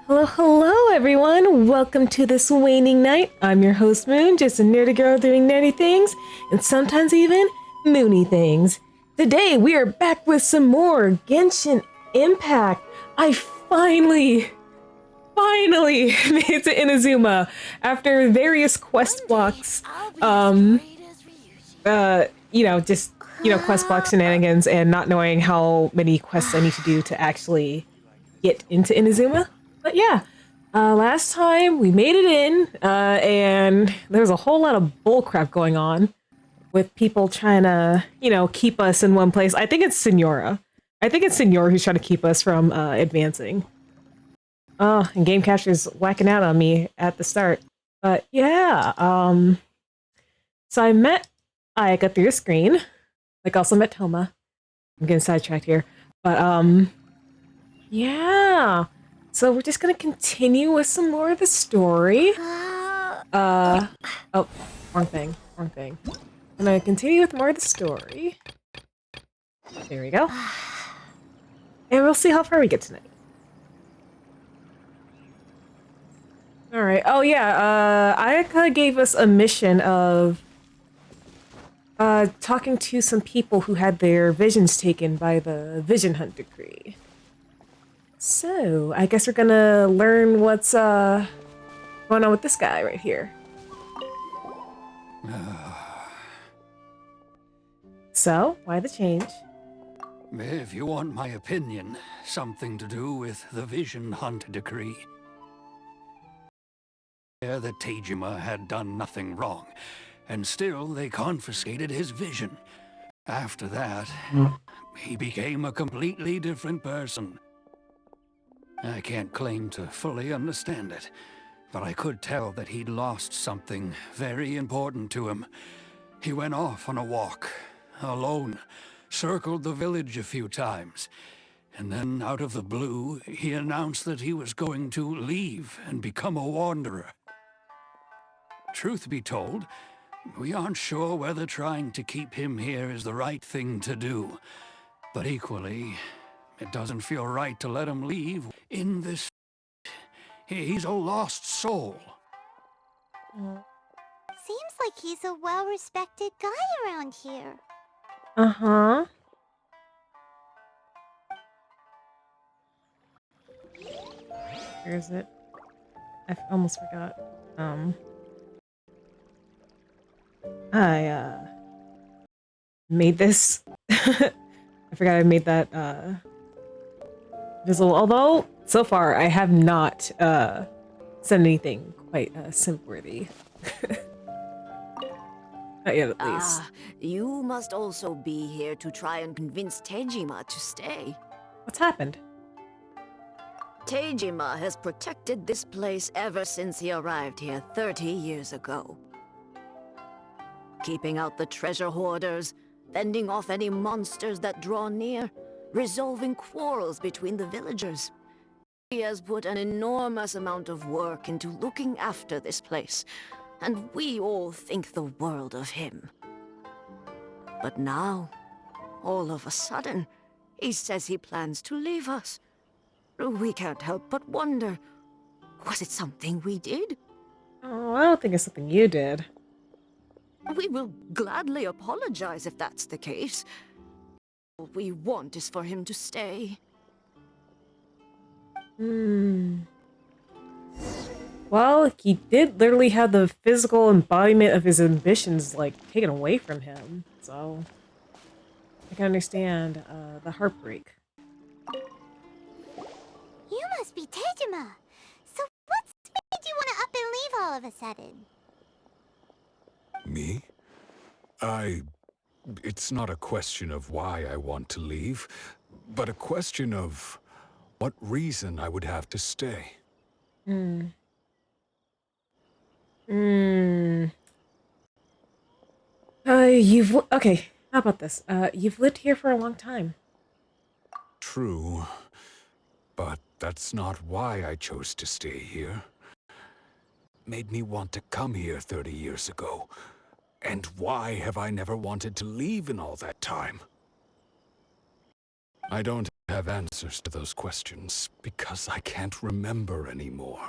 Hello, hello, everyone. Welcome to this waning night. I'm your host, Moon, just a nerdy girl doing nerdy things, and sometimes even moony things. Today, we are back with some more Genshin Impact. I finally made it to Inazuma after various quest blocks. Quest block shenanigans and not knowing how many quests I need to do to actually get into Inazuma. But yeah, last time we made it in, and there was a whole lot of bullcrap going on with people trying to, keep us in one place. I think it's Senora. I think it's Senora who's trying to keep us from advancing. Oh, and Game Capture's whacking out on me at the start. But yeah, so I met Ayaka through the screen. Like also met Toma. I'm getting sidetracked here. But yeah. So we're just gonna continue with some more of the story. Oh, wrong thing. I'm gonna continue with more of the story. There we go. And we'll see how far we get tonight. Alright, oh yeah, Ayaka gave us a mission of talking to some people who had their visions taken by the Vision Hunt decree. So, I guess we're gonna learn what's going on with this guy right here. So, why the change? If you want my opinion, something to do with the Vision Hunt decree. That Tejima had done nothing wrong, and still they confiscated his vision. After that, he became a completely different person. I can't claim to fully understand it, but I could tell that he'd lost something very important to him. He went off on a walk, alone, circled the village a few times, and then out of the blue, he announced that he was going to leave and become a wanderer. Truth be told, we aren't sure whether trying to keep him here is the right thing to do, but equally, it doesn't feel right to let him leave in this. He's a lost soul. Seems like he's a well-respected guy around here. Uh-huh. Where is it? I almost forgot. I made this. I forgot I made that visible. Although so far I have not said anything quite simp-worthy. Not yet, at least. You must also be here to try and convince Tejima to stay. What's happened? Tejima has protected this place ever since he arrived here 30 years ago. Keeping out the treasure hoarders, fending off any monsters that draw near, resolving quarrels between the villagers. He has put an enormous amount of work into looking after this place, and we all think the world of him. But now, all of a sudden, he says he plans to leave us. We can't help but wonder, was it something we did? Oh, I don't think it's something you did. We will gladly apologize if that's the case. All we want is for him to stay. Well, he did literally have the physical embodiment of his ambitions, taken away from him. So, I can understand the heartbreak. You must be Tejima. So what's made you want to up and leave all of a sudden? Me? It's not a question of why I want to leave, but a question of what reason I would have to stay. Okay, how about this? You've lived here for a long time. True, but that's not why I chose to stay here. Made me want to come here 30 years ago. And why have I never wanted to leave in all that time? I don't have answers to those questions because I can't remember anymore.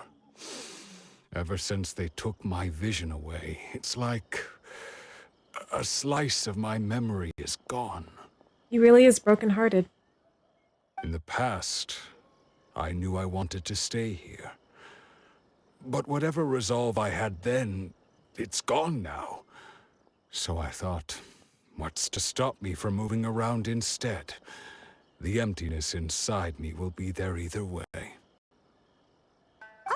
Ever since they took my vision away, it's like a slice of my memory is gone. He really is brokenhearted. In the past, I knew I wanted to stay here. But whatever resolve I had then, it's gone now. So I thought, what's to stop me from moving around instead? The emptiness inside me will be there either way.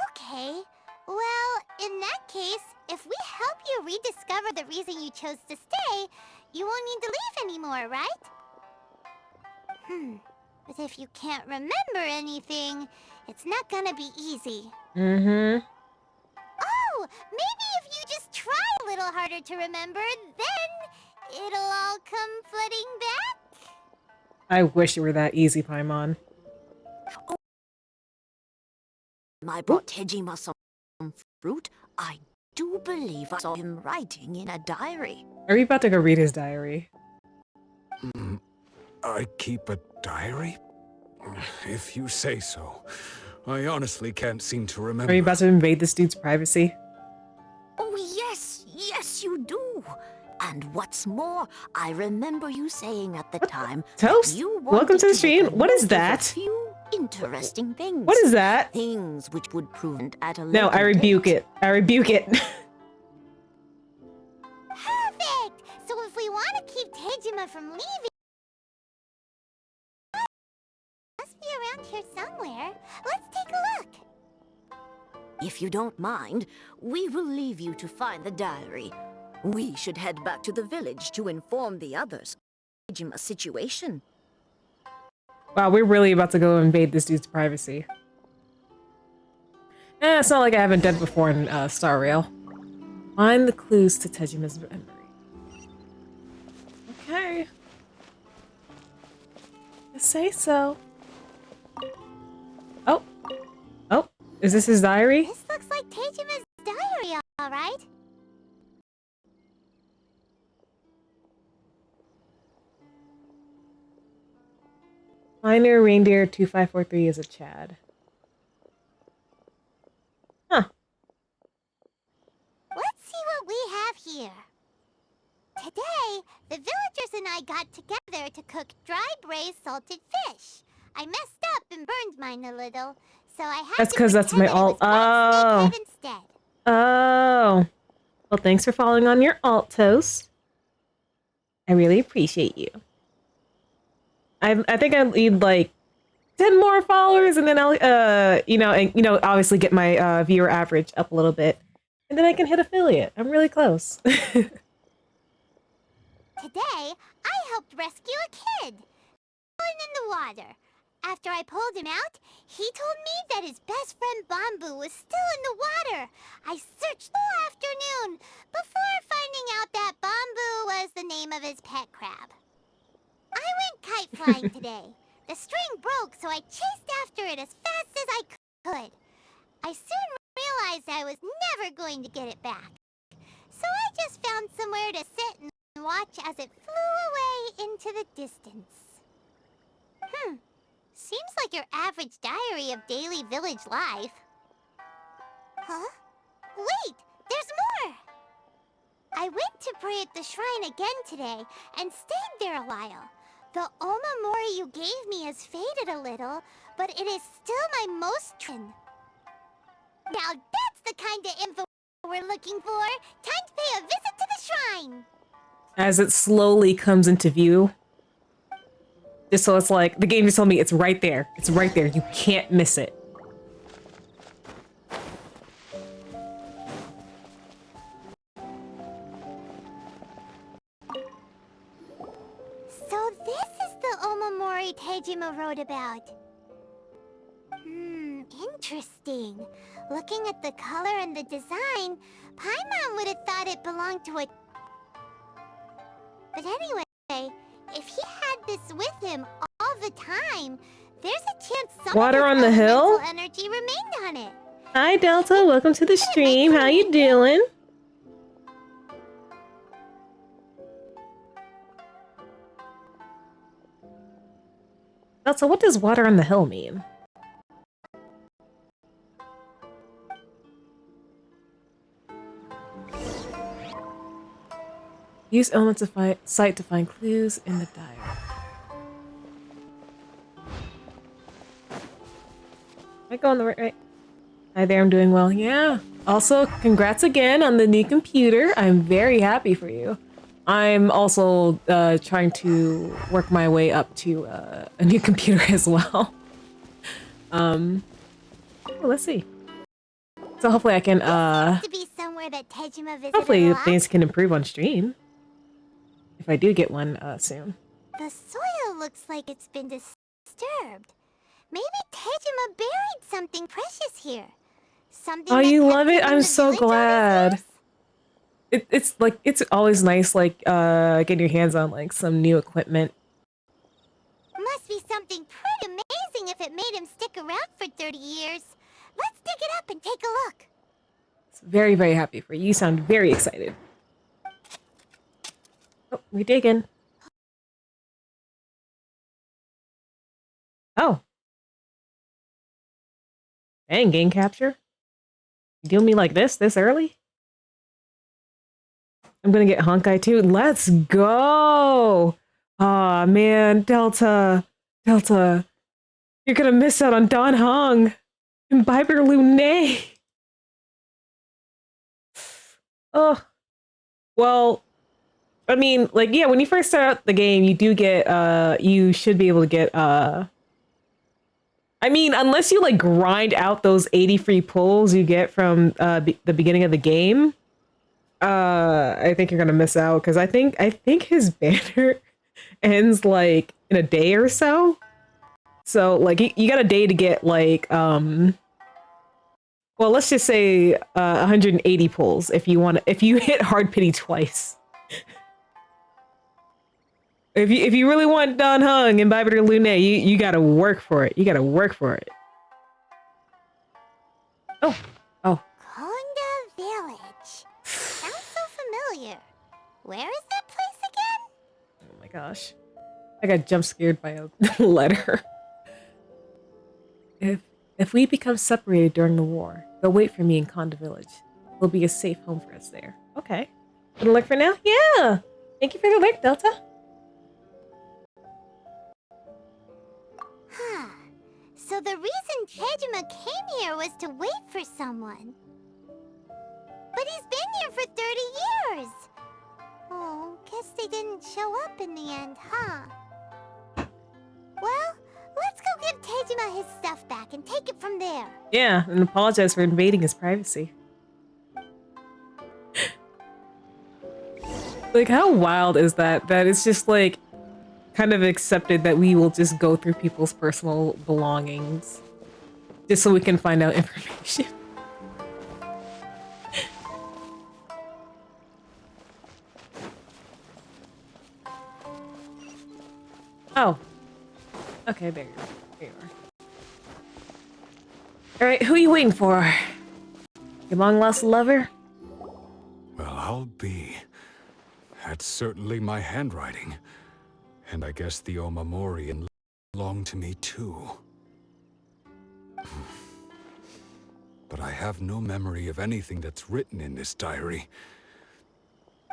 Okay. Well, in that case, if we help you rediscover the reason you chose to stay, you won't need to leave anymore, right? But if you can't remember anything, it's not gonna be easy. Mm-hmm. Oh, maybe if you just try a little harder to remember, then it'll all come flooding back? I wish it were that easy, Paimon. I brought Tejima some fruit. I do believe I saw him writing in a diary. Are we about to go read his diary? I keep a diary? If you say so. I honestly can't seem to remember. Are you about to invade this dude's privacy? Oh, yes, yes, you do. And what's more, I remember you saying at the time Toast? that you Welcome to the wanted stream. make a What is note of that? A few interesting things. What is that? Things which would prove at a No, I later rebuke date. it. I rebuke it. Perfect! So if we want to keep Tejima from leaving, must be around here somewhere. Let's take a look. If you don't mind, we will leave you to find the diary. We should head back to the village to inform the others of Tejima's situation. Wow, we're really about to go invade this dude's privacy. It's not like I haven't done it before in Star Rail. Find the clues to Tejima's memory. Okay. I say so. Oh. Oh. Is this his diary? This looks like Tejima's diary, alright. Minor Reindeer 2543 is a Chad. Huh. Let's see what we have here. Today, the villagers and I got together to cook dry braised salted fish. I messed up and burned mine a little, so I had That's to 'cause that's pretend my that it alt. was black Oh. snakehead instead. Oh. Well, thanks for following on your alt toast. I really appreciate you. I think I need like 10 more followers and then I'll obviously get my viewer average up a little bit. And then I can hit affiliate. I'm really close. Today, I helped rescue a kid. Fallen in the water. After I pulled him out, he told me that his best friend Bamboo was still in the water. I searched all afternoon before finding out that Bamboo was the name of his pet crab. I went kite flying today. The string broke, so I chased after it as fast as I could. I soon realized I was never going to get it back. So I just found somewhere to sit and watch as it flew away into the distance. Seems like your average diary of daily village life. Huh? Wait, there's more! I went to pray at the shrine again today and stayed there a while. The Omamori you gave me has faded a little, but it is still my most trin. Now that's the kind of info we're looking for. Time to pay a visit to the shrine. As it slowly comes into view. Just so it's like, the game just told me it's right there. It's right there. You can't miss it. So this is the Omamori Tejima wrote about. Interesting. Looking at the color and the design, Paimon would have thought it belonged to a... But anyway, if he had this with him all the time, there's a chance some Water of on his the hill? elemental energy remained on it. Hi Delta, welcome to the stream. How you doing? Also, what does water on the hill mean? Use elements of sight to find clues in the diary. Am I going the right way? Hi there, I'm doing well. Yeah. Also, congrats again on the new computer. I'm very happy for you. I'm also trying to work my way up to a new computer as well. Oh, let's see. So hopefully I can To be somewhere that Tejima visited hopefully a lot. things can improve on stream. If I do get one soon. The soil looks like it's been disturbed. Maybe Tejima buried something precious here. Something Oh, that you kept love it? him in I'm the so village all these glad. years? It's like it's always nice like getting your hands on like some new equipment. Must be something pretty amazing if it made him stick around for 30 years. Let's dig it up and take a look. Very, very happy for you. You sound very excited. Oh, we digging. Oh. Dang, game capture. You doing me like this early? I'm gonna get Honkai too. Let's go! Aw, man, Delta. Delta. You're gonna miss out on Don Hong and Biber Lune. Oh, well, I mean, like, yeah, when you first start out the game, you do get, you should be able to get, I mean, unless you, like, grind out those 80 free pulls you get from, the beginning of the game, I think you're gonna miss out, because I think his banner ends, like, in a day or so. So, like, you got a day to get, like, well, let's just say 180 pulls if you hit hard pity twice. If you really want Don Hung and Bibiter Lune, you gotta work for it. You gotta work for it. Oh. Konda Village. Sounds so familiar. Where is that place again? Oh my gosh. I got jump scared by a letter. If we become separated during the war, go wait for me in Konda Village. It'll be a safe home for us there. Okay. Gonna look for now? Yeah! Thank you for the link, Delta. Huh. So the reason Tejima came here was to wait for someone. But he's been here for 30 years. Oh, guess they didn't show up in the end, huh? Well, let's go give Tejima his stuff back and take it from there. Yeah, and apologize for invading his privacy. Like, how wild is that? That it's just like kind of accepted that we will just go through people's personal belongings just so we can find out information. Oh. Okay, there you are. Alright, who are you waiting for? Your long lost lover? Well, I'll be. That's certainly my handwriting. And I guess the Omamori belong to me too. But I have no memory of anything that's written in this diary.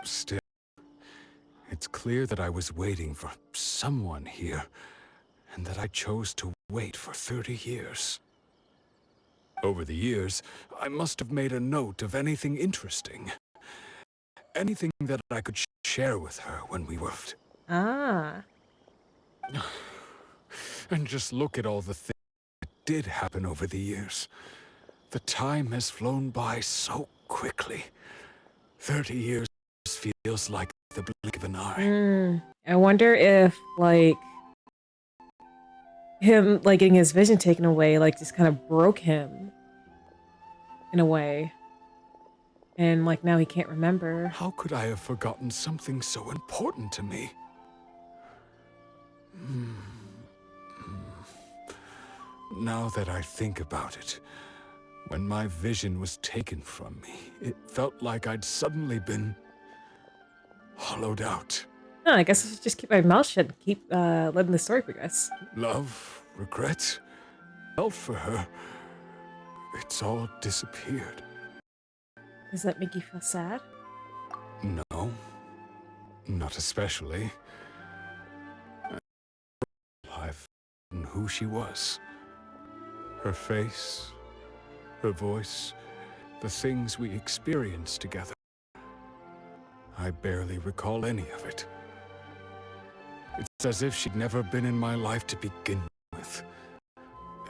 Still, it's clear that I was waiting for someone here, and that I chose to wait for 30 years. Over the years, I must have made a note of anything interesting. Anything that I could share with her when we were... Ah. And just look at all the things that did happen over the years. The time has flown by so quickly. 30 years feels like the blink of an eye. I wonder if, like, him, like, getting his vision taken away, like, just kind of broke him in a way. And, like, now he can't remember. How could I have forgotten something so important to me? Now that I think about it, when my vision was taken from me, it felt like I'd suddenly been hollowed out. No, I guess I should just keep my mouth shut and keep letting the story progress. Love, regret, felt for her. It's all disappeared. Does that make you feel sad? No, not especially. I've forgotten who she was. Her face, her voice, the things we experienced together. I barely recall any of it. It's as if she'd never been in my life to begin with.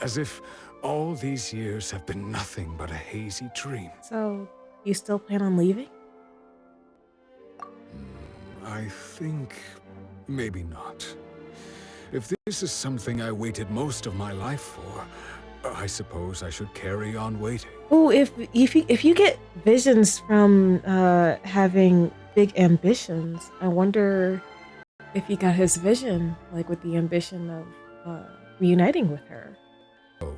As if all these years have been nothing but a hazy dream. So, you still plan on leaving? I think maybe not. If this is something I waited most of my life for, I suppose I should carry on waiting. Oh, if you get visions from having big ambitions, I wonder if he got his vision, like with the ambition of reuniting with her. Oh.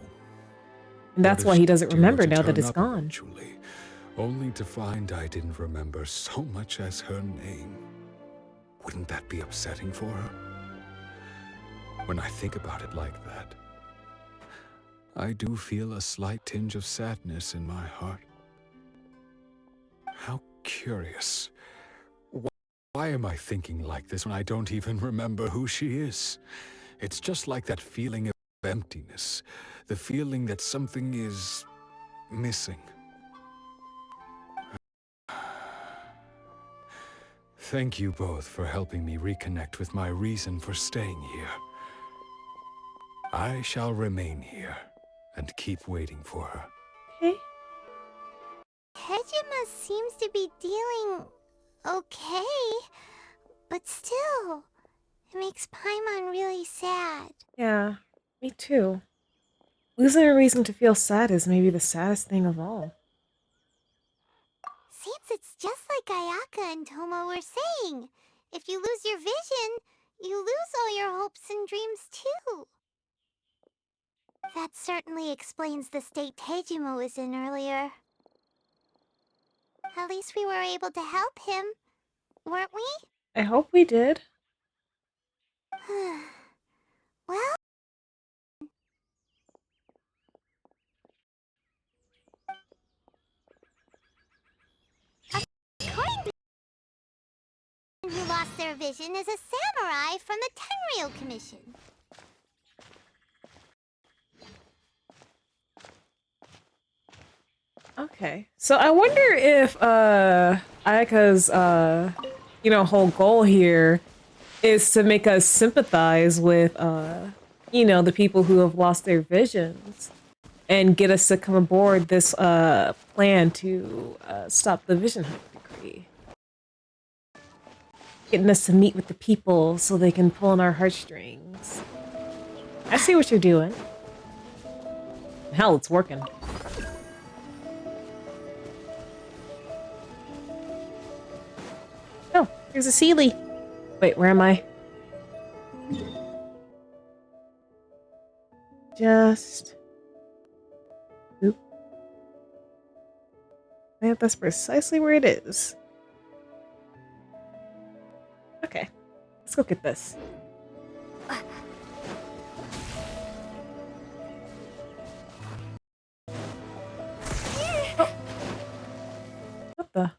And that's why he doesn't remember now that it's gone. Eventually, only to find I didn't remember so much as her name. Wouldn't that be upsetting for her? When I think about it like that, I do feel a slight tinge of sadness in my heart. How curious. Why am I thinking like this when I don't even remember who she is? It's just like that feeling of emptiness, the feeling that something is missing. Thank you both for helping me reconnect with my reason for staying here. I shall remain here and keep waiting for her. Okay. Tejima seems to be dealing okay, but still, it makes Paimon really sad. Yeah, me too. Losing a reason to feel sad is maybe the saddest thing of all. Seems it's just like Ayaka and Toma were saying. If you lose your vision, you lose all your hopes and dreams too. That certainly explains the state Tejima was in earlier. At least we were able to help him, weren't we? I hope we did. Well, according to who lost their vision is a samurai from the Tenryo Commission. Okay. So I wonder if Ayaka's whole goal here is to make us sympathize with the people who have lost their visions and get us to come aboard this plan to stop the vision hunt decree. Getting us to meet with the people so they can pull on our heartstrings. I see what you're doing. Hell, it's working. Oh, there's a Sealy. Wait, where am I? Just... Oop. Yeah, that's precisely where it is. Okay, let's go get this. Oh. What the?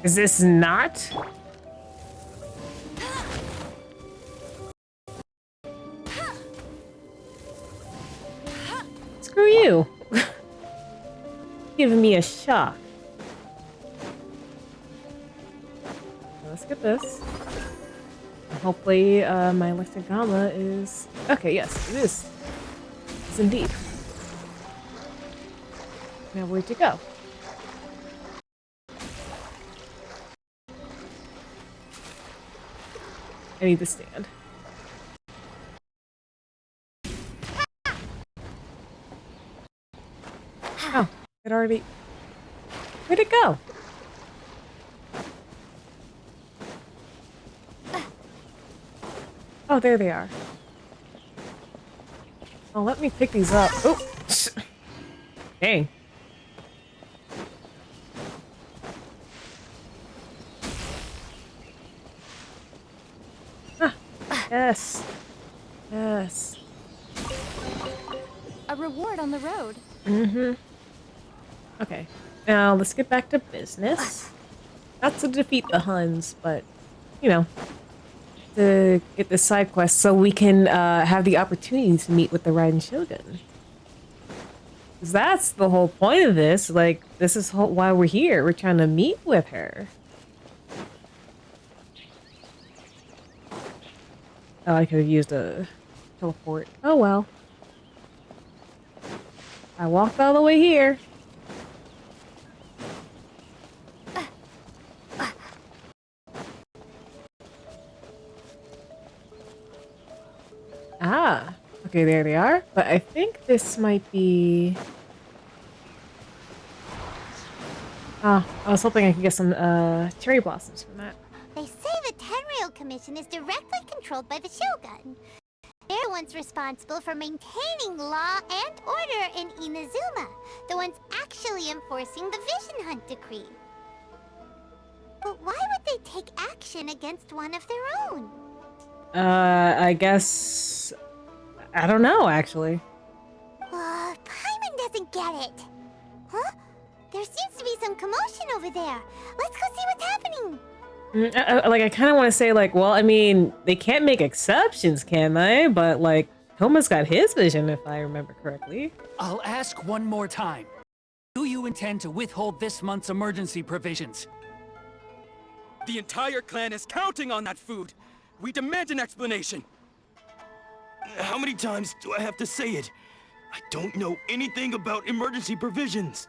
Is this not? Screw you. Giving me a shock. Let's get this. Hopefully, my electric gamma is... Okay, yes, it is. It's indeed. Now, where'd you go? I need to stand. Oh, it already... Where'd it go? Oh, there they are. Oh, let me pick these up. Oh! Dang. Yes. Yes. A reward on the road. Mm-hmm. Okay. Now let's get back to business. Not to defeat the Huns, but, you know, to get this side quest so we can have the opportunity to meet with the Raiden Shogun. Because that's the whole point of this. Like, this is why we're here. We're trying to meet with her. Oh, I could have used a teleport. Oh well. I walked all the way here. Ah, okay, there they are. But I think this might be... Oh, I was hoping I could get some cherry blossoms from that. They say the Tenryou Commission is directly controlled by the Shogun. They're the ones responsible for maintaining law and order in Inazuma. The ones actually enforcing the Vision Hunt Decree. But why would they take action against one of their own? I guess... I don't know, actually. Paimon doesn't get it. Huh? There seems to be some commotion over there. Let's go see what's happening. Like, I kind of want to say, like, well, I mean, they can't make exceptions, can they? But, like, Toma's got his vision, if I remember correctly. I'll ask one more time. Do you intend to withhold this month's emergency provisions? The entire clan is counting on that food. We demand an explanation. How many times do I have to say it? I don't know anything about emergency provisions.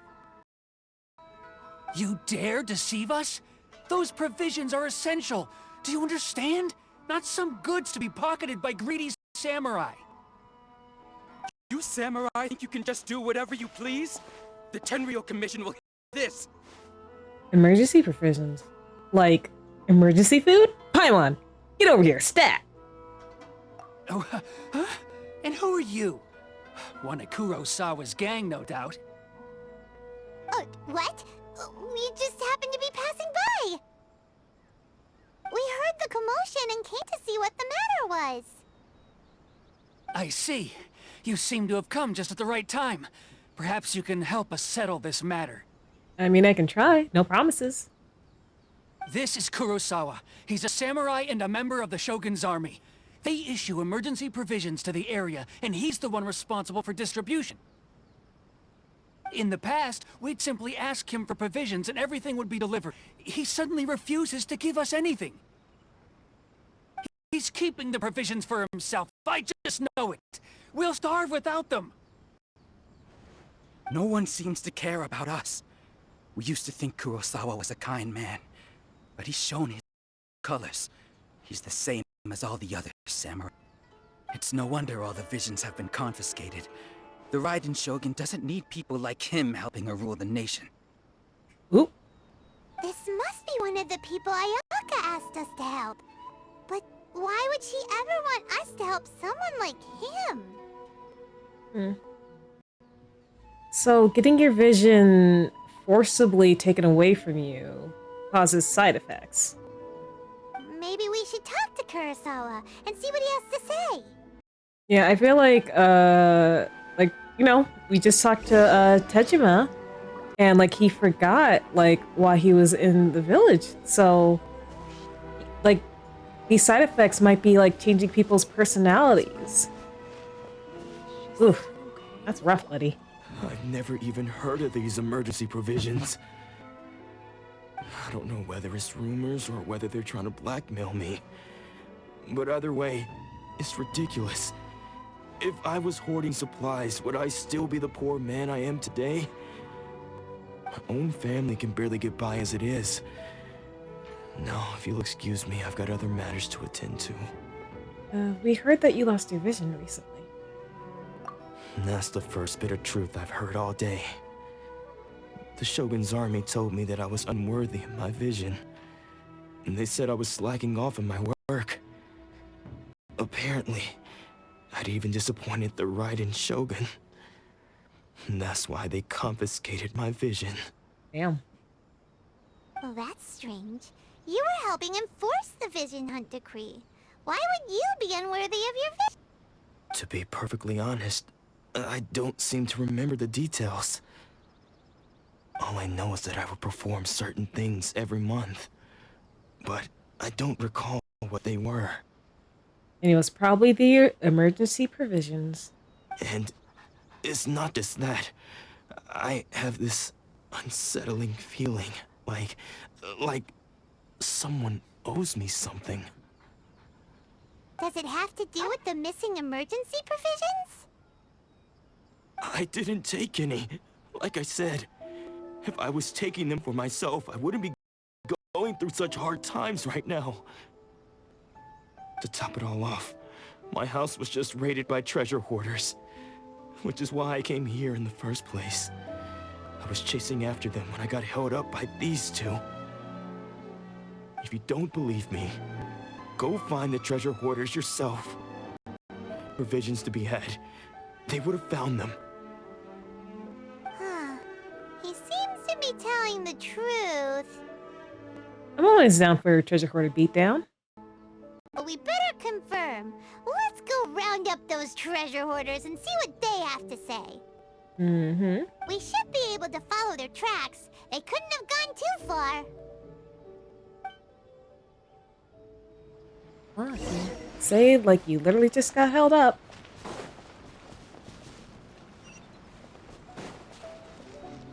You dare deceive us? Those provisions are essential. Do you understand? Not some goods to be pocketed by greedy samurai. You samurai think you can just do whatever you please? The Tenryou Commission will this. Emergency provisions? Like, emergency food? Paimon, get over here, stat! Oh, huh? And who are you? One of Kurosawa's gang, no doubt. What? We just happened to be passing by. We heard the commotion and came to see what the matter was. I see. You seem to have come just at the right time. Perhaps you can help us settle this matter. I mean, I can try. No promises. This is Kurosawa. He's a samurai and a member of the Shogun's army. They issue emergency provisions to the area, and he's the one responsible for distribution. In the past, we'd simply ask him for provisions and everything would be delivered. He suddenly refuses to give us anything. He's keeping the provisions for himself. I just know it. We'll starve without them. No one seems to care about us. We used to think Kurosawa was a kind man, but he's shown his colors. He's the same as all the other samurai. It's no wonder all the visions have been confiscated. The Raiden Shogun doesn't need people like him helping her rule the nation. Oop. This must be one of the people Ayaka asked us to help. But why would she ever want us to help someone like him? So, getting your vision forcibly taken away from you causes side effects. Maybe we should talk to Kurosawa and see what he has to say. Yeah, I feel like, you know, we just talked to, Tejima, and, like, he forgot, like, why he was in the village. So, like, these side effects might be, like, changing people's personalities. Oof, that's rough, buddy. I've never even heard of these emergency provisions. I don't know whether it's rumors or whether they're trying to blackmail me. But either way, it's ridiculous. If I was hoarding supplies, would I still be the poor man I am today? My own family can barely get by as it is. No, if you'll excuse me, I've got other matters to attend to. We heard that you lost your vision recently. That's the first bit of truth I've heard all day. The Shogun's army told me that I was unworthy of my vision. And they said I was slacking off in my work. Apparently, I'd even disappointed the Raiden Shogun. And that's why they confiscated my vision. Damn. Well, that's strange. You were helping enforce the Vision Hunt Decree. Why would you be unworthy of your vision? To be perfectly honest, I don't seem to remember the details. All I know is that I would perform certain things every month. But I don't recall what they were. And it was probably the emergency provisions. And it's not just that. I have this unsettling feeling, like someone owes me something. Does it have to do with the missing emergency provisions? I didn't take any. Like I said, if I was taking them for myself, I wouldn't be going through such hard times right now. To top it all off, my house was just raided by treasure hoarders, which is why I came here in the first place. I was chasing after them when I got held up by these two. If you don't believe me, go find the treasure hoarders yourself. Provisions to be had. They would have found them. He seems to be telling the truth. I'm always down for a treasure hoarder beatdown. But we better confirm. Let's go round up those treasure hoarders and see what they have to say. Mm-hmm. We should be able to follow their tracks. They couldn't have gone too far. What? Say it like you literally just got held up.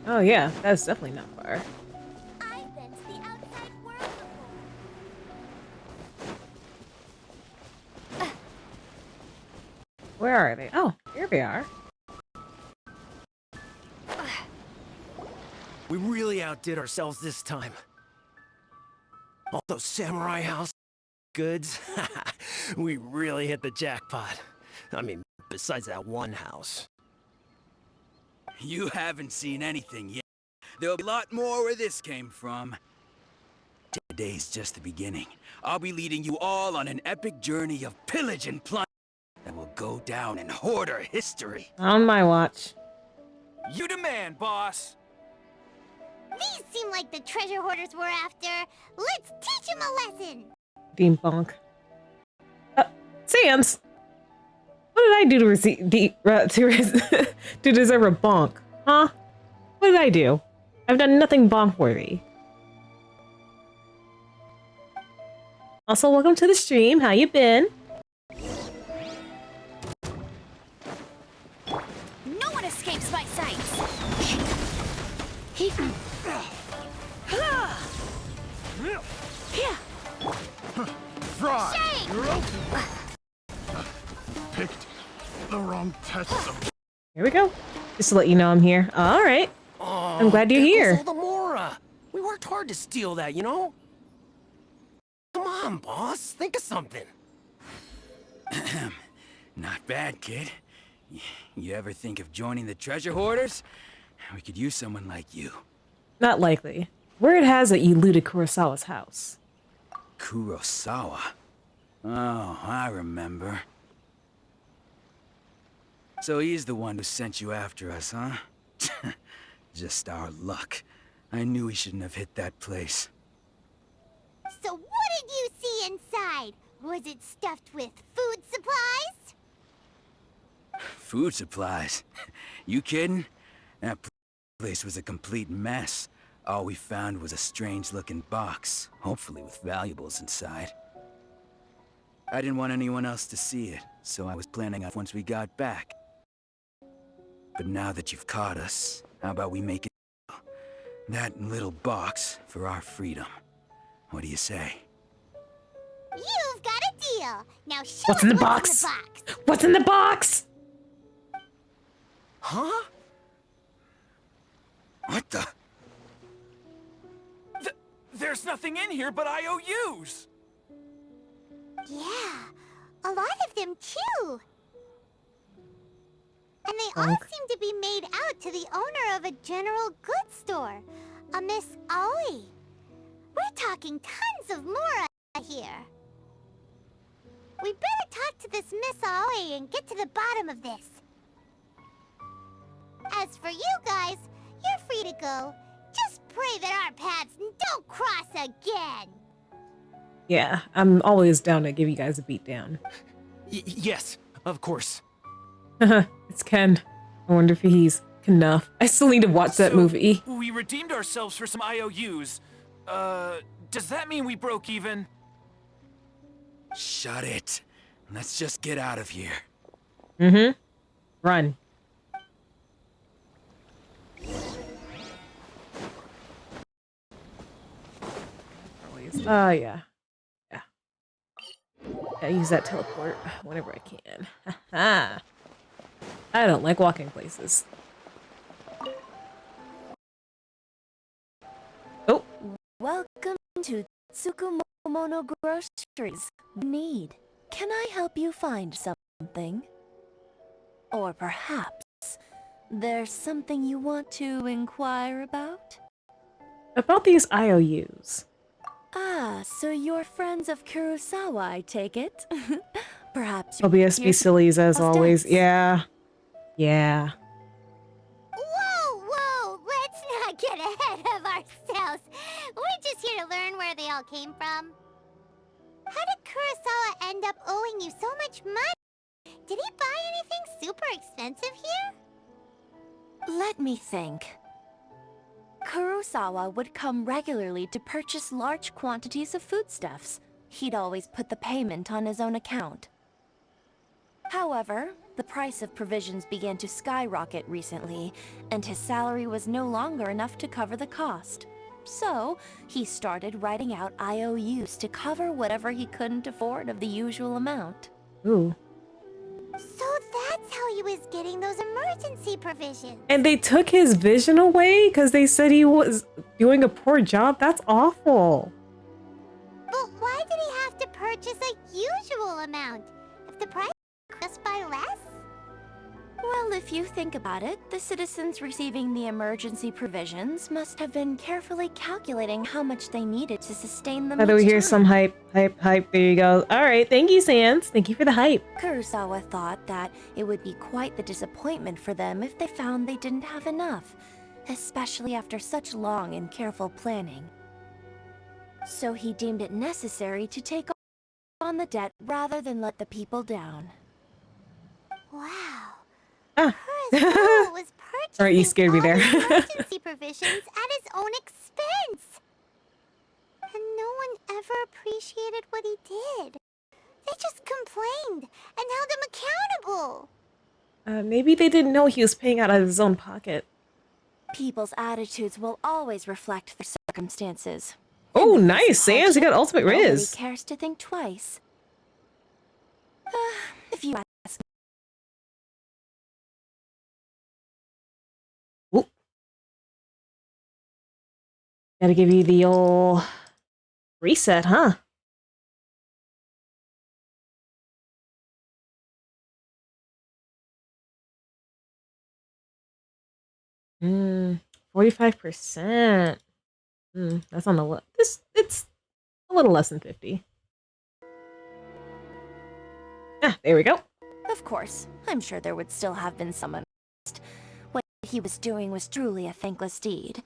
Oh yeah, that's definitely not far. I've been to the outside world before. Where are they? Oh, here they are. We really outdid ourselves this time. All those samurai house goods, we really hit the jackpot. I mean, besides that one house. You haven't seen anything yet. There'll be a lot more where this came from. Today's just the beginning. I'll be leading you all on an epic journey of pillage and plunder that will go down in hoarder history. On my watch. You demand, boss. These seem like the treasure hoarders we're after. Let's teach them a lesson. Beam bonk. Sans! What did I do to receive to deserve a bonk? Huh? What did I do? I've done nothing bonk worthy. Also, welcome to the stream. How you been? No one escapes my sights. Fraud! Shame! You're open! Picked the wrong test of... Here we go. Just to let you know I'm here. All right. I'm glad you're here. The Mora. We worked hard to steal that, you know? Come on, boss. Think of something. Not bad, kid. You ever think of joining the treasure hoarders? We could use someone like you. Not likely. Word has it you looted Kurosawa's house. Kurosawa? Oh, I remember. So he's the one who sent you after us, huh? Just our luck. I knew he shouldn't have hit that place. So what did you see inside? Was it stuffed with food supplies? Food supplies? You kidding? That place was a complete mess. All we found was a strange-looking box, hopefully with valuables inside. I didn't want anyone else to see it, so I was planning on once we got back. But now that you've caught us, how about we make it that little box for our freedom? What do you say? You've got a deal. Now show What's us in the box? What's in the box? Huh? What the? There's nothing in here but IOUs. Yeah, a lot of them too. And they all Bonk. seem to be made out to the owner of a general goods store, a Miss Aoi. We're talking tons of Mora here. We better talk to this Miss Aoi and get to the bottom of this. As for you guys, you're free to go. Just pray that our paths don't cross again. Yeah, I'm always down to give you guys a beat down. Yes, of course. It's Ken. I wonder if he's enough. I still need to watch that movie. We redeemed ourselves for some IOUs. Does that mean we broke even? Shut it. Let's just get out of here. Mm-hmm. Run. Oh, yeah. Yeah. I use that teleport whenever I can. Haha. I don't like walking places. Oh. Welcome to Tsukumono Groceries. Need. Can I help you find something? Or perhaps there's something you want to inquire about? About these IOUs. Ah, so you're friends of Kurosawa, I take it? Perhaps OBSB sillies as always. Yeah. Yeah. Whoa! Let's not get ahead of ourselves. We're just here to learn where they all came from. How did Kurosawa end up owing you so much money? Did he buy anything super expensive here? Let me think. Kurosawa would come regularly to purchase large quantities of foodstuffs. He'd always put the payment on his own account. However, the price of provisions began to skyrocket recently, and his salary was no longer enough to cover the cost. So, he started writing out IOUs to cover whatever he couldn't afford of the usual amount. Ooh. So that's how he was getting those emergency provisions. And they took his vision away because they said he was doing a poor job? That's awful. But why did he have to purchase a usual amount? If the price just buy less? Well, if you think about it, the citizens receiving the emergency provisions must have been carefully calculating how much they needed to sustain them. How do we hear some hype? There you go. All right, thank you, Sans. Thank you for the hype. Kurosawa thought that it would be quite the disappointment for them if they found they didn't have enough, especially after such long and careful planning. So he deemed it necessary to take on the debt rather than let the people down. Wow. Ah. Kurosawa was purchasing Alright, you scared me there. all the emergency provisions at his own expense. And no one ever appreciated what he did. They just complained and held him accountable. Maybe they didn't know he was paying out of his own pocket. People's attitudes will always reflect their circumstances. Oh, nice, Sans. You got ultimate Nobody Riz. cares to think twice. If you ask. Ooh. Gotta give you the old reset, huh? Hmm, 45%. That's on the low. It's a little less than 50. Ah, there we go. Of course, I'm sure there would still have been someone. What he was doing was truly a thankless deed.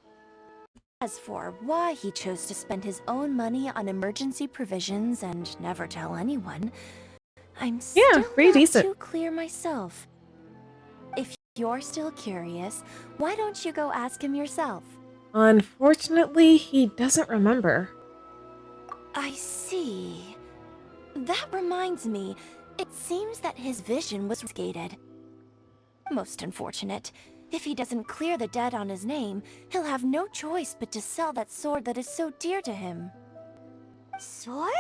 As for why he chose to spend his own money on emergency provisions and never tell anyone, I'm still pretty not decent. too clear myself. If you're still curious, why don't you go ask him yourself? Unfortunately, he doesn't remember. I see. That reminds me, it seems that his vision was gated. Most unfortunate. If he doesn't clear the debt on his name, he'll have no choice but to sell that sword that is so dear to him. Sword?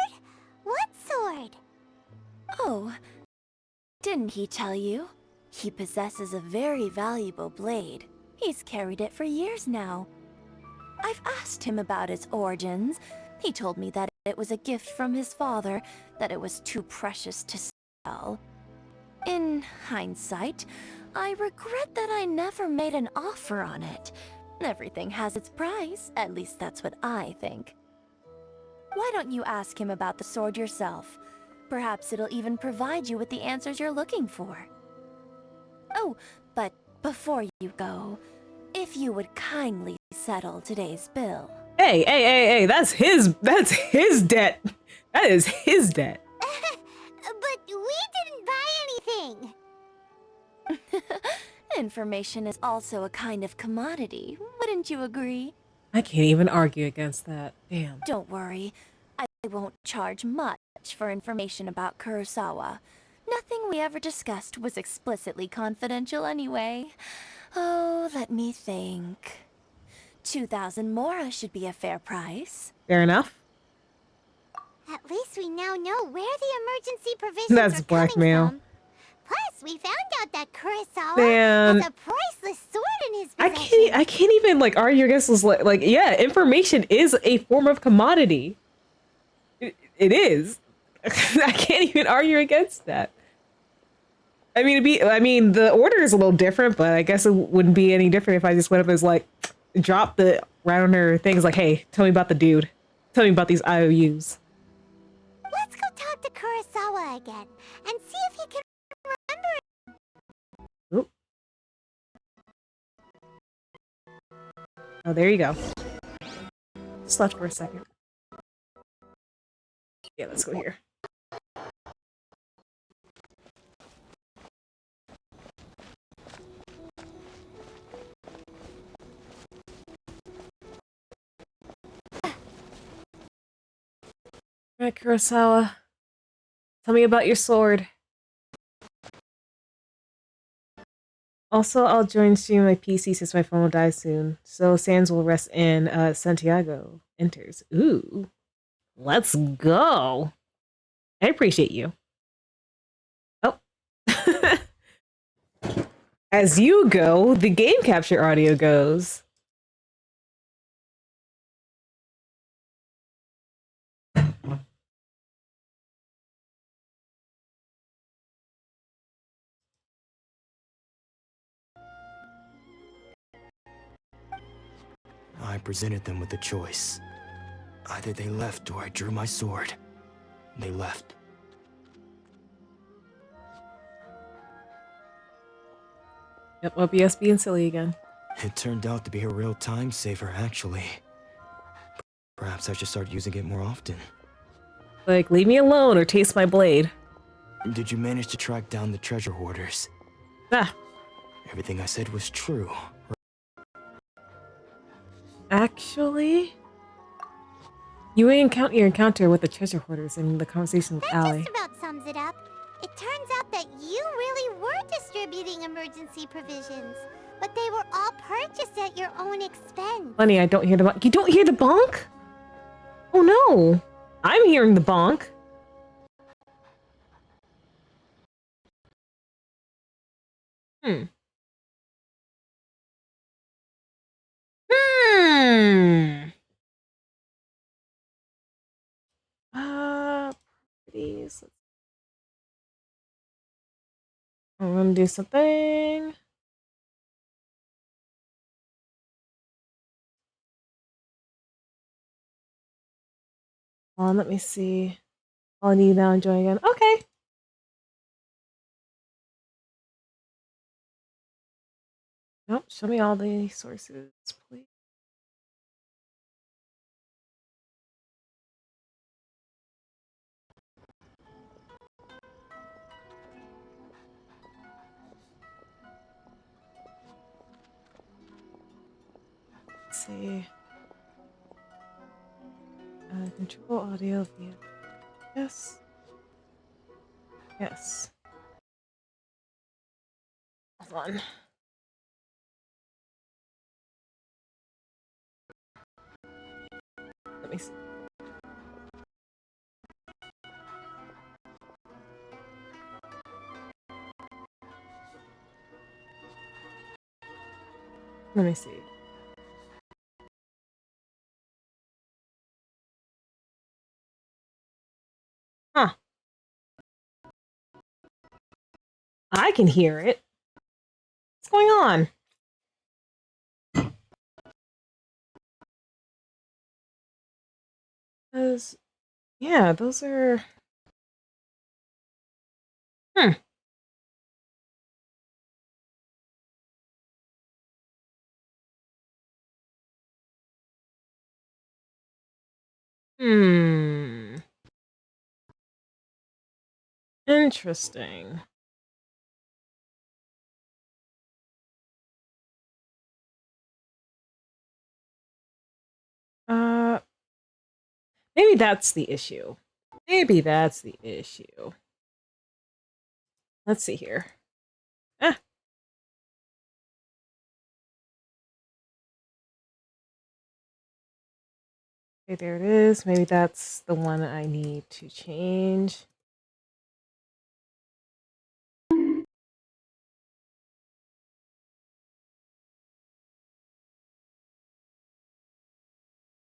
What sword? Oh, didn't he tell you? He possesses a very valuable blade. He's carried it for years now. I've asked him about its origins. He told me that it was a gift from his father, that it was too precious to sell. In hindsight, I regret that I never made an offer on it. Everything has its price, at least that's what I think. Why don't you ask him about the sword yourself? Perhaps it'll even provide you with the answers you're looking for. Oh, but before you go, if you would kindly settle today's bill. Hey, that's his debt. That is his debt. But we didn't buy anything. Information is also a kind of commodity, wouldn't you agree? I can't even argue against that. Damn. Don't worry, I won't charge much for information about Kurosawa. Nothing we ever discussed was explicitly confidential anyway. Oh, let me think. 2,000 mora should be a fair price. Fair enough. At least we now know where the emergency provisions That's are coming blackmail. from. Plus, we found out that Kurosawa Man. has a priceless sword in his possession. I can't even like argue against this. Like, yeah, information is a form of commodity. It is. I can't even argue against that. I mean, the order is a little different, but I guess it wouldn't be any different if I just went up as like, drop the rounder things like, hey, tell me about the dude. Tell me about these IOUs. Let's go talk to Kurosawa again and see if he can remember. Oop. Oh, there you go. Just left for a second. Yeah, let's go here. Alright, Kurosawa. Tell me about your sword. Also, I'll join stream my PC since my phone will die soon. So Sans will rest in Santiago enters. Ooh. Let's go. I appreciate you. Oh. As you go, the game capture audio goes. I presented them with a choice. Either they left or I drew my sword. They left. Yep, OBS being silly again. It turned out to be a real time saver, actually. Perhaps I should start using it more often. Like, leave me alone or taste my blade. Did you manage to track down the treasure hoarders? Ah. Everything I said was true. Actually, you encounter your encounter with the treasure hoarders in the conversation with That Allie. just about sums it up. It turns out that you really were distributing emergency provisions, but they were all purchased at your own expense. Funny, I don't hear the bonk. You don't hear the bonk? Oh no, I'm hearing the bonk. Hmm. Please. I'm gonna do something. Let me see. All I need now, enjoy again. Okay. Nope, show me all the sources, please. Let's see. Control audio via. Yes. Yes. Hold on. Let me see. Let me see. Huh. I can hear it. What's going on? Those, yeah, those are. Hmm. Hmm. Interesting. Maybe that's the issue. Maybe that's the issue. Let's see here. Ah. Okay, there it is. Maybe that's the one I need to change.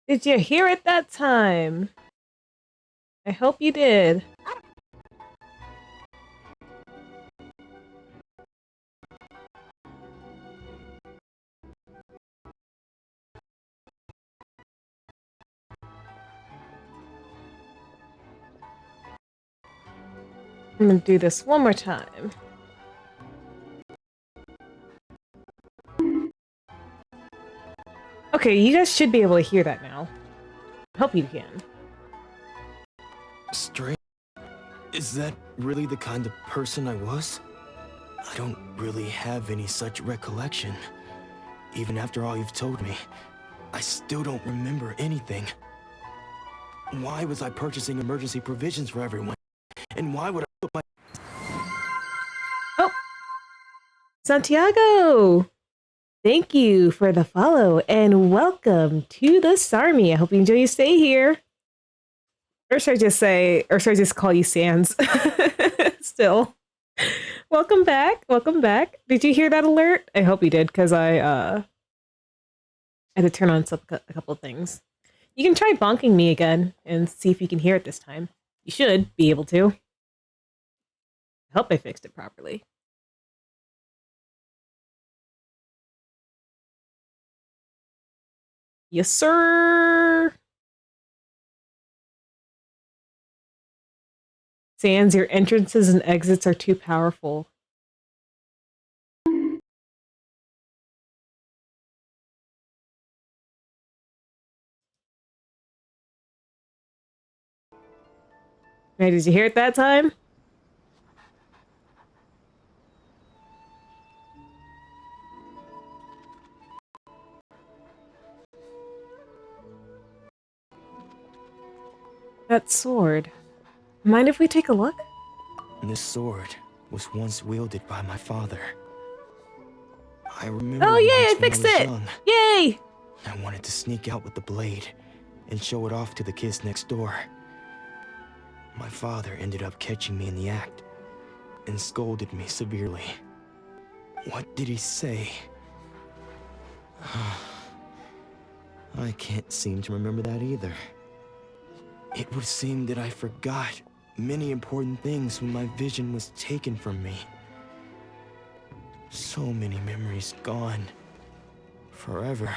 Did you hear it that time? I hope you did. I'm gonna do this one more time. Okay, you guys should be able to hear that now. I hope you can. Strange. Is that really the kind of person I was? I don't really have any such recollection. Even after all you've told me, I still don't remember anything. Why was I purchasing emergency provisions for everyone? And why would I put my... Oh! Santiago! Thank you for the follow and welcome to the Sarmy. I hope you enjoy your stay here. Or should I just say, or should I just call you Sans? Still. Welcome back. Welcome back. Did you hear that alert? I hope you did, because I had to turn on a couple of things. You can try bonking me again and see if you can hear it this time. You should be able to. I hope I fixed it properly. Yes, sir. Sans, your entrances and exits are too powerful. Hey, did you hear it that time? That sword. Mind if we take a look? This sword was once wielded by my father. I remember Oh, yay, I once when fixed was it! young, Yay! I wanted to sneak out with the blade and show it off to the kids next door. My father ended up catching me in the act and scolded me severely. What did he say? I can't seem to remember that either. It would seem that I forgot many important things when my vision was taken from me. So many memories gone. Forever.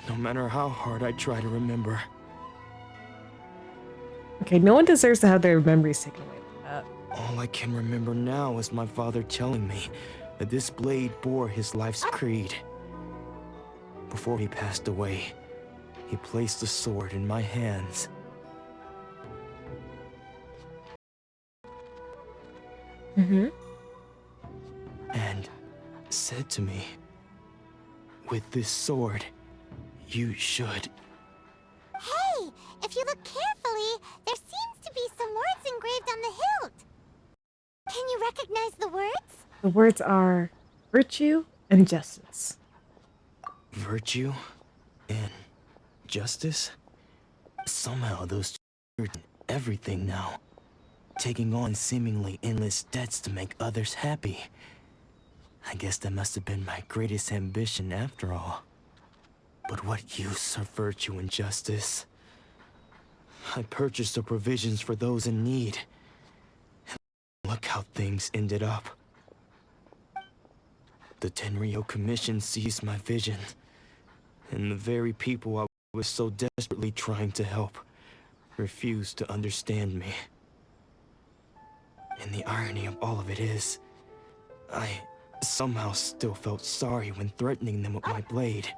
No matter how hard I try to remember. Okay, no one deserves to have their memories taken away like that. All I can remember now is my father telling me that this blade bore his life's creed. Before he passed away, he placed the sword in my hands. Mm-hmm. And said to me, with this sword, you should... Hey, if you look carefully, there seems to be some words engraved on the hilt. Can you recognize the words? The words are virtue and justice. Virtue and justice? Somehow those two are everything now. Taking on seemingly endless debts to make others happy. I guess that must have been my greatest ambition after all. But what use are virtue and justice? I purchased the provisions for those in need. And look how things ended up. The Tenryo Commission seized my vision. And the very people I was so desperately trying to help refused to understand me. And the irony of all of it is, I somehow still felt sorry when threatening them with my blade.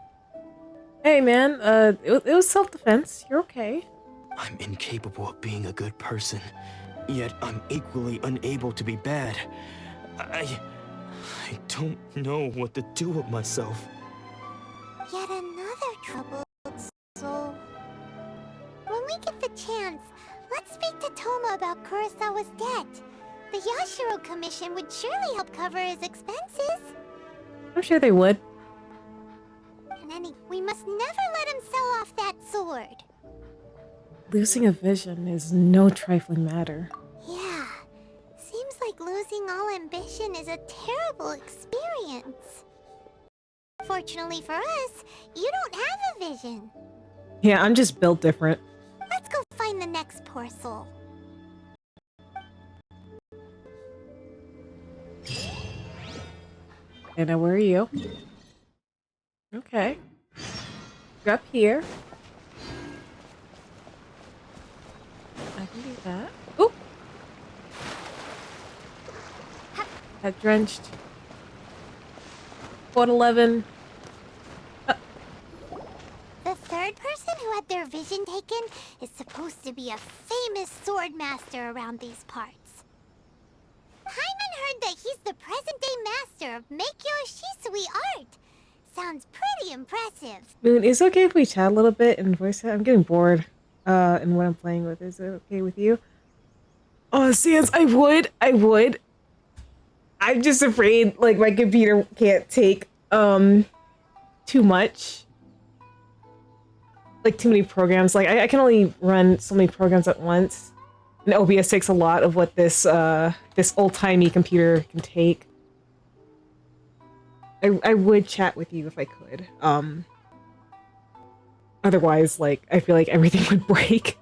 Hey man, it was self-defense. You're okay. I'm incapable of being a good person, Yet I'm equally unable to be bad. I don't know what to do with myself. Yet another troubled soul. When we get the chance, let's speak to Toma about Kurosawa's debt. The Yashiro Commission would surely help cover his expenses. I'm sure they would. And we must never let him sell off that sword. Losing a vision is no trifling matter. Yeah, seems like losing all ambition is a terrible experience. Fortunately for us, you don't have a vision. Yeah, I'm just built different. Let's go find the next poor soul. And now where are you? Okay. You're up here. I can do that. Oop! Got drenched. Quote 11. The third person who had their vision taken is supposed to be a famous sword master around these parts. Hyman heard that he's the present-day master of Meikyo Shisui art. Sounds pretty impressive. Moon, is it okay if we chat a little bit and voice chat? I'm getting bored in what I'm playing with. Is it okay with you? Oh, Sans, I would. I'm just afraid, like, my computer can't take, too much. Like, too many programs. Like, I can only run so many programs at once. And OBS takes a lot of what this, this old-timey computer can take. I would chat with you if I could. Otherwise, like, I feel like everything would break.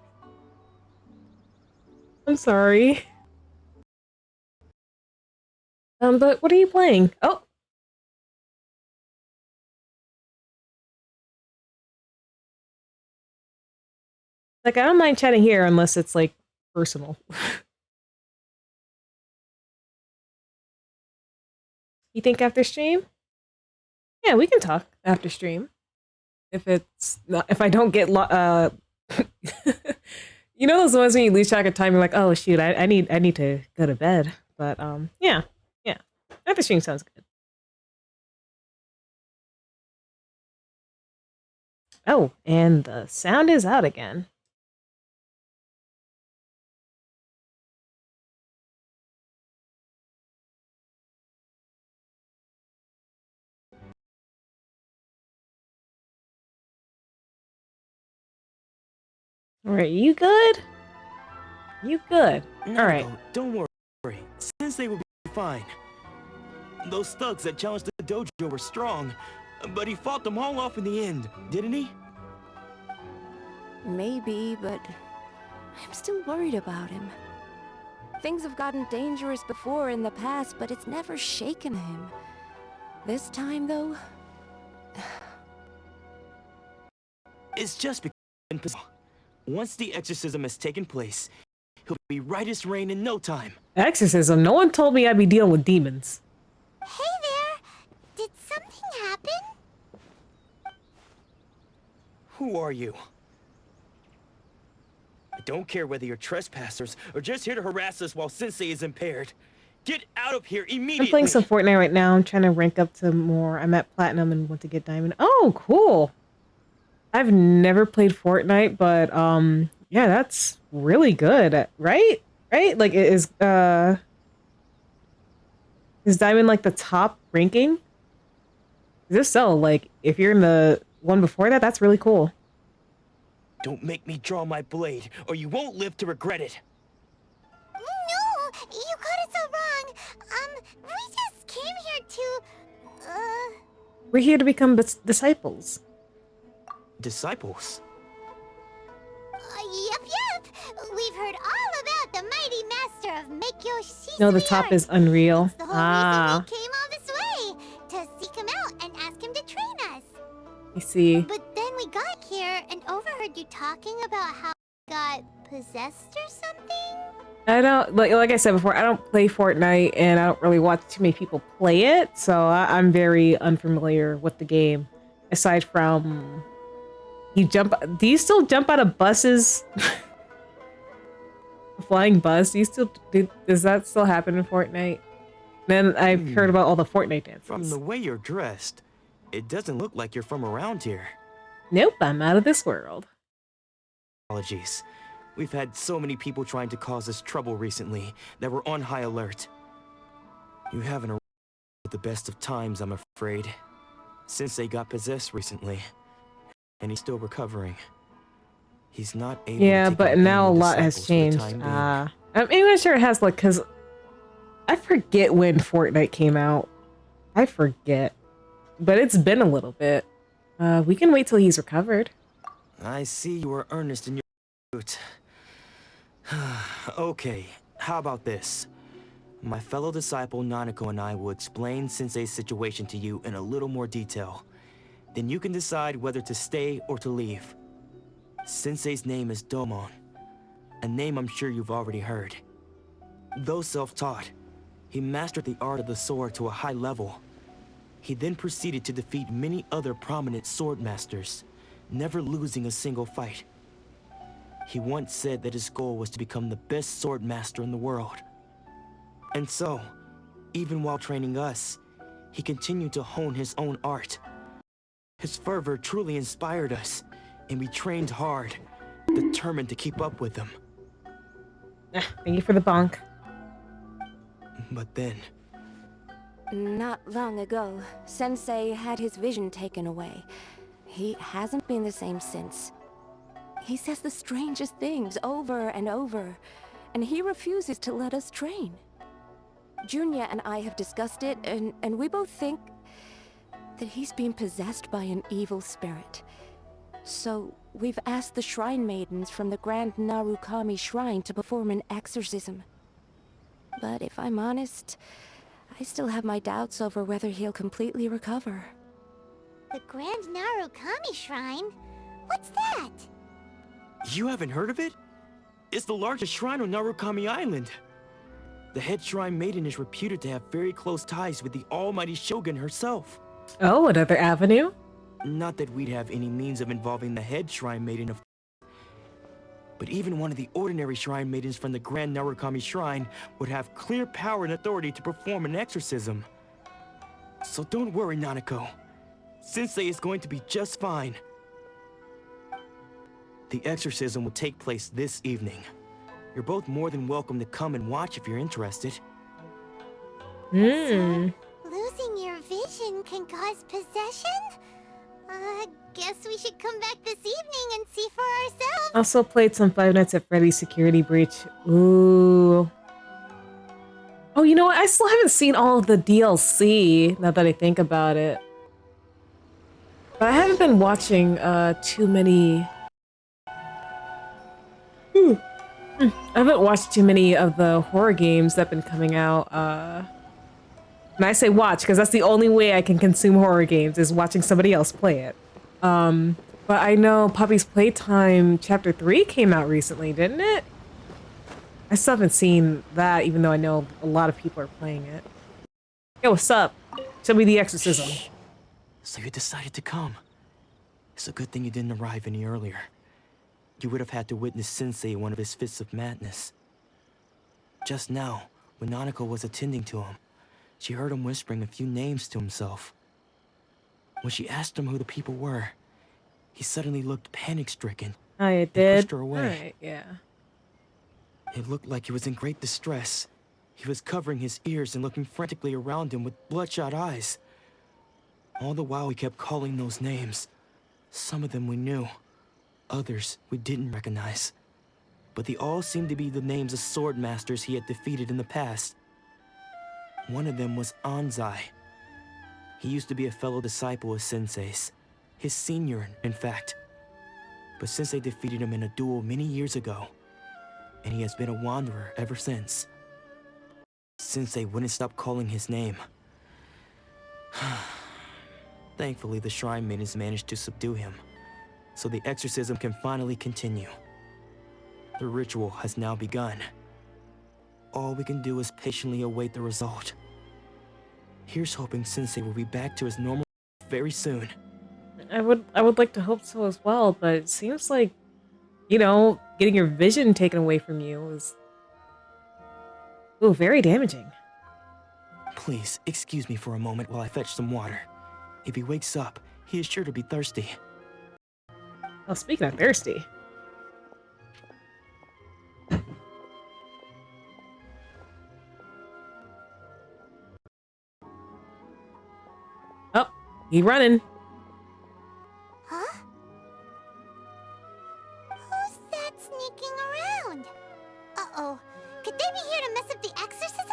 I'm sorry. But what are you playing? Oh! Like, I don't mind chatting here unless it's, like, personal. You think after stream? Yeah, we can talk after stream. If it's not, if I don't get you know those ones when you lose track of time, you're like, oh shoot, I need to go to bed. But yeah. After stream sounds good. Oh, and the sound is out again. Alright, you good? You good. Alright. Don't worry. Sensei will be fine. Those thugs that challenged the dojo were strong, but he fought them all off in the end, didn't he? Maybe, but I'm still worried about him. Things have gotten dangerous before in the past, but it's never shaken him. This time, though... It's just because once the exorcism has taken place, he'll be right as rain in no time. Exorcism? No one told me I'd be dealing with demons. Hey there! Did something happen? Who are you? I don't care whether you're trespassers or just here to harass us while Sensei is impaired. Get out of here immediately! I'm playing some Fortnite right now. I'm trying to rank up to more. I'm at Platinum and want to get Diamond. Oh, cool! I've never played Fortnite, but yeah, that's really good, right? Right? Like, is Diamond like the top ranking? If so, like, if you're in the one before that, that's really cool. Don't make me draw my blade, or you won't live to regret it. No! You got it so wrong! We just came here to... We're here to become disciples. Disciples? Yep. We've heard all about the mighty master of Meikyo Shisui. No, the top is Unreal. It's the whole reason we came all this way, to seek him out and ask him to train us. I see. But then we got here and overheard you talking about how you got possessed or something? I don't, like I said before, I don't play Fortnite and I don't really watch too many people play it, so I'm very unfamiliar with the game. Aside from, do you still jump out of buses? Flying bus? Do you still does that still happen in Fortnite? Then I've heard about all the Fortnite dances. From the way you're dressed, it doesn't look like you're from around here. Nope, I'm out of this world. Apologies. We've had so many people trying to cause us trouble recently that we're on high alert. You haven't arrived at the best of times, I'm afraid. Sensei got possessed recently, and he's still recovering. He's not able Yeah, to take but on now a any lot has disciples for the changed. time being. I'm even sure it has, like, because I forget when Fortnite came out. I forget. But it's been a little bit. We can wait till he's recovered. I see you are earnest in your pursuit. Okay, how about this? My fellow disciple Nanako and I will explain Sensei's situation to you in a little more detail. Then you can decide whether to stay or to leave. Sensei's name is Domon, a name I'm sure you've already heard. Though self-taught, he mastered the art of the sword to a high level. He then proceeded to defeat many other prominent sword masters, never losing a single fight. He once said that his goal was to become the best sword master in the world. And so, even while training us, he continued to hone his own art. His fervor truly inspired us, and we trained hard, determined to keep up with him. Thank you for the bonk. But then... Not long ago, Sensei had his vision taken away. He hasn't been the same since. He says the strangest things over and over, and he refuses to let us train. Junya and I have discussed it, and we both think that he's been possessed by an evil spirit. So, we've asked the Shrine Maidens from the Grand Narukami Shrine to perform an exorcism. But if I'm honest, I still have my doubts over whether he'll completely recover. The Grand Narukami Shrine? What's that? You haven't heard of it? It's the largest shrine on Narukami Island. The head shrine maiden is reputed to have very close ties with the almighty Shogun herself. Oh, another avenue? Not that we'd have any means of involving the head shrine maiden of... But even one of the ordinary shrine maidens from the Grand Narukami Shrine would have clear power and authority to perform an exorcism. So don't worry, Nanako. Sensei is going to be just fine. The exorcism will take place this evening. You're both more than welcome to come and watch if you're interested. So, losing your vision can cause possession? Guess we should come back this evening and see for ourselves. Also played some Five Nights at Freddy's Security Breach. Ooh. Oh, you know what? I still haven't seen all of the DLC, now that I think about it. But I haven't been watching too many... I haven't watched too many of the horror games that have been coming out. And I say watch, because that's the only way I can consume horror games, is watching somebody else play it. But I know Poppy's Playtime Chapter 3 came out recently, didn't it? I still haven't seen that, even though I know a lot of people are playing it. Yo, what's up? Show me the exorcism. Shh. So you decided to come. It's a good thing you didn't arrive any earlier. You would have had to witness Sensei in one of his fits of madness. Just now, when Nanako was attending to him, she heard him whispering a few names to himself. When she asked him who the people were, he suddenly looked panic-stricken. Oh, it and did? pushed her away. Alright, yeah. It looked like he was in great distress. He was covering his ears and looking frantically around him with bloodshot eyes. All the while he kept calling those names. Some of them we knew. Others we didn't recognize. But they all seemed to be the names of sword masters he had defeated in the past. One of them was Anzai. He used to be a fellow disciple of Sensei's. His senior, in fact. But Sensei defeated him in a duel many years ago. And he has been a wanderer ever since. Sensei wouldn't stop calling his name. Thankfully, the Shrine Maidens managed to subdue him, so the exorcism can finally continue. The ritual has now begun. All we can do is patiently await the result. Here's hoping Sensei will be back to his normal very soon. I would like to hope so as well, but it seems like, you know, getting your vision taken away from you is Oh, very damaging. Please, excuse me for a moment while I fetch some water. If he wakes up, he is sure to be thirsty. Oh, speaking of thirsty. Oh, he running. Huh? Who's that sneaking around? Uh-oh. Could they be here to mess up the exorcism?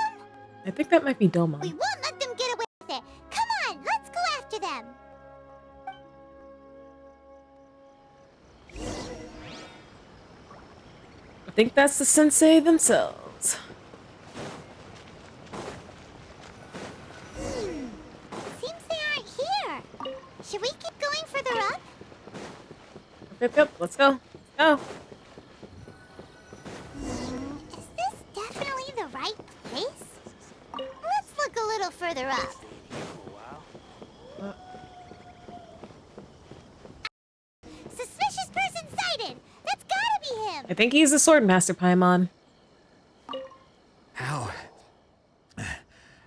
I think that might be Doma. We won't let them get away with it. Come on, let's go after them. I think that's the sensei themselves. Seems they aren't here. Should we keep going further up? Yep, let's go. Let's go. Is this definitely the right place? Let's look a little further up. Suspicious person sighted! That's gotta be him! I think he's the sword master, Paimon.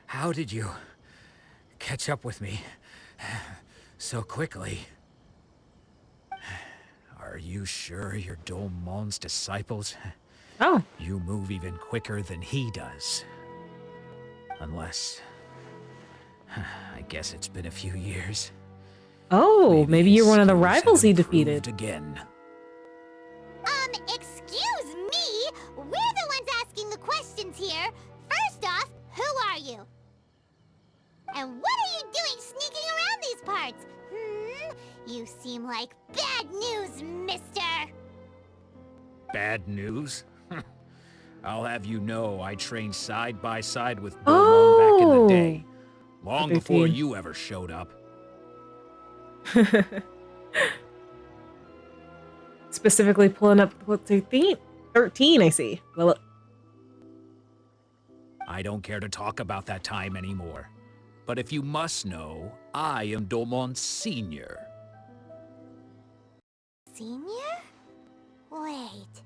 How did you catch up with me so quickly? Are you sure you're Domon's disciples? Oh. You move even quicker than he does. Unless... I guess it's been a few years. Oh, maybe you're one of the his rivals he skills have defeated. improved again. Excuse me? We're the ones asking the questions here. First off, who are you? And what are you doing sneaking around these parts? You seem like bad news, mister. Bad news? I'll have you know I trained side by side with Domon back in the day. Long before you ever showed up. Specifically pulling up what 13, I see. Well, I don't care to talk about that time anymore. But if you must know, I am Domon's senior. Senior? Wait,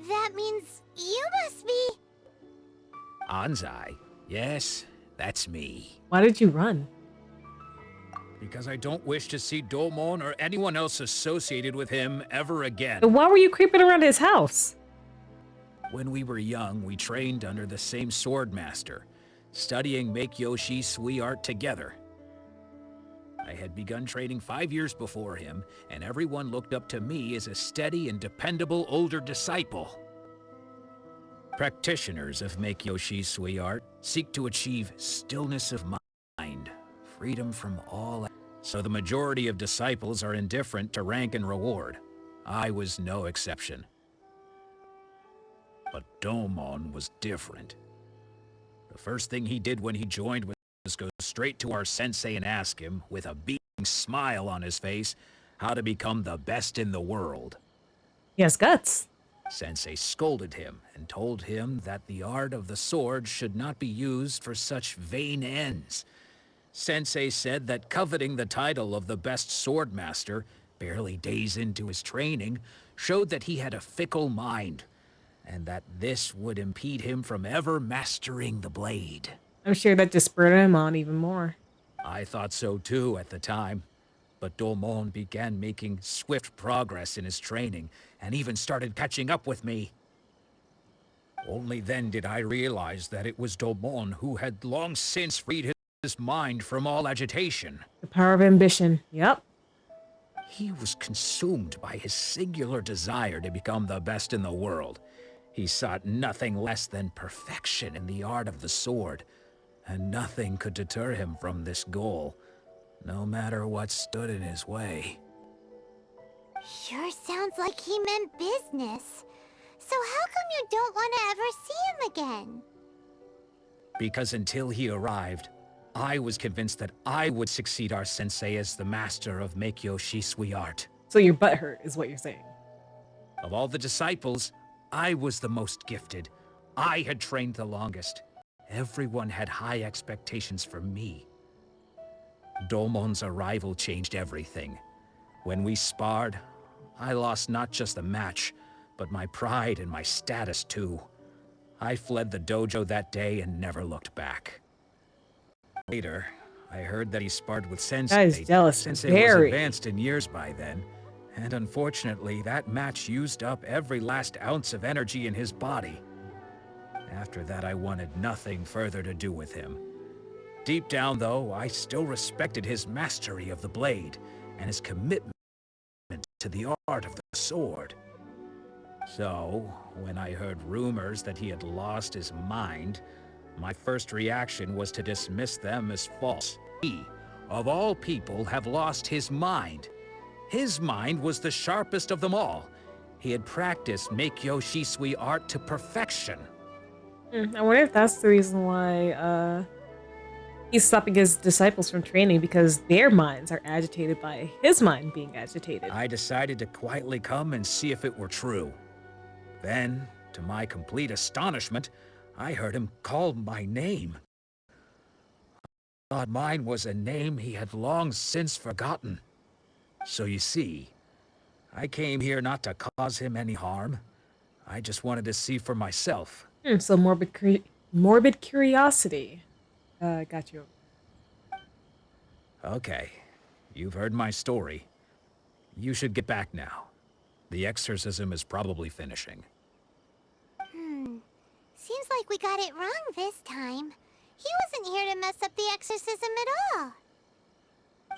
that means you must be... Anzai. Yes, that's me. why did you run? Because I don't wish to see Domon or anyone else associated with him ever again. And why were you creeping around his house? When we were young, we trained under the same sword master, studying Make-Yoshi Sui art together. I had begun training 5 years before him, and everyone looked up to me as a steady and dependable older disciple. Practitioners of Make-Yoshi Sui art seek to achieve stillness of mind, freedom from all... So the majority of disciples are indifferent to rank and reward. I was no exception. But Domon was different. The first thing he did when he joined was go straight to our sensei and ask him, with a beaming smile on his face, how to become the best in the world. He has guts. Sensei scolded him and told him that the art of the sword should not be used for such vain ends. Sensei said that coveting the title of the best sword master, barely days into his training, showed that he had a fickle mind, and that this would impede him from ever mastering the blade. I'm sure that just spurred him on even more. I thought so too at the time, but Domon began making swift progress in his training, and even started catching up with me. Only then did I realize that it was Domon who had long since freed his mind from all agitation. The power of ambition. Yep. He was consumed by his singular desire to become the best in the world. He sought nothing less than perfection in the art of the sword, and nothing could deter him from this goal, no matter what stood in his way. Sure sounds like he meant business. So how come you don't want to ever see him again? Because until he arrived, I was convinced that I would succeed our sensei as the master of Make-Yoshi Sui art. So your butt hurt is what you're saying. Of all the disciples, I was the most gifted. I had trained the longest. Everyone had high expectations for me. Domon's arrival changed everything. When we sparred, I lost not just the match, but my pride and my status too. I fled the dojo that day and never looked back. Later, I heard that he sparred with Sensei. Guy's jealous. Sensei was Very. advanced in years by then, and unfortunately, that match used up every last ounce of energy in his body. After that, I wanted nothing further to do with him. Deep down, though, I still respected his mastery of the blade and his commitment to the art of the sword. So, when I heard rumors that he had lost his mind, my first reaction was to dismiss them as false. He, of all people, have lost his mind. His mind was the sharpest of them all. He had practiced Meikyo Shisui art to perfection. I wonder if that's the reason why he's stopping his disciples from training, because their minds are agitated by his mind being agitated. I decided to quietly come and see if it were true. Then, to my complete astonishment, I heard him call my name. I thought mine was a name he had long since forgotten. So you see, I came here not to cause him any harm. I just wanted to see for myself. So morbid curiosity. Got you. Okay, you've heard my story. You should get back now. The exorcism is probably finishing. Seems like we got it wrong this time. He wasn't here to mess up the exorcism at all.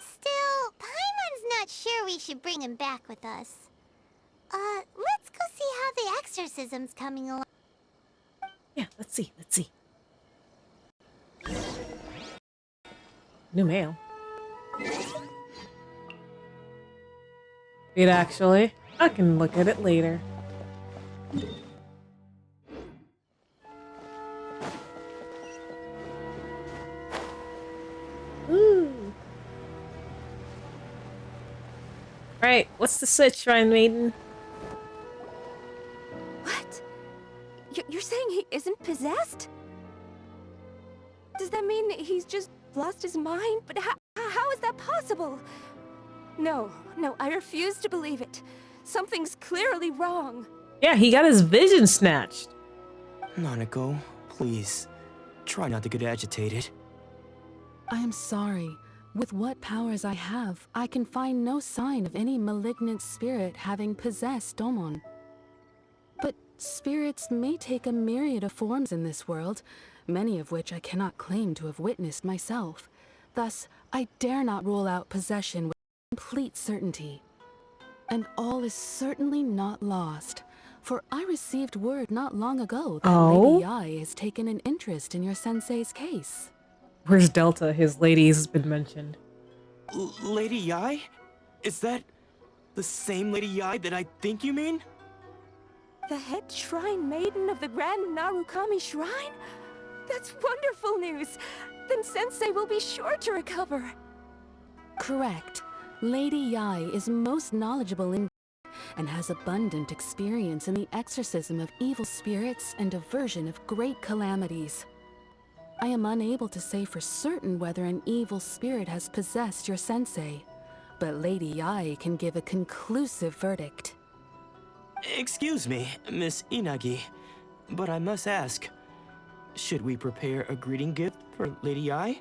Still, Paimon's not sure we should bring him back with us. Let's go see how the exorcism's coming along. Yeah, let's see. New mail. Wait, actually, I can look at it later. Ooh. Right, what's the switch, Shrine Maiden? What? You're saying he isn't possessed? Does that mean he's just lost his mind? But how is that possible? No, I refuse to believe it. Something's clearly wrong. Yeah, he got his vision snatched. Nanako, please, try not to get agitated. I am sorry. With what powers I have, I can find no sign of any malignant spirit having possessed Domon. But spirits may take a myriad of forms in this world, many of which I cannot claim to have witnessed myself. Thus, I dare not rule out possession with complete certainty. And all is certainly not lost, for I received word not long ago that Lady Yae has taken an interest in your sensei's case. Where's Delta? His ladies has been mentioned. Lady Yae? Is that the same Lady Yae that I think you mean? The head shrine maiden of the Grand Narukami Shrine? That's wonderful news! Then Sensei will be sure to recover. Correct. Lady Yae is most knowledgeable in and has abundant experience in the exorcism of evil spirits and aversion of great calamities. I am unable to say for certain whether an evil spirit has possessed your sensei, but Lady Yae can give a conclusive verdict. Excuse me, Miss Inagi, but I must ask, should we prepare a greeting gift for Lady Yae?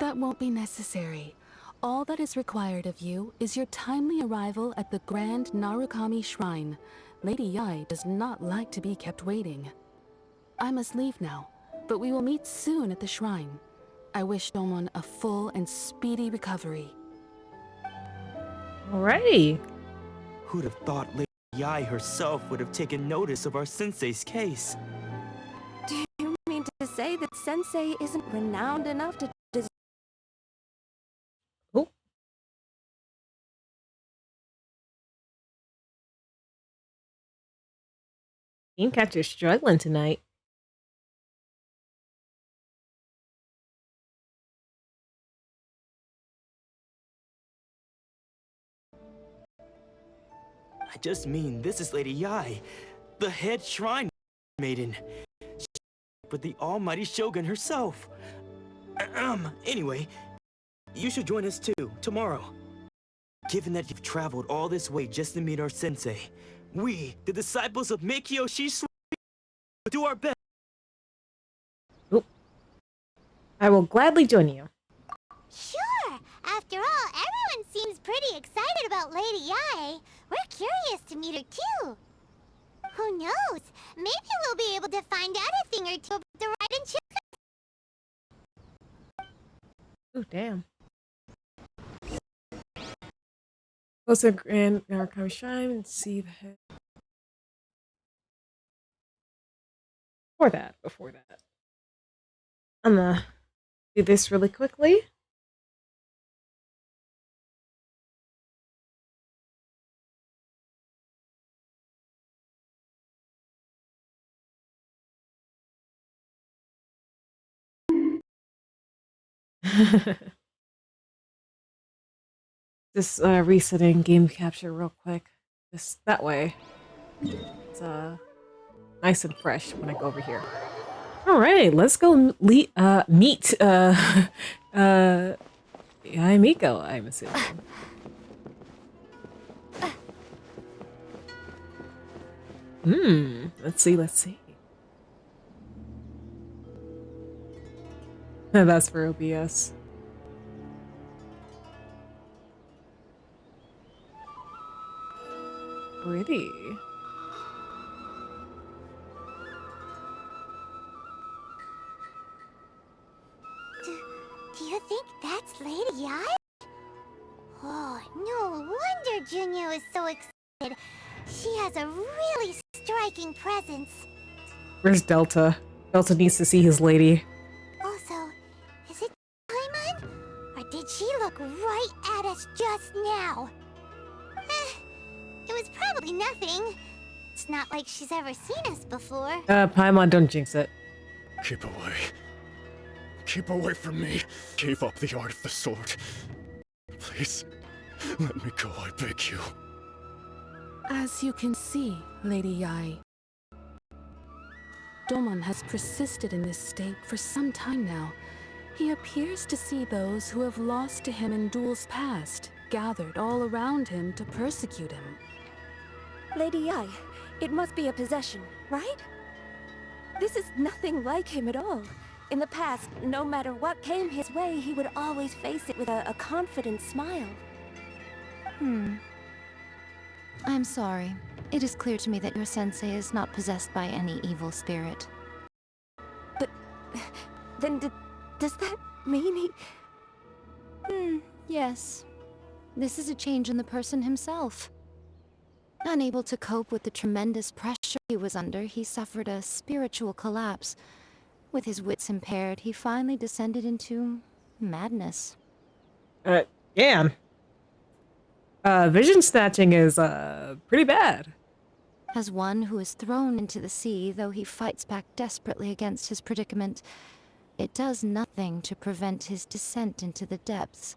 That won't be necessary. All that is required of you is your timely arrival at the Grand Narukami Shrine. Lady Yae does not like to be kept waiting. I must leave now, but we will meet soon at the shrine. I wish Domon a full and speedy recovery. Alrighty. Who'd have thought Lady Yae herself would have taken notice of our sensei's case? Do you mean to say that Sensei isn't renowned enough to deserve? Oh. Dreamcatcher's struggling tonight. I just mean this is Lady Yae, the head shrine maiden. But the almighty Shogun herself. Anyway, you should join us too, tomorrow. Given that you've traveled all this way just to meet our sensei, we, the disciples of Meikyo Shisui, do our best. Oop. I will gladly join you. Sure. After all, everyone seems pretty excited about Lady Ai. We're curious to meet her too. Who knows? Maybe we'll be able to find out a thing or two about the ride and Oh, damn. Go to Grand Archive Shrine and see the head. Before that. I'm gonna do this really quickly. Just resetting game capture real quick. Just that way. It's nice and fresh when I go over here. Alright, let's go meet Miko, I'm assuming. Let's see. That's for OBS. Pretty. Do you think that's Lady Ai? Oh, no wonder Junyo is so excited. She has a really striking presence. Where's Delta? Delta needs to see his lady. Also, is it Paimon? Or did she look right at us just now? It was probably nothing. It's not like she's ever seen us before. Paimon, don't jinx it. Keep away. Keep away from me. Gave up the art of the sword. Please, let me go, I beg you. As you can see, Lady Yai, Domon has persisted in this state for some time now. He appears to see those who have lost to him in duels past, gathered all around him to persecute him. Lady Yai, it must be a possession, right? This is nothing like him at all. In the past, no matter what came his way, he would always face it with a confident smile. I'm sorry. It is clear to me that your sensei is not possessed by any evil spirit. But then does that mean he... Yes. This is a change in the person himself. Unable to cope with the tremendous pressure he was under, he suffered a spiritual collapse. With his wits impaired, he finally descended into madness. Yeah. Vision snatching is, pretty bad. As one who is thrown into the sea, though he fights back desperately against his predicament, it does nothing to prevent his descent into the depths.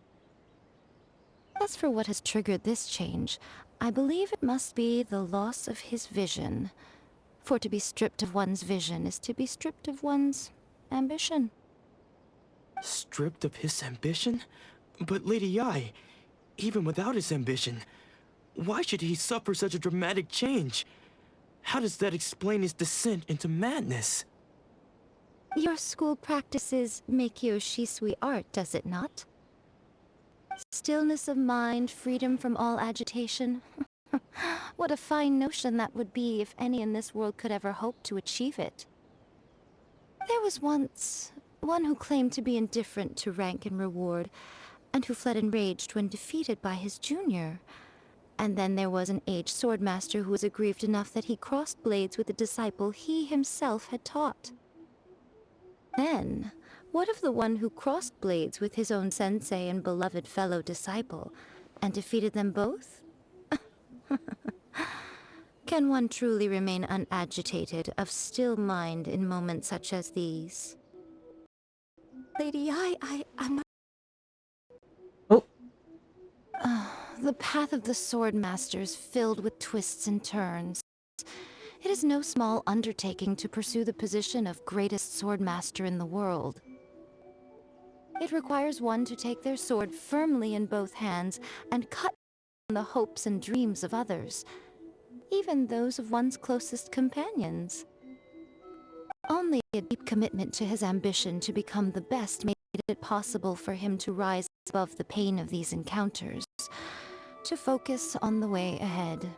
As for what has triggered this change, I believe it must be the loss of his vision. For to be stripped of one's vision is to be stripped of one's ambition. Stripped of his ambition? But Lady Yai, even without his ambition, why should he suffer such a dramatic change? How does that explain his descent into madness? Your school practices Meikyo Shisui art, does it not? Stillness of mind, freedom from all agitation. What a fine notion that would be if any in this world could ever hope to achieve it. There was once one who claimed to be indifferent to rank and reward, and who fled enraged when defeated by his junior. And then there was an aged swordmaster who was aggrieved enough that he crossed blades with a disciple he himself had taught. Then, what of the one who crossed blades with his own sensei and beloved fellow disciple, and defeated them both? Can one truly remain unagitated, of still mind in moments such as these? Lady Yai, I'm not... Oh. The path of the Swordmaster is filled with twists and turns. It is no small undertaking to pursue the position of greatest Swordmaster in the world. It requires one to take their sword firmly in both hands and cut the hopes and dreams of others, even those of one's closest companions. Only a deep commitment to his ambition to become the best made it possible for him to rise above the pain of these encounters, to focus on the way ahead.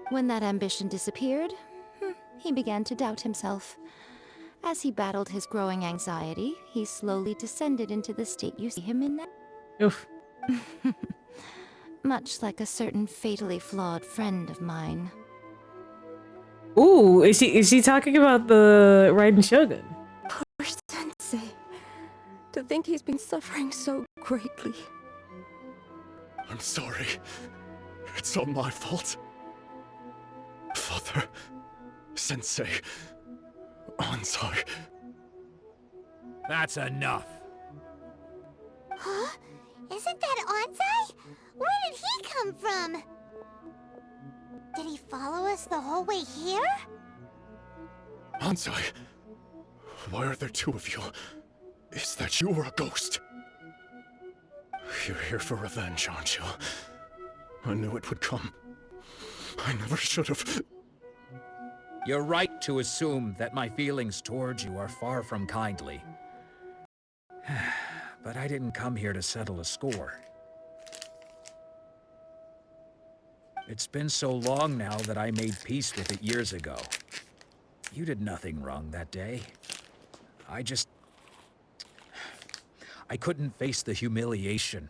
When that ambition disappeared, he began to doubt himself. As he battled his growing anxiety, he slowly descended into the state you see him in now. Oof. Much like a certain fatally flawed friend of mine. Ooh, is she talking about the Raiden Shogun? Poor Sensei. To think he's been suffering so greatly. I'm sorry. It's all my fault. Father, Sensei, Ansai. That's enough. Huh? Isn't that Ansai? Where did he come from? Did he follow us the whole way here? Ansai, why are there two of you? Is that you or a ghost? You're here for revenge, aren't you? I knew it would come. I never should have. You're right to assume that my feelings towards you are far from kindly. But I didn't come here to settle a score. It's been so long now that I made peace with it years ago. You did nothing wrong that day. I couldn't face the humiliation.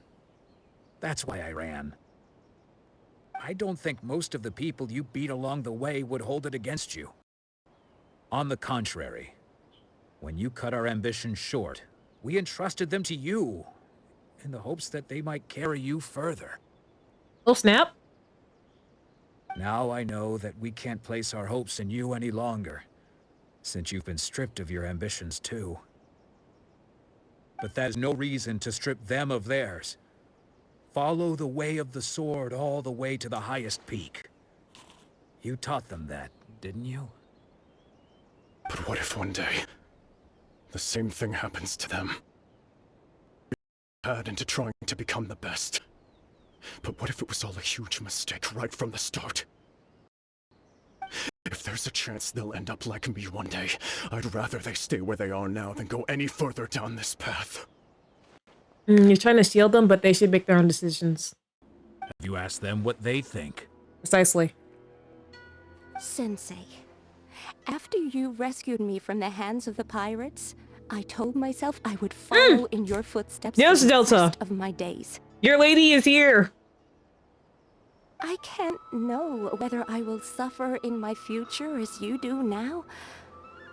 That's why I ran. I don't think most of the people you beat along the way would hold it against you. On the contrary, when you cut our ambitions short, we entrusted them to you, in the hopes that they might carry you further. Oh, snap. Now I know that we can't place our hopes in you any longer, since you've been stripped of your ambitions too. But that is no reason to strip them of theirs. Follow the way of the sword all the way to the highest peak. You taught them that, didn't you? But what if one day, the same thing happens to them? Add into trying to become the best. But what if it was all a huge mistake right from the start? If there's a chance they'll end up like me one day, I'd rather they stay where they are now than go any further down this path. You're trying to shield them, but they should make their own decisions. Have you asked them what they think? Precisely. Sensei, after you rescued me from the hands of the pirates, I told myself I would follow in your footsteps Yes, for the Delta. rest of my days. Your lady is here. I can't know whether I will suffer in my future as you do now.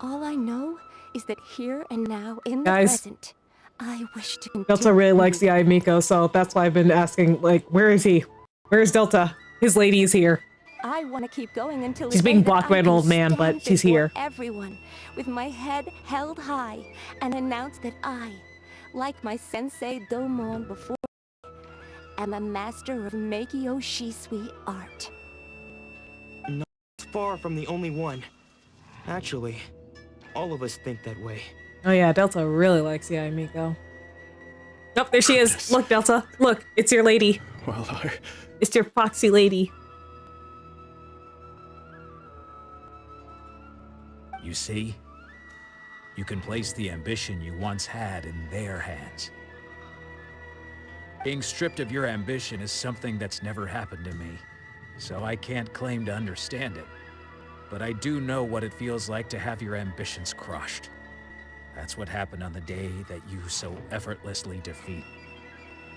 All I know is that here and now, in the present, I wish to continue. Delta really likes the Miko, so that's why I've been asking, like, where is he? Where's Delta? His lady is here. I want to keep going until she's being blocked by an old man, but she's here. Everyone, with my head held high, and announce that I, like my sensei Domon before, am a master of Meikyo Shisui art. Not far from the only one. Actually, all of us think that way. Oh yeah, Delta really likes the Miko. Oh, there she is. Look, Delta. Look, it's your lady. Well, It's your foxy lady. You see? You can place the ambition you once had in their hands. Being stripped of your ambition is something that's never happened to me, so I can't claim to understand it. But I do know what it feels like to have your ambitions crushed. That's what happened on the day that you so effortlessly defeat.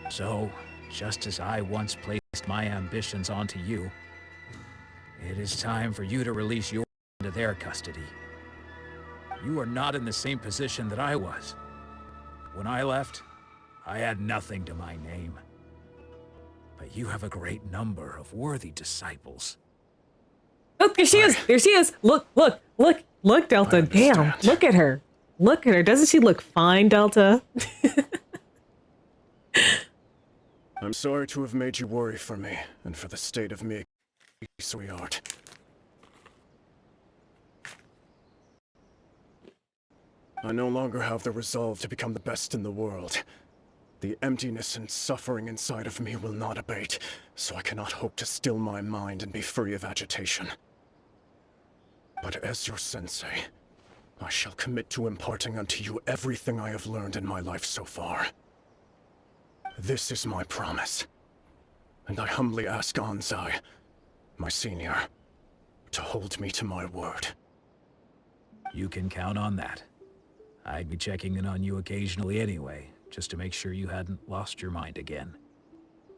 So, just as I once placed my ambitions onto you, it is time for you to release yours into their custody. You are not in the same position that I was. When I left, I had nothing to my name. But you have a great number of worthy disciples. Look, there she is. There she is. Look, look, look, look, Delta. Damn, look at her. Look at her. Doesn't she look fine, Delta? I'm sorry to have made you worry for me, and for the state of me, sweetheart. I no longer have the resolve to become the best in the world. The emptiness and suffering inside of me will not abate, so I cannot hope to still my mind and be free of agitation. But as your sensei, I shall commit to imparting unto you everything I have learned in my life so far. This is my promise, and I humbly ask Anzai, my senior, to hold me to my word. You can count on that. I'd be checking in on you occasionally anyway, just to make sure you hadn't lost your mind again.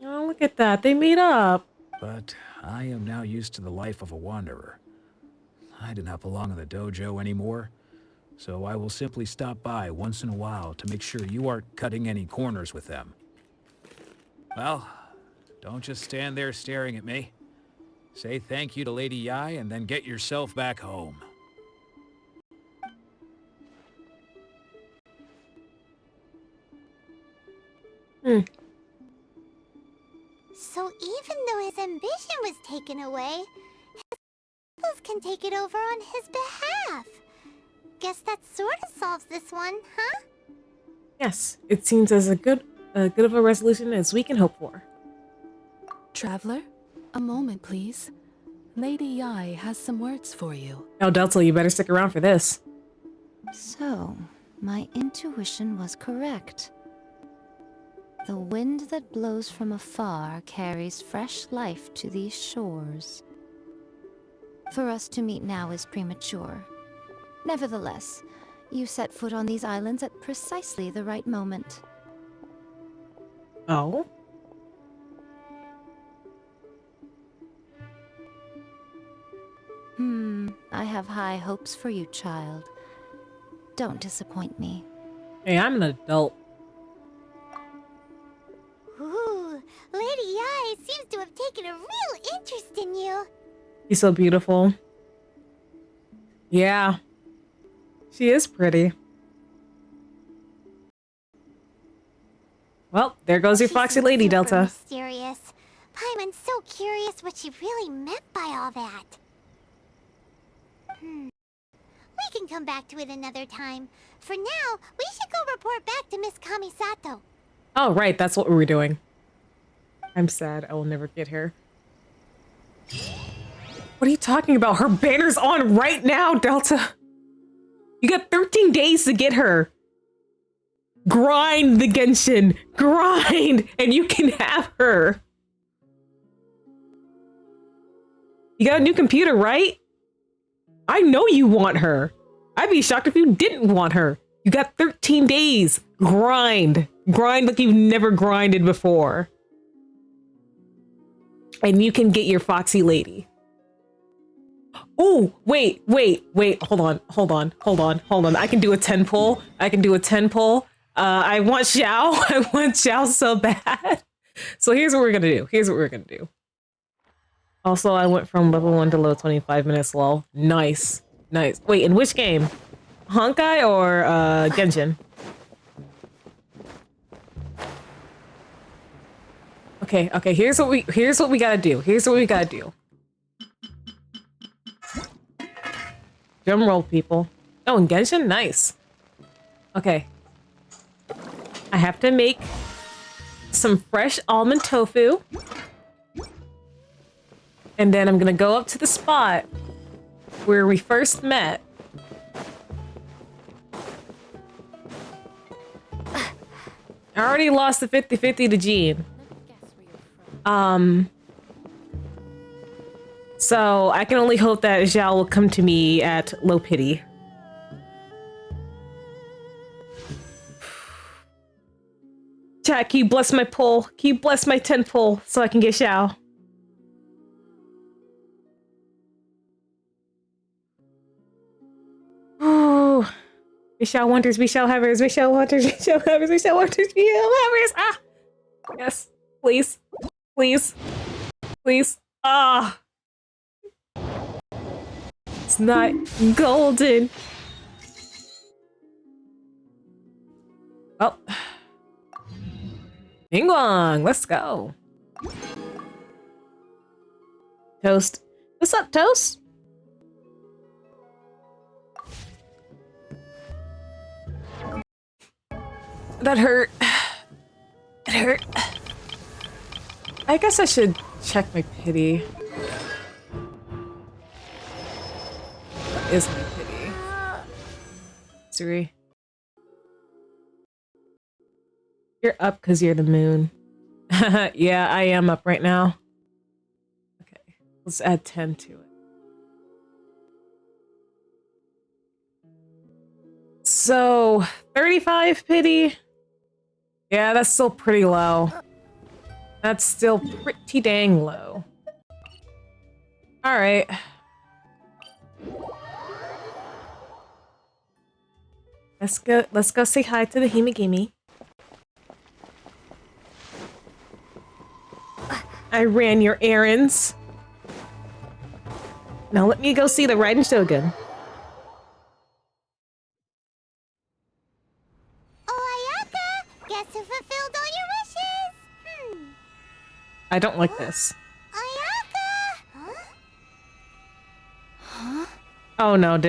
Oh, look at that. They meet up. But I am now used to the life of a wanderer. I do not belong in the dojo anymore, so I will simply stop by once in a while to make sure you aren't cutting any corners with them. Well, don't just stand there staring at me. Say thank you to Lady Yai and then get yourself back home. So even though his ambition was taken away, his skills can take it over on his behalf. Guess that sort of solves this one, huh? Yes, it seems as good of a resolution as we can hope for. Traveler, a moment, please. Lady Yai has some words for you. Now, Delta, you better stick around for this. So, my intuition was correct. The wind that blows from afar carries fresh life to these shores. For us to meet now is premature. Nevertheless, you set foot on these islands at precisely the right moment. Oh? I have high hopes for you, child. Don't disappoint me. Hey, I'm an adult. Ooh, Lady Yai seems to have taken a real interest in you. She's so beautiful. Yeah. She is pretty. Well, there goes your foxy lady, Super Delta. mysterious. Paimon's so curious what she really meant by all that. We can come back to it another time. For now, we should go report back to Miss Kamisato. Oh, right, that's what we were doing. I'm sad I will never get her. What are you talking about? Her banner's on right now, Delta. You got 13 days to get her. Grind the Genshin. Grind, and you can have her. You got a new computer, right? I know you want her. I'd be shocked if you didn't want her. You got 13 days. Grind. Grind like you've never grinded before. And you can get your foxy lady. Oh, wait. Hold on. I can do a 10 pull. I want Xiao. I want Xiao so bad. So here's what we're gonna do. Also, I went from level 1 to level 25 minutes low. Nice. Wait, in which game? Honkai or Genshin? Okay, here's what we gotta do. Drum roll, people. Oh, in Genshin? Nice. Okay. I have to make some fresh almond tofu. And then I'm gonna go up to the spot where we first met. I already lost the 50-50 to Jean. So I can only hope that Xiao will come to me at low pity. Chat, can you bless my pull? Can you bless my 10 pull so I can get Xiao? Ooh. We shall hunters, we shall havers, we shall hunters, we shall havers, we shall hunters, we shall havers. Ah! Yes. Please. Ah! It's not golden. Oh. Ningguang, let's go. Toast. What's up, Toast? That hurt. It hurt. I guess I should check my pity. What is my pity? anniversary. You're up because you're the moon. Yeah, I am up right now. Okay, let's add 10 to it. So, 35 pity? Yeah, that's still pretty low. That's still pretty dang low. Alright. Let's go say hi to the Himigimi. I ran your errands. Now let me go see the Raiden Shogun. Oh, Ayaka! Guess who fulfilled all your wishes? I don't like this. Ayaka! Huh? Huh? Oh no,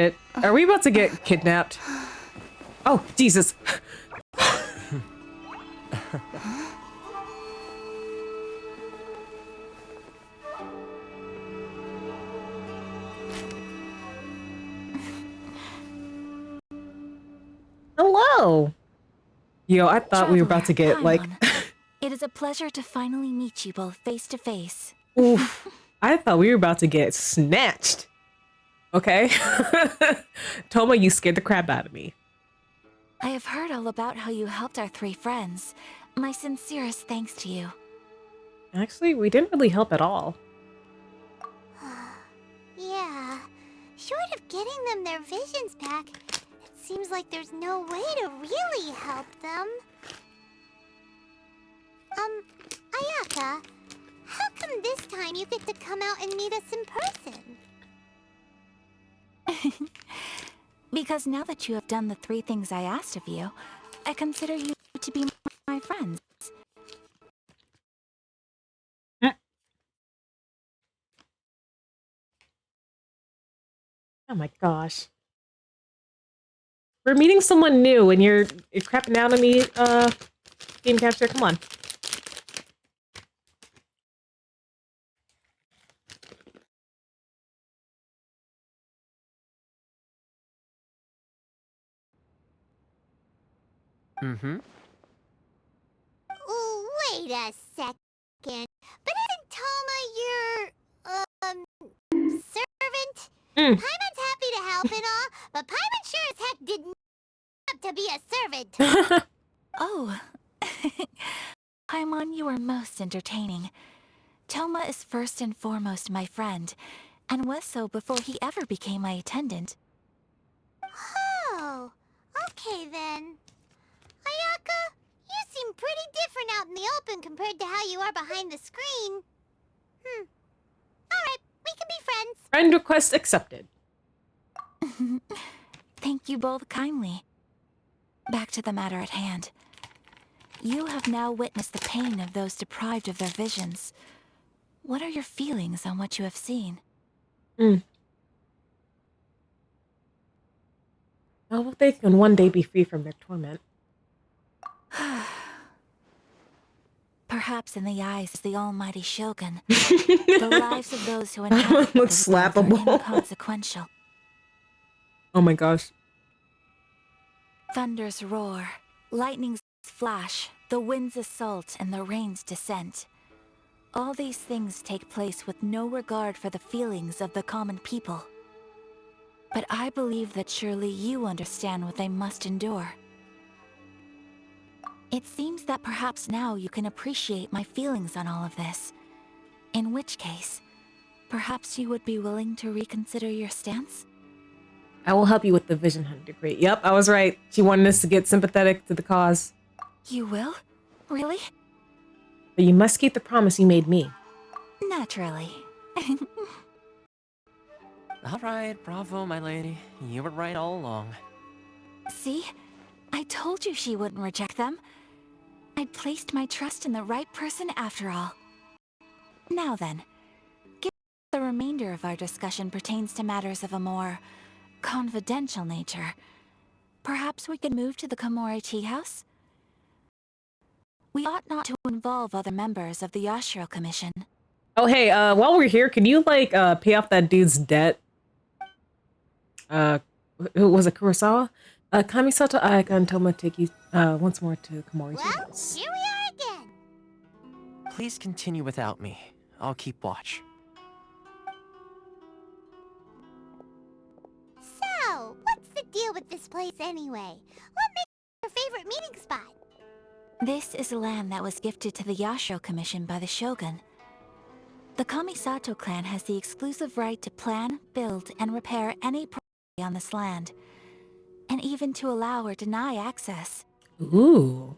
are we about to get kidnapped? Oh, Jesus. Hello. Yo, I thought we were about to get like It is a pleasure to finally meet you both face to face. Oof. I thought we were about to get snatched. Okay. Toma, you scared the crap out of me. I have heard all about how you helped our 3 friends. My sincerest thanks to you. Actually, we didn't really help at all. Yeah. Short of getting them their visions back, it seems like there's no way to really help them. Ayaka, how come this time you get to come out and meet us in person? Because now that you have done the 3 things I asked of you, I consider you to be my friends. Oh my gosh. We're meeting someone new and you're crapping out on me, game capture. Come on. Mm-hmm. Oh, wait a second. But isn't Toma your, servant? Paimon's happy to help and all, but Paimon sure as heck didn't have to be a servant. Oh. Paimon, you are most entertaining. Toma is first and foremost my friend, and was so before he ever became my attendant. Oh, okay then. Ayaka, you seem pretty different out in the open compared to how you are behind the screen. Alright, we can be friends. Friend request accepted. Thank you both kindly. Back to the matter at hand. You have now witnessed the pain of those deprived of their visions. What are your feelings on what you have seen? I hope they can one day be free from their torment. Perhaps in the eyes of the almighty Shogun, the lives of those who inhabit looks this world are slappable. inconsequential. Oh my gosh. Thunders roar, lightnings flash, the winds assault, and the rains descent. All these things take place with no regard for the feelings of the common people. But I believe that surely you understand what they must endure. It seems that perhaps now you can appreciate my feelings on all of this. In which case, perhaps you would be willing to reconsider your stance? I will help you with the vision hunter degree. Yep, I was right. She wanted us to get sympathetic to the cause. You will? Really? But you must keep the promise you made me. Naturally. Alright, bravo, my lady. You were right all along. See? I told you she wouldn't reject them. I'd placed my trust in the right person after all. Now then, given the remainder of our discussion pertains to matters of a more confidential nature, perhaps we could move to the Komori Tea House? We ought not to involve other members of the Yashiro Commission. Oh, hey, while we're here, can you, like, pay off that dude's debt? Who was it, Kurosawa? Kamisato Ayaka and Toma take you once more to Komori's Well, house. here we are again. Please continue without me. I'll keep watch. So, what's the deal with this place anyway? What makes it your favorite meeting spot? This is land that was gifted to the Yashiro Commission by the Shogun. The Kamisato clan has the exclusive right to plan, build, and repair any property on this land, and even to allow or deny access. Ooh.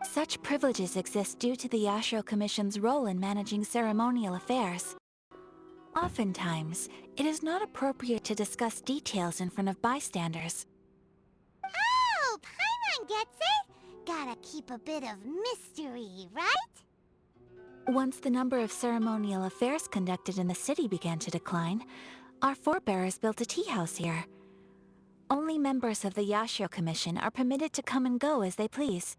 Such privileges exist due to the Yashiro Commission's role in managing ceremonial affairs. Oftentimes, it is not appropriate to discuss details in front of bystanders. Oh, Paimon gets it. Gotta keep a bit of mystery, right? Once the number of ceremonial affairs conducted in the city began to decline, our forebears built a tea house here. Only members of the Yashiro Commission are permitted to come and go as they please.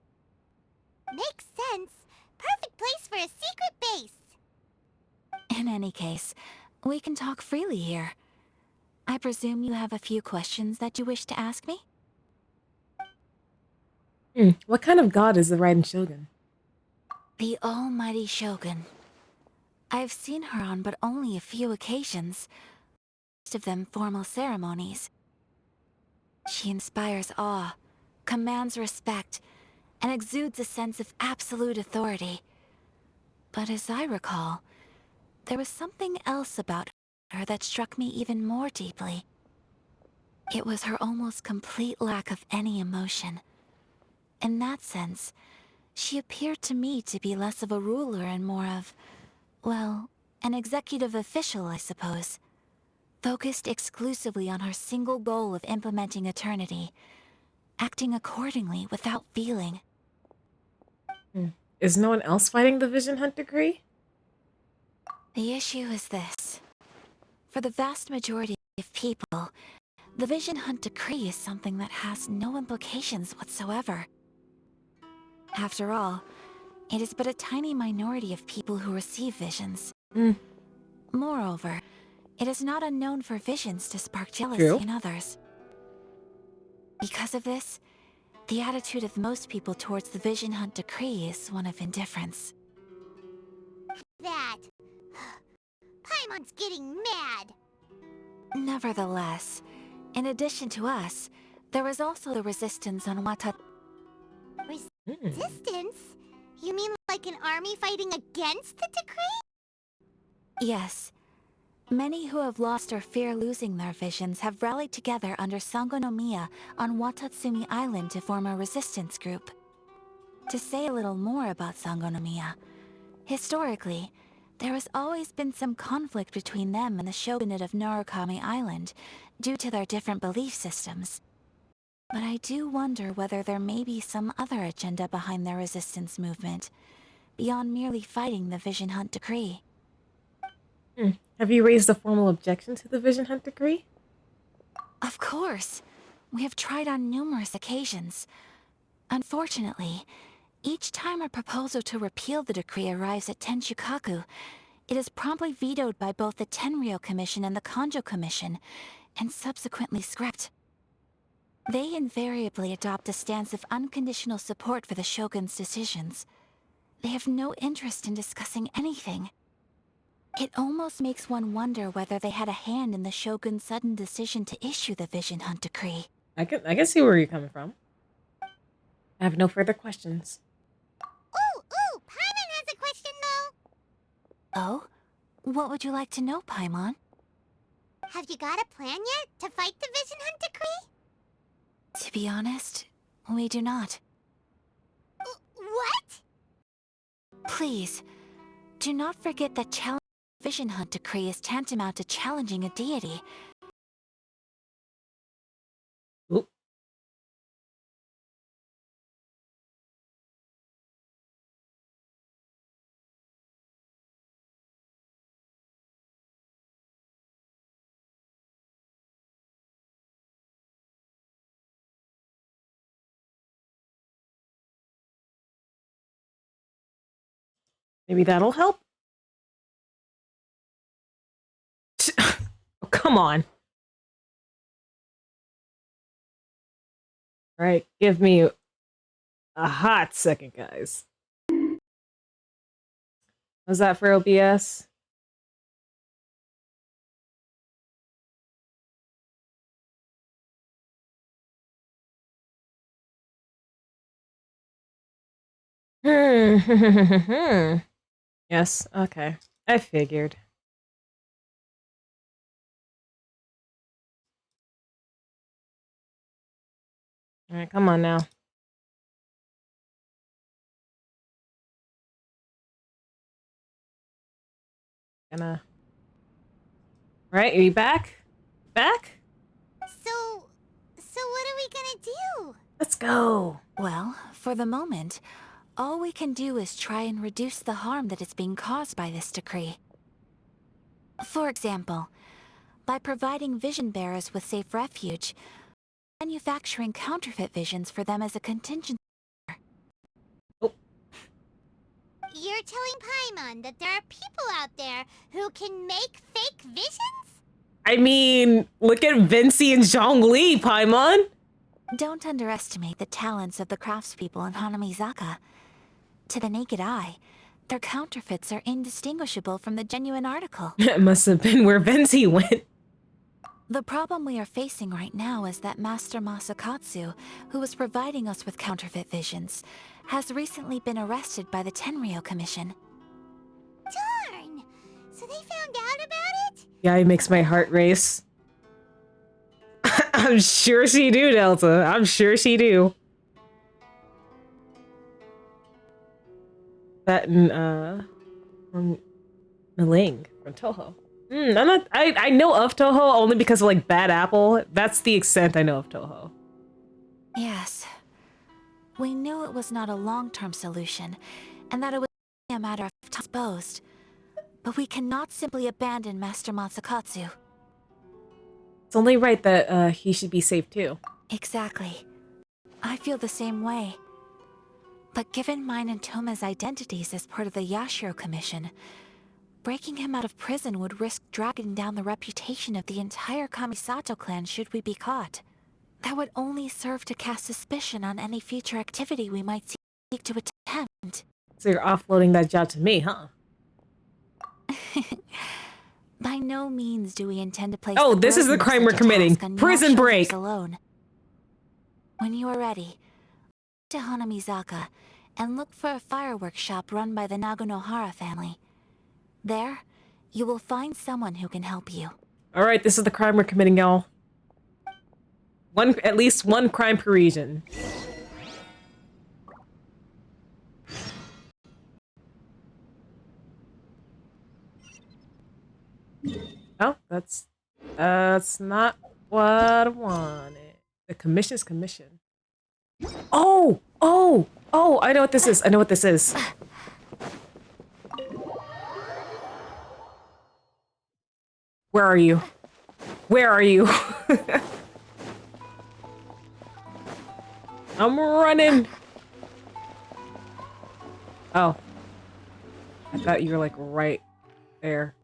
Makes sense. Perfect place for a secret base. In any case, we can talk freely here. I presume you have a few questions that you wish to ask me? What kind of god is the Raiden Shogun? The almighty Shogun. I've seen her on but only a few occasions, most of them formal ceremonies. She inspires awe, commands respect, and exudes a sense of absolute authority. But as I recall, there was something else about her that struck me even more deeply. It was her almost complete lack of any emotion. In that sense, she appeared to me to be less of a ruler and more of, well, an executive official, I suppose. Focused exclusively on her single goal of implementing eternity, acting accordingly without feeling. Is no one else fighting the Vision Hunt decree? The issue is this. For the vast majority of people, the Vision Hunt decree is something that has no implications whatsoever. After all, it is but a tiny minority of people who receive visions. Moreover, it is not unknown for visions to spark jealousy in others. Because of this, the attitude of most people towards the Vision Hunt decree is one of indifference. That. Paimon's getting mad. Nevertheless, in addition to us, there is also the resistance on Wata. Resistance? You mean like an army fighting against the decree? Yes. Many who have lost or fear losing their visions have rallied together under Sangonomiya on Watatsumi Island to form a resistance group. To say a little more about Sangonomiya, historically, there has always been some conflict between them and the shogunate of Narukami Island due to their different belief systems. But I do wonder whether there may be some other agenda behind their resistance movement, beyond merely fighting the Vision Hunt decree. Have you raised a formal objection to the Vision Hunt decree? Of course. We have tried on numerous occasions. Unfortunately, each time a proposal to repeal the decree arrives at Tenshukaku, it is promptly vetoed by both the Tenryou Commission and the Kanjo Commission, and subsequently scrapped. They invariably adopt a stance of unconditional support for the Shogun's decisions. They have no interest in discussing anything. It almost makes one wonder whether they had a hand in the Shogun's sudden decision to issue the Vision Hunt decree. I can see where you're coming from. I have no further questions. Ooh, Paimon has a question though. Oh? What would you like to know, Paimon? Have you got a plan yet to fight the Vision Hunt decree? To be honest, we do not. What? Please, do not forget that challenging the Vision Hunt decree is tantamount to challenging a deity. Oop. Maybe that'll help? Oh, come on. Right, give me a hot second, guys. Was that for OBS? Yes, okay. I figured. Alright, come on now. Gonna... Right, are you back? Back? So what are we gonna do? Let's go. Well, for the moment, all we can do is try and reduce the harm that is being caused by this decree. For example, by providing vision bearers with safe refuge, manufacturing counterfeit visions for them as a contingency. You're telling Paimon that there are people out there who can make fake visions? I mean, look at Vinci and Zhongli, Paimon. Don't underestimate the talents of the craftspeople in Hanamizaka. To the naked eye, their counterfeits are indistinguishable from the genuine article. It must have been where Vinci went. The problem we are facing right now is that Master Masakatsu, who was providing us with counterfeit visions, has recently been arrested by the Tenryou Commission. Darn! So they found out about it? Yeah, it makes my heart race. I'm sure she do, Delta. I'm sure she do. That and from Maling from Toho. I know of Toho only because of like Bad Apple. That's the extent I know of Toho. Yes. We knew it was not a long-term solution, and that it was a matter of time exposed. But we cannot simply abandon Master Masakatsu. It's only right that he should be safe too. Exactly. I feel the same way. But given mine and Toma's identities as part of the Yashiro Commission, breaking him out of prison would risk dragging down the reputation of the entire Kamisato clan should we be caught. That would only serve to cast suspicion on any future activity we might seek to attempt. So you're offloading that job to me, huh? By no means do we intend to place Oh, this is the crime we're committing. Prison break. Alone. When you are ready, to Hanamizaka and look for a fireworks shop run by the Nagonohara family. There, you will find someone who can help you. All right, this is the crime we're committing, y'all. At least one crime per region. Oh, that's not what I wanted. The commission's commission. Oh, I know what this is. I know what this is. Where are you? Where are you? I'm running. Oh. I thought you were like right there.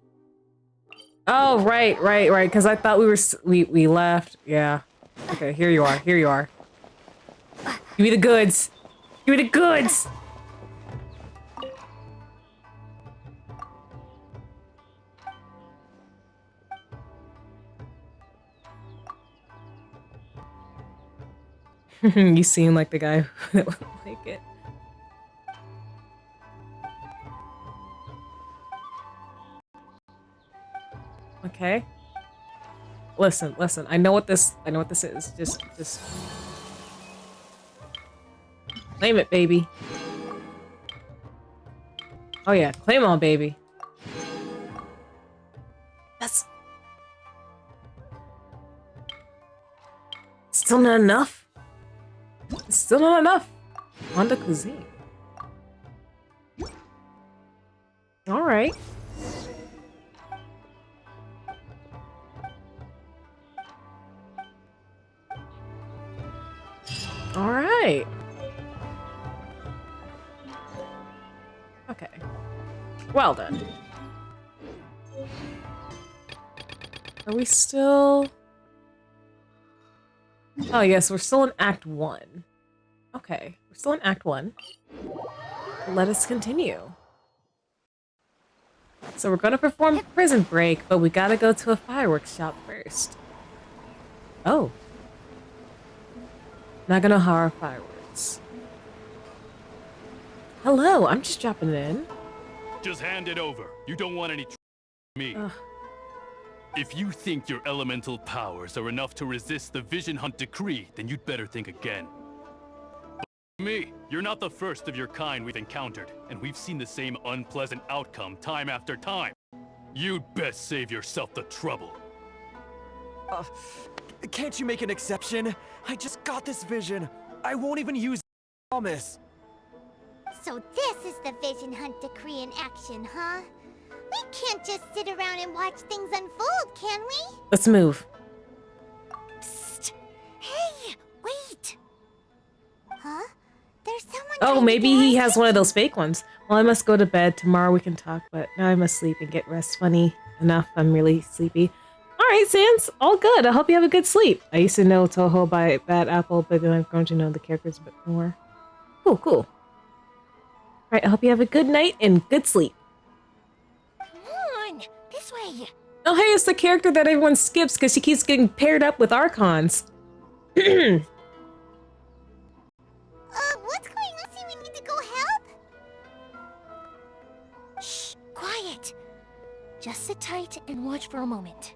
Oh, right. Because I thought we left. Yeah. Okay, here you are. Here you are. Give me the goods. Give me the goods. You seem like the guy that would like it. Okay. Listen. I know what this is. Just claim it, baby. Oh yeah, claim on, baby. That's still not enough. It's still not enough. Honda cuisine. All right. All right. Okay. Well done. Are we still... Oh, yes, we're still in Act 1. Okay, we're still in Act 1. Let us continue. So we're gonna perform Prison Break, but we gotta go to a fireworks shop first. Oh. Naganohara Fireworks. Hello, I'm just dropping in. Just hand it over. You don't want any me. If you think your elemental powers are enough to resist the Vision Hunt decree, then you'd better think again. But me, you're not the first of your kind we've encountered, and we've seen the same unpleasant outcome time after time. You'd best save yourself the trouble. Can't you make an exception? I just got this vision. I won't even use it, I promise. So this is the Vision Hunt decree in action, huh? We can't just sit around and watch things unfold, can we? Let's move. Psst! Hey, wait! Huh? There's someone. Oh, maybe he has one of those fake ones. Well, I must go to bed. Tomorrow we can talk, but now I must sleep and get rest. Funny enough, I'm really sleepy. Alright, Sans, all good. I hope you have a good sleep. I used to know Toho by Bad Apple, but then I've grown to know the characters a bit more. Cool, cool. Alright, I hope you have a good night and good sleep. Come on, this way. Oh, hey, it's the character that everyone skips because she keeps getting paired up with Archons. What's going on? See, we need to go help? Shh, quiet. Just sit tight and watch for a moment.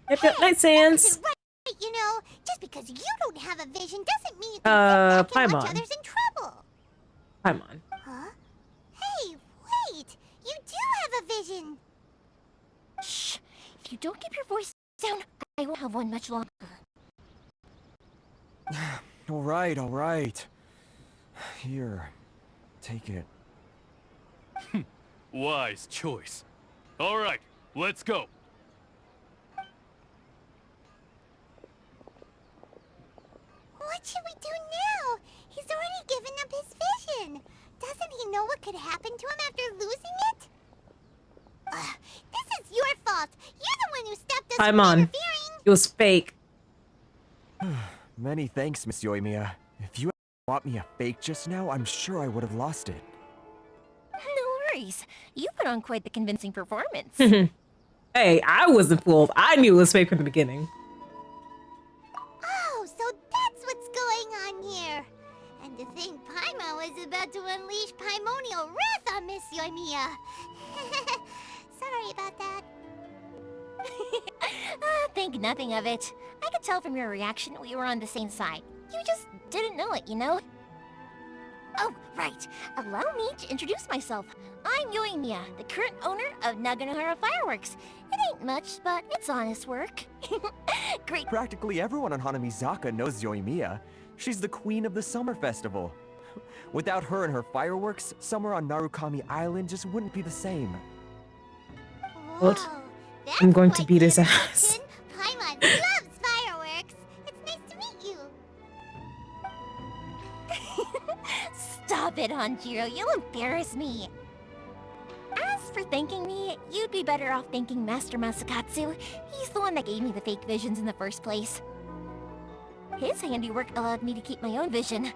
Yep, night, Sans. Right, you know, just because you don't have a vision doesn't mean you can sit back and watch Paimon. others in trouble. Paimon. Huh? Hey, wait! You do have a vision! Shh. If you don't keep your voice down, I won't have one much longer. All right. Here, take it. Wise choice. All right, let's go. What should we do now? He's already given up his vision. Doesn't he know what could happen to him after losing it? This is your fault. You're the one who stopped us from Paimon. interfering. It was fake. Many thanks, Miss Yoimiya. If you had bought me a fake just now, I'm sure I would have lost it. No worries. You put on quite the convincing performance. Hey, I wasn't fooled. I knew it was fake from the beginning. Oh, so that's what's going on here. And to think Paimon was about to unleash Paimonial wrath on Miss Yoimiya. Sorry about that. Think nothing of it. I could tell from your reaction we were on the same side. You just didn't know it, you know? Oh, right. Allow me to introduce myself. I'm Yoimiya, the current owner of Naganohara Fireworks. It ain't much, but it's honest work. Great. Practically everyone on Hanamizaka knows Yoimiya. She's the queen of the summer festival. Without her and her fireworks, summer on Narukami Island just wouldn't be the same. What? Whoa, I'm going that's to quite beat his the ass. introduction. Paimon loves fireworks. It's nice to meet you. Stop it, Hanjiro. You'll embarrass me. As for thanking me, you'd be better off thanking Master Masakatsu. He's the one that gave me the fake visions in the first place. His handiwork allowed me to keep my own vision.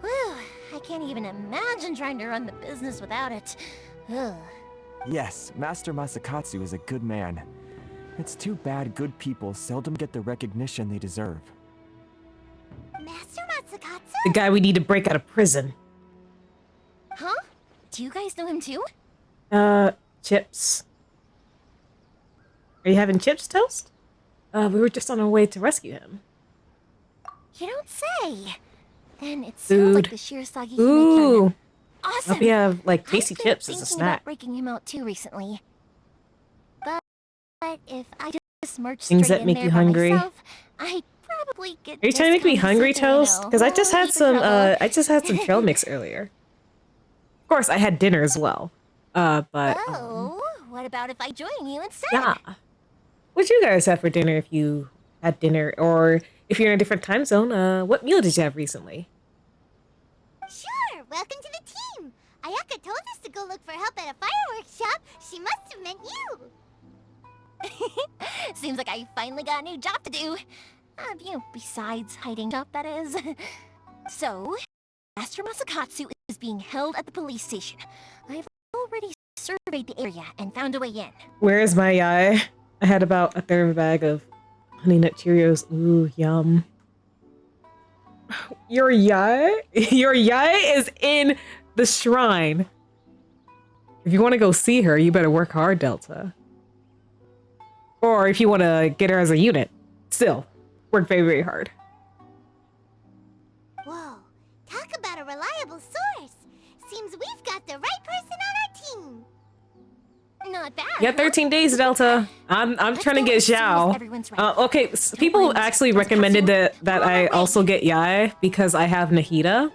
Whew, I can't even imagine trying to run the business without it. Ugh. Yes, Master Masakatsu is a good man. It's too bad good people seldom get the recognition they deserve. Master Matsukatsu? The guy we need to break out of prison. Huh? Do you guys know him too? Chips. Are you having chips toast? We were just on our way to rescue him. You don't say. Then it sounds Food. like the Shirasagi Ooh. Hime-chan. Awesome. Hope you have, like, tasty I've been chips as a thinking snack. about breaking him out too recently. But if I just merged Things straight that in make there you by hungry. myself, I'd probably get Are you trying to make me discounted hungry, something, you Toast? know. Because I just had Heap of some, trouble. I just had some trail mix earlier. Of course, I had dinner as well. But, Oh, what about if I join you instead? yeah. What'd you guys have for dinner if you had dinner? Or if you're in a different time zone, what meal did you have recently? Sure, welcome to the team. Ayaka told us to go look for help at a fireworks shop. She must have meant you. Seems like I finally got a new job to do. Besides hiding job, that is. So, Master Masakatsu is being held at the police station. I've already surveyed the area and found a way in. Where is my yai? I had about a third of a bag of Honey Nut Cheerios. Ooh, yum. Your yai? Your yai is in the shrine. If you want to go see her, you better work hard, Delta. Or if you want to get her as a unit, still, work very, very hard. Whoa, talk about a reliable source. Seems we've got the right person on our team. Not bad. Yeah, 13 days, Delta. I'm trying to get Xiao. Okay, people actually recommended that I also get Yai because I have Nahida,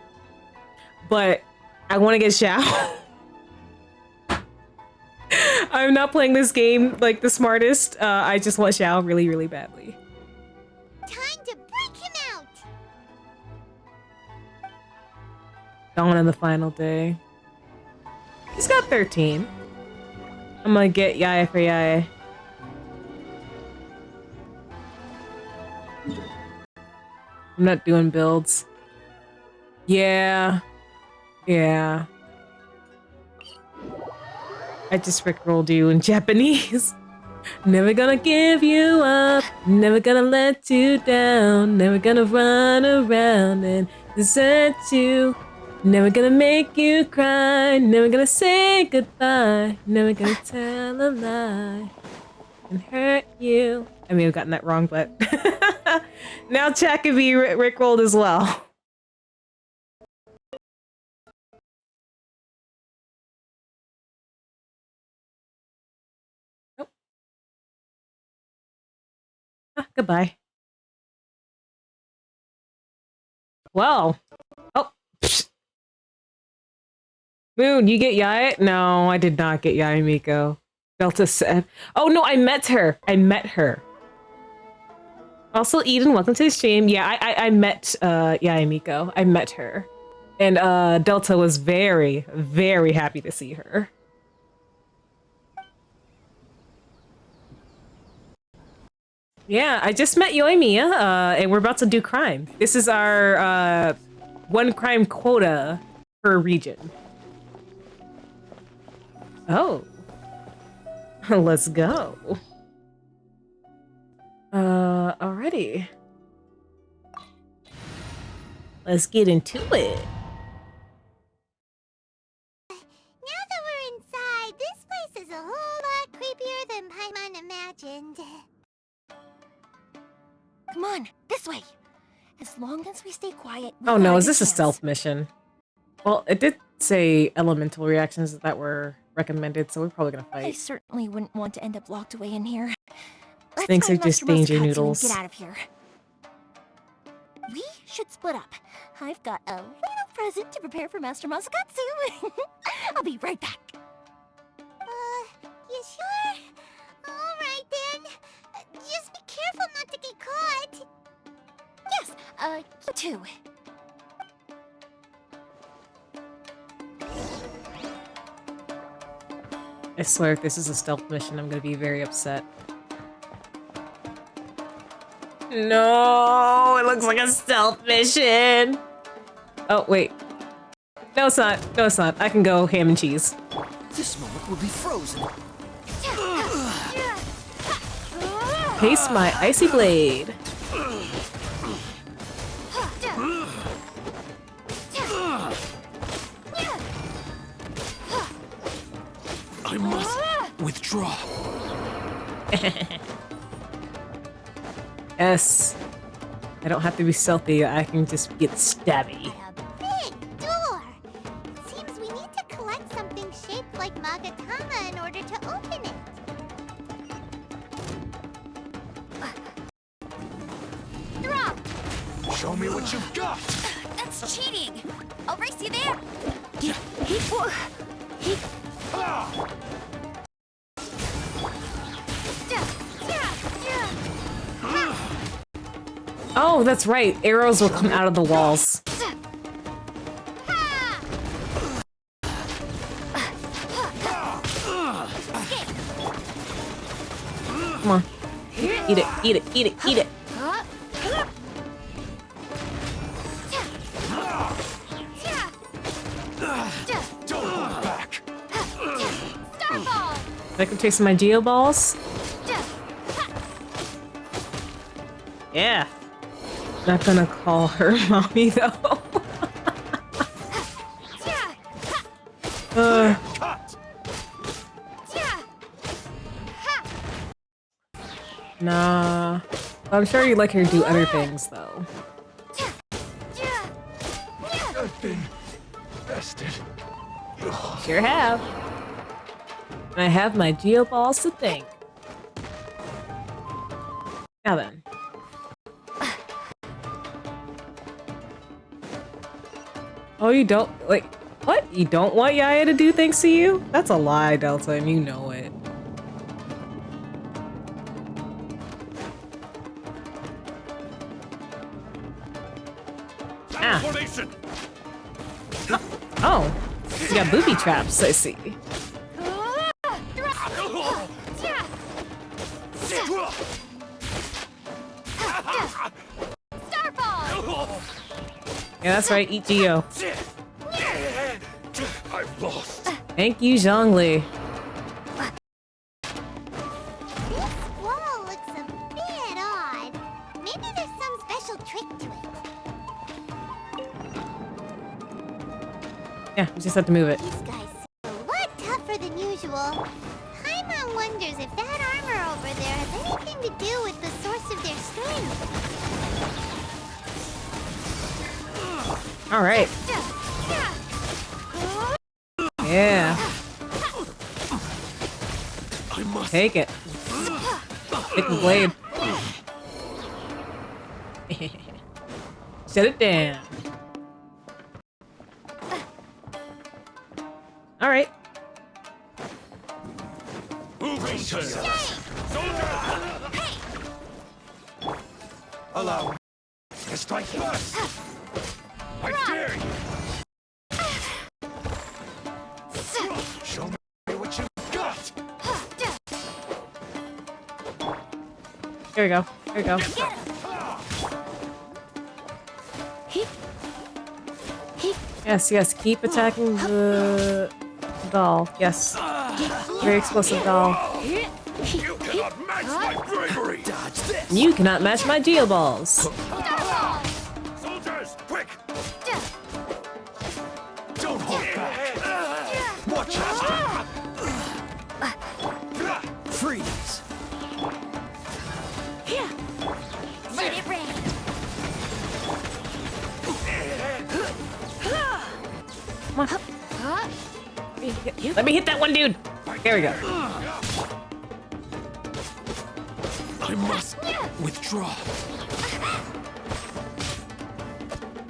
but I want to get Xiao. I'm not playing this game like the smartest. I just want Xiao really, really badly. Time to break him out. Dawn on the final day. He's got 13. I'm gonna get Yaya for Yaya. I'm not doing builds. Yeah. Yeah. I just rickrolled you in Japanese. Never gonna give you up. Never gonna let you down. Never gonna run around and desert you. Never gonna make you cry. Never gonna say goodbye. Never gonna tell a lie and hurt you. I may have gotten that wrong, but now chat can be rickrolled as well. Nope. Goodbye. Well. Oh. Psh. Moon, you get Yai? No, I did not get Yai Miko. Delta said. Oh no, I met her. I met her. Also, Eden, welcome to the stream. Yeah, I met Yai Miko. I met her. And Delta was very, very happy to see her. Yeah, I just met Yoimiya, and we're about to do crime. This is our one crime quota per region. Oh. Let's go. Alrighty. Let's get into it. Now that we're inside, this place is a whole lot creepier than Paimon imagined. Come on, this way. As long as we stay quiet. Oh no, is this a stealth mission? Well, it did say elemental reactions that were recommended, so we're probably gonna I fight. certainly wouldn't want to end up locked away in here. Let's Things find are just Master danger Masakatsu and noodles. Get out of here. We should split up. I've got a little present to prepare for Master Masakatsu. I'll be right back. You sure? Alright then. Just be careful not to get caught. Yes, you too. I swear if this is a stealth mission, I'm gonna be very upset. No, it looks like a stealth mission. Oh, wait. No, it's not. No, it's not. I can go ham and cheese. This moment will be frozen. Paste my icy blade. I must withdraw. Yes. I don't have to be stealthy. I can just get stabby. Big door. Seems we need to collect something shaped like Magatama in order to open it. Drop! Show me what you've got! That's cheating! I'll race you there! Oh, that's right. Arrows will come out of the walls. Come on. Eat it, eat it, eat it, eat it. Don't hold back. Starball! Like I'm chasing my Geo balls. Yeah. Not gonna call her mommy though. Nah. I'm sure you'd like her to do other things though. I've been bested. Sure have. And I have my Geo balls to thank. Now then. Oh, you don't like what? You don't want Yaya to do things to you? That's a lie, Delta, and you know it. Ah. Formation. Oh, you got booby traps, I see. Starball! Yeah, that's right, eat Geo. I've lost. Thank you, Zhongli. This wall looks a bit odd. Maybe there's some special trick to it. Yeah, we just have to move it. These guys seem a lot tougher than usual. Paimon wonders if that armor over there has anything to do with the source of their strength. All right. Yeah. Take it. Take the blade. Shut it down. All right. Allow me to strike first. I dare you. Show me what you got. Here we go. Here we go. Yes, yes. Keep attacking the doll. Yes. Very explosive doll. You cannot match my bravery. Dodge this. You cannot match my Geo balls. Soldiers, quick! Don't hold back. Watch out. Freeze. Let it rain. Come on. Let me hit that one dude. There we go. I must withdraw.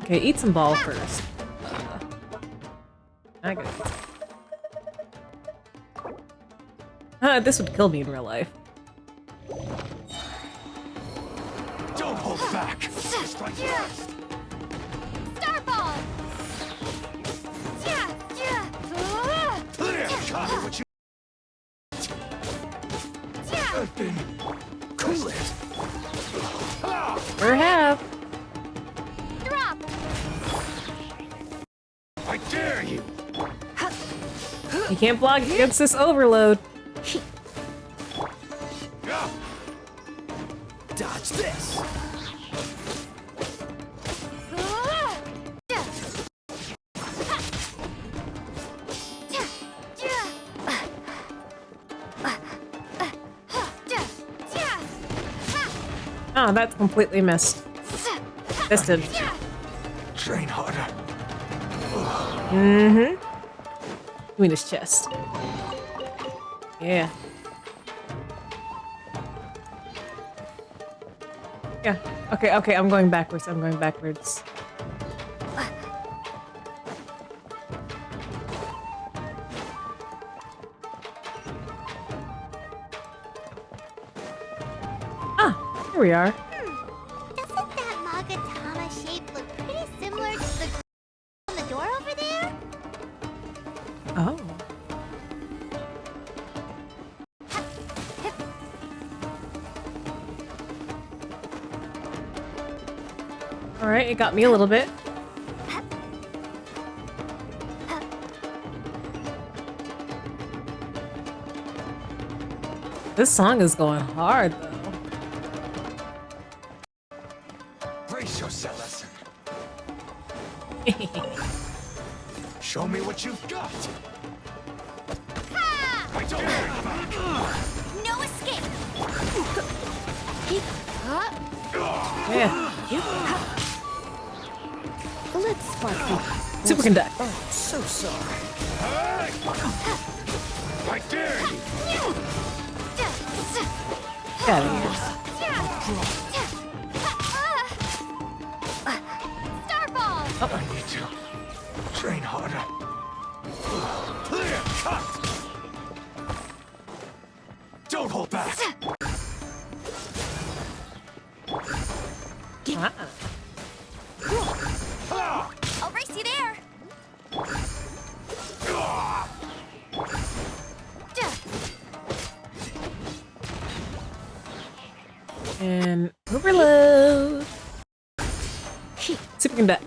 Okay, eat some ball first. I got it. This would kill me in real life. Don't hold back. Strike first. Starball! Clear. Got what you. I've been cool it. Sure have. Drop! I dare you. You can't block against this overload. Dodge this. Oh, that's completely missed. Misted. Train harder. Mm-hmm. Give me this chest. Yeah. Yeah. Okay, okay, I'm going backwards. I'm going backwards. Ah, here we are. Doesn't that Magatama shape look pretty similar to the on the door over there? Oh. Alright, it got me a little bit. This song is going hard, though. Brace yourself. Show me what you've got. I don't No escape! Yeah. Let's spark the Superconduct. Oh, so sorry. I dare you. Get out of here. Starball! I need to train harder. Clear cut. Don't hold back. I'll race you there! And overload. Superconduct.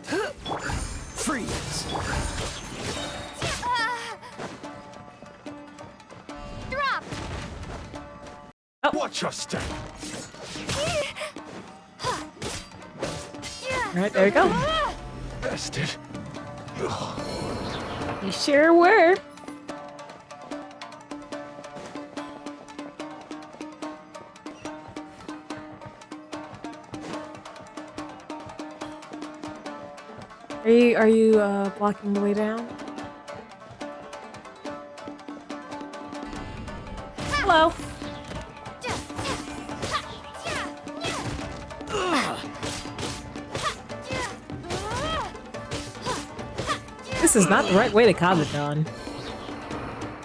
Freeze. Drop! Watch your step. Alright, there we go. Bested. You sure were. Are you blocking the way down? Hello. This is not the right way to comment on.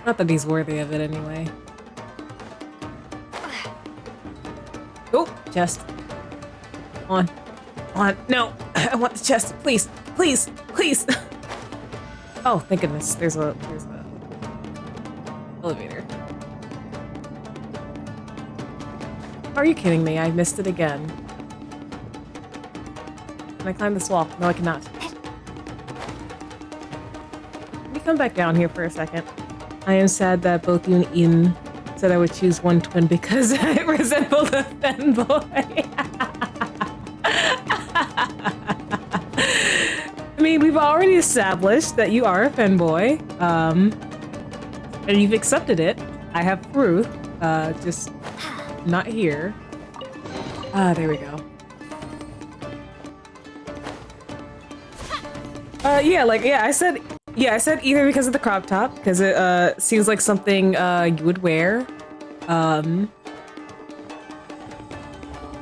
Not that he's worthy of it anyway. Oh, chest. On. On. No. I want the chest. Please. Please. Please. Oh, thank goodness. There's a elevator. Are you kidding me? I missed it again. Can I climb this wall? No, I cannot. Let me come back down here for a second. I am sad that both you and Ian said I would choose one twin because I resembled a fanboy. I mean, we've already established that you are a fanboy, and you've accepted it. I have proof, just not here. There we go. I said either because of the crop top, because it seems like something you would wear. But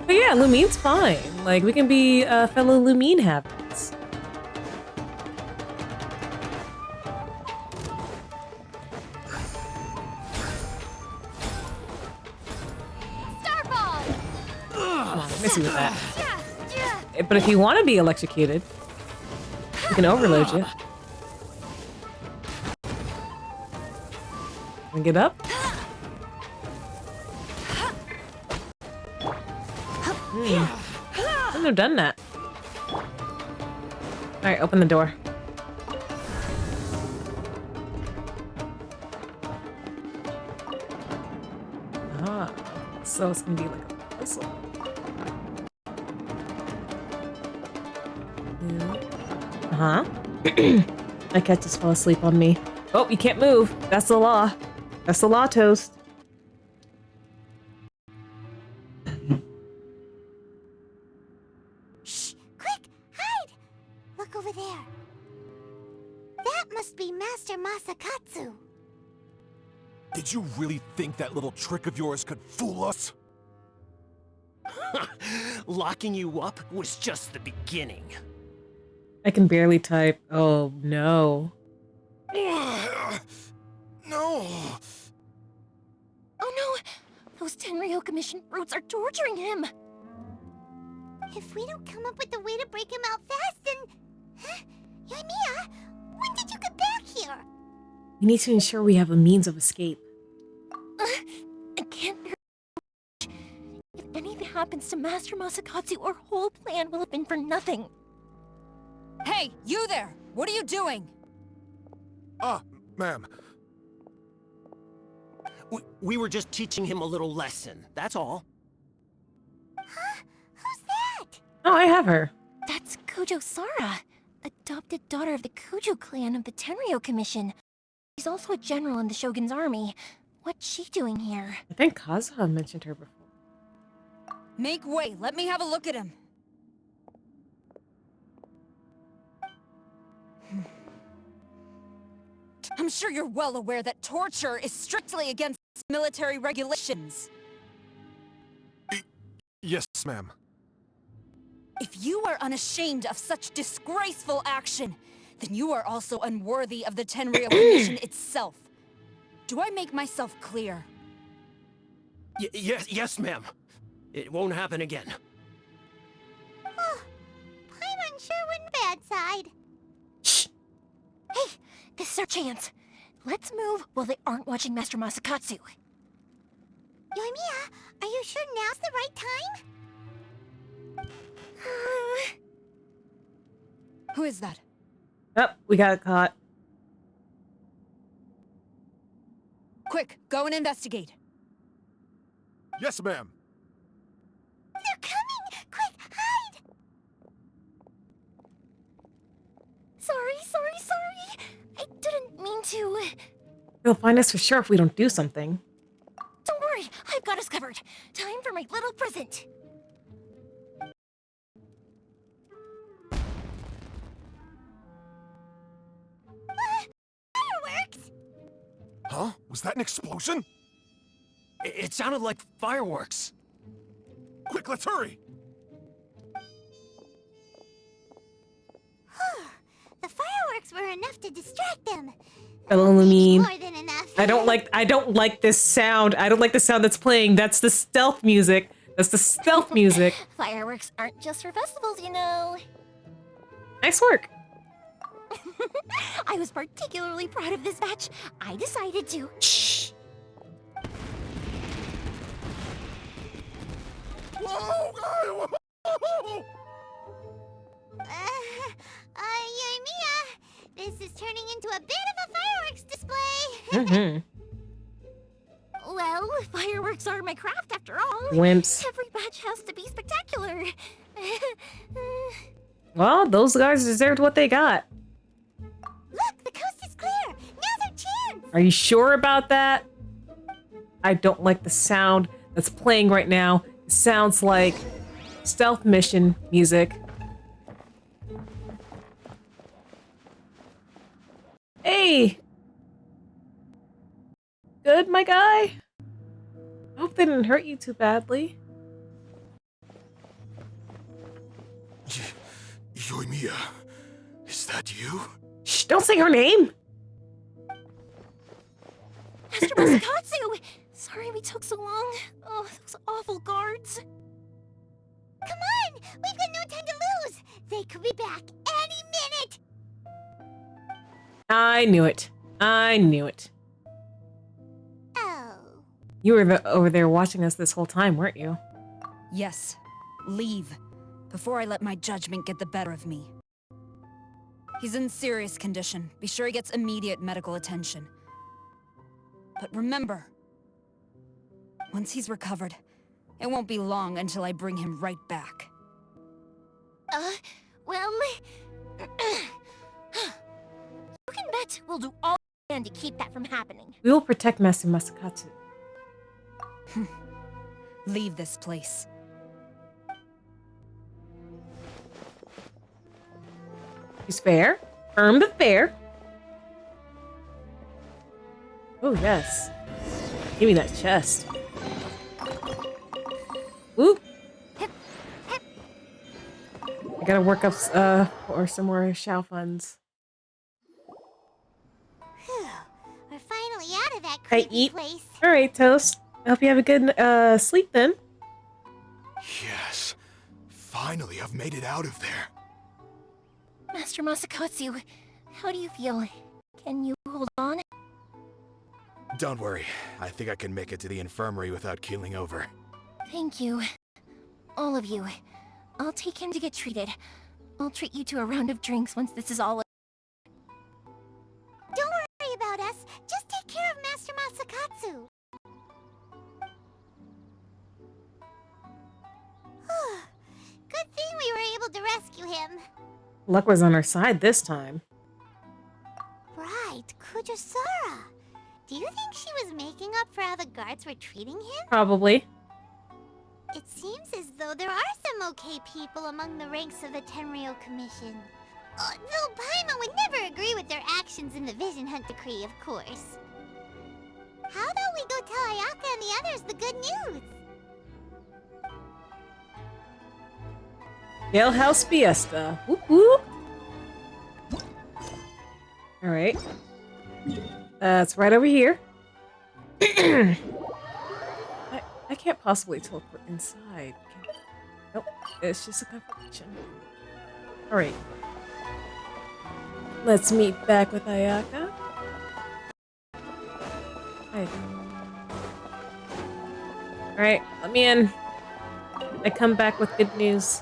yeah, Lumine's fine. Like, we can be fellow Lumine habits. Starball! Come on, miss you with that. But if you want to be electrocuted, we can overload you. Can we get up? I wouldn't have done that. Alright, open the door. Ah, so it's gonna be like a puzzle. Uh-huh. My cat just fell asleep on me. Oh, you can't move. That's the law. That's the law, Toast. Shh! Quick! Hide! Look over there. That must be Master Masakatsu. Did you really think that little trick of yours could fool us? Locking you up was just the beginning. I can barely type. Oh, no. No. Oh no! Those Tenryou Commission brutes are torturing him! If we don't come up with a way to break him out fast, then... Huh? Yoimiya, when did you get back here? We need to ensure we have a means of escape. I can't... If anything happens to Master Masakatsu, our whole plan will have been for nothing. Hey, you there! What are you doing? Ah, ma'am. We were just teaching him a little lesson, that's all. Huh? Who's that? Oh, I have her. That's Kujo Sara, adopted daughter of the Kujo clan of the Tenryo Commission. She's also a general in the Shogun's army. What's she doing here? I think Kazuha mentioned her before. Make way, let me have a look at him. I'm sure you're well aware that torture is strictly against military regulations. Yes, ma'am. If you are unashamed of such disgraceful action, then you are also unworthy of the Tenryo Commission itself. Do I make myself clear? Yes, ma'am. It won't happen again. Oh, I'm unsure when bad side. Shh! Hey, this is our chance. Let's move while they aren't watching Master Masakatsu. Yoimiya, are you sure now's the right time? Who is that? Oh, we got caught. Quick, go and investigate. Yes, ma'am. They're coming! Quick, hide! Sorry. I didn't mean to. They'll find us for sure if we don't do something. Don't worry, I've got us covered. Time for my little present. Fireworks! Huh? Was that an explosion? It sounded like fireworks. Quick, let's hurry! The fireworks were enough to distract them. Illumine. More than enough. I don't like this sound. I don't like the sound that's playing. That's the stealth music. That's the stealth music. Fireworks aren't just for festivals, you know. Nice work. I was particularly proud of this batch. I decided to. Shh. Whoa! Yoimiya, this is turning into a bit of a fireworks display. Mm-hmm. Well, fireworks are my craft after all. Wimps. Every batch has to be spectacular. Well, those guys deserved what they got. Look, the coast is clear. Now's our chance. Are you sure about that? I don't like the sound that's playing right now. It sounds like stealth mission music. Hey! Good, my guy? I hope they didn't hurt you too badly. Yoimiya, is that you? Shh, don't say her name! Master Masakatsu! Sorry we took so long. Oh, those awful guards. Come on! We've got no time to lose! They could be back any minute! I knew it. I knew it. Oh. You were over there watching us this whole time, weren't you? Yes. Leave. Before I let my judgment get the better of me. He's in serious condition. Be sure he gets immediate medical attention. But remember, once he's recovered, it won't be long until I bring him right back. Well... You can bet we'll do all we can to keep that from happening. We will protect Master Masakatsu. Leave this place. He's fair. Firm but fair. Oh, yes. Give me that chest. Whoop. I gotta work up for some more Xiao funds. Whew. We're finally out of that I creepy eat. place. Alright, Toast. I hope you have a good sleep then. Yes. Finally, I've made it out of there. Master Masakatsu, how do you feel? Can you hold on? Don't worry. I think I can make it to the infirmary without keeling over. Thank you. All of you. I'll take him to get treated. I'll treat you to a round of drinks once this is all. Don't worry about us. Just take care of Master Masakatsu. Good thing we were able to rescue him. Luck was on our side this time. Right, Kujosara. Do you think she was making up for how the guards were treating him? Probably. It seems as though there are some okay people among the ranks of the Tenryou Commission. Though Paimon would never agree with their actions in the Vision Hunt Decree, of course. How about we go tell Ayaka and the others the good news? Gale House Fiesta. Whoop whoop. Alright. It's right over here. I can't possibly teleport inside. Nope. It's just a confirmation. Alright. Let's meet back with Ayaka. Alright, let me in. I come back with good news.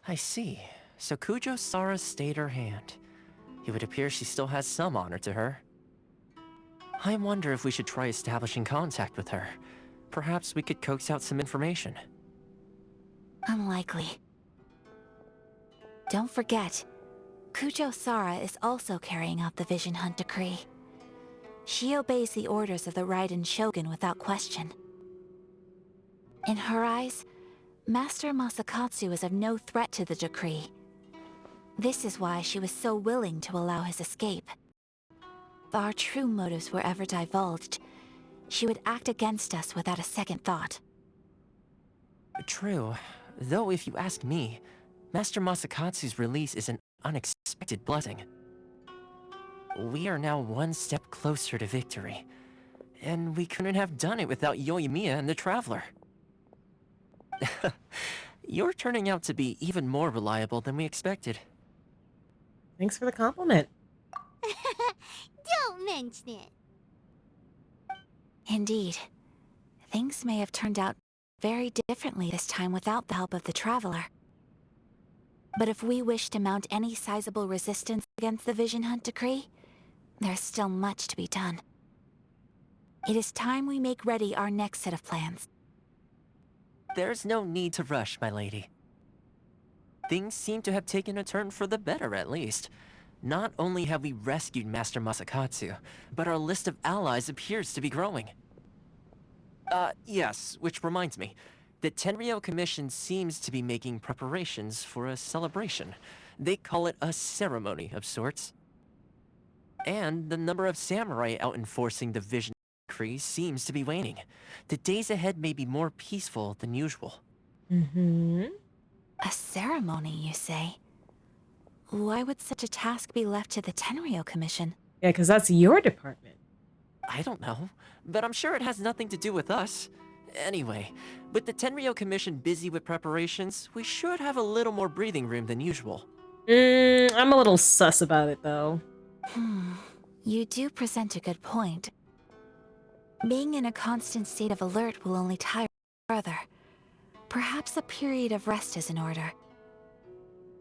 I see. So Kujo-Sara stayed her hand. It would appear she still has some honor to her. I wonder if we should try establishing contact with her. Perhaps we could coax out some information. Unlikely. Don't forget, Kujo-Sara is also carrying out the Vision Hunt Decree. She obeys the orders of the Raiden Shogun without question. In her eyes, Master Masakatsu is of no threat to the decree. This is why she was so willing to allow his escape. If our true motives were ever divulged, she would act against us without a second thought. True. Though if you ask me, Master Masakatsu's release is an unexpected blessing. We are now one step closer to victory. And we couldn't have done it without Yoimiya and the Traveler. You're turning out to be even more reliable than we expected. Thanks for the compliment. Don't mention it. Indeed. Things may have turned out very differently this time without the help of the Traveler. But if we wish to mount any sizable resistance against the Vision Hunt Decree, there's still much to be done. It is time we make ready our next set of plans. There's no need to rush, my lady. Things seem to have taken a turn for the better, at least. Not only have we rescued Master Masakatsu, but our list of allies appears to be growing. Yes, which reminds me. The Tenryou Commission seems to be making preparations for a celebration. They call it a ceremony of sorts. And the number of samurai out enforcing the Vision Decree seems to be waning. The days ahead may be more peaceful than usual. A ceremony, you say? Why would such a task be left to the Tenryou Commission? Yeah, because that's your department. I don't know, but I'm sure it has nothing to do with us. Anyway, with the Tenryou Commission busy with preparations, we should have a little more breathing room than usual. I'm a little sus about it, though. You do present a good point. Being in a constant state of alert will only tire further. Perhaps a period of rest is in order.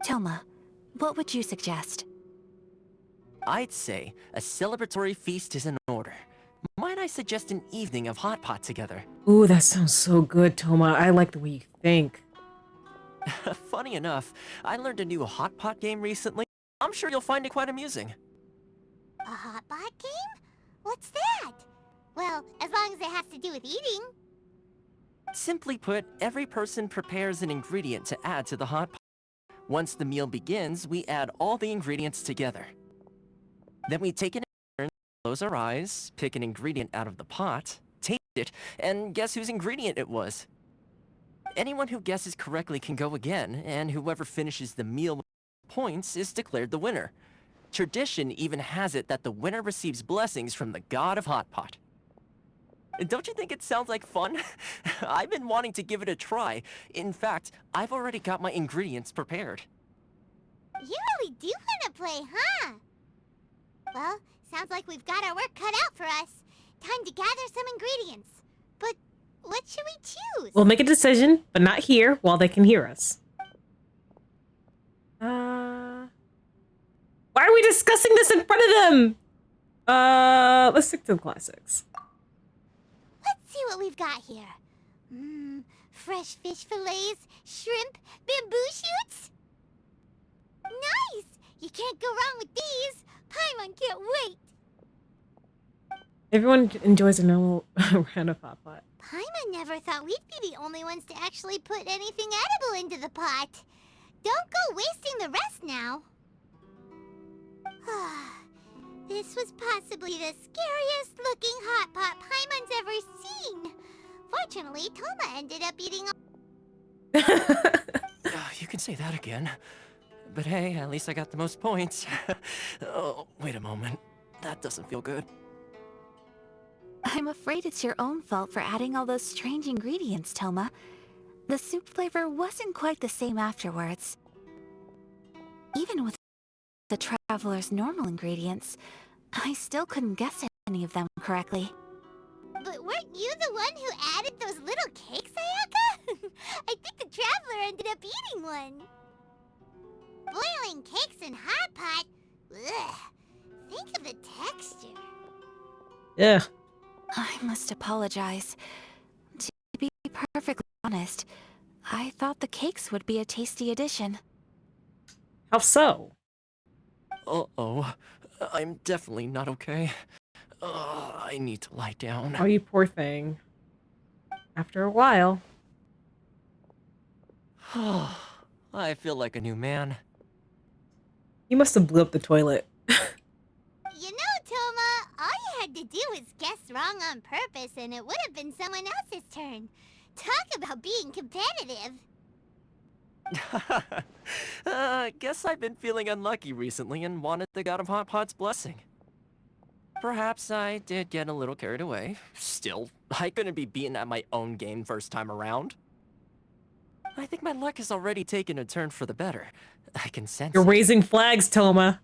Toma, what would you suggest? I'd say a celebratory feast is in order. Might I suggest an evening of hot pot together? Ooh, that sounds so good, Toma. I like the way you think. Funny enough, I learned a new hot pot game recently. I'm sure you'll find it quite amusing. A hot pot game? What's that? Well, as long as it has to do with eating. Simply put, every person prepares an ingredient to add to the hot pot. Once the meal begins, we add all the ingredients together. Then we take it in turn, close our eyes, pick an ingredient out of the pot, taste it, and guess whose ingredient it was. Anyone who guesses correctly can go again, and whoever finishes the meal with points is declared the winner. Tradition even has it that the winner receives blessings from the god of hot pot. Don't you think it sounds like fun? I've been wanting to give it a try. In fact, I've already got my ingredients prepared. You really do want to play, huh? Well, sounds like we've got our work cut out for us. Time to gather some ingredients. But what should we choose? We'll make a decision, but not here while they can hear us. Why are we discussing this in front of them? Let's stick to the classics. Let's see what we've got here. Fresh fish fillets, shrimp, bamboo shoots. Nice! You can't go wrong with these. Paimon can't wait. Everyone enjoys a normal round of hot pot. Paimon never thought we'd be the only ones to actually put anything edible into the pot. Don't go wasting the rest now. This was possibly the scariest looking hot pot Paimon's ever seen. Fortunately, Toma ended up eating all... You can say that again. But hey, at least I got the most points. Oh, wait a moment. That doesn't feel good. I'm afraid it's your own fault for adding all those strange ingredients, Toma. The soup flavor wasn't quite the same afterwards. Even with the Traveler's normal ingredients, I still couldn't guess any of them correctly. But weren't you the one who added those little cakes, Ayaka? I think the Traveler ended up eating one. Boiling cakes in hot pot? Ugh. Think of the texture. Yeah. I must apologize. To be perfectly honest, I thought the cakes would be a tasty addition. How so? Uh-oh. I'm definitely not okay. I need to lie down. Oh, you poor thing. After a while. I feel like a new man. You must have blew up the toilet. You know, Toma, all you had to do was guess wrong on purpose and it would have been someone else's turn. Talk about being competitive. Guess I've been feeling unlucky recently and wanted the God of Hot Pot's blessing. Perhaps I did get a little carried away. Still, I couldn't be beaten at my own game first time around. I think my luck has already taken a turn for the better. I can sense You're it. raising flags, Toma.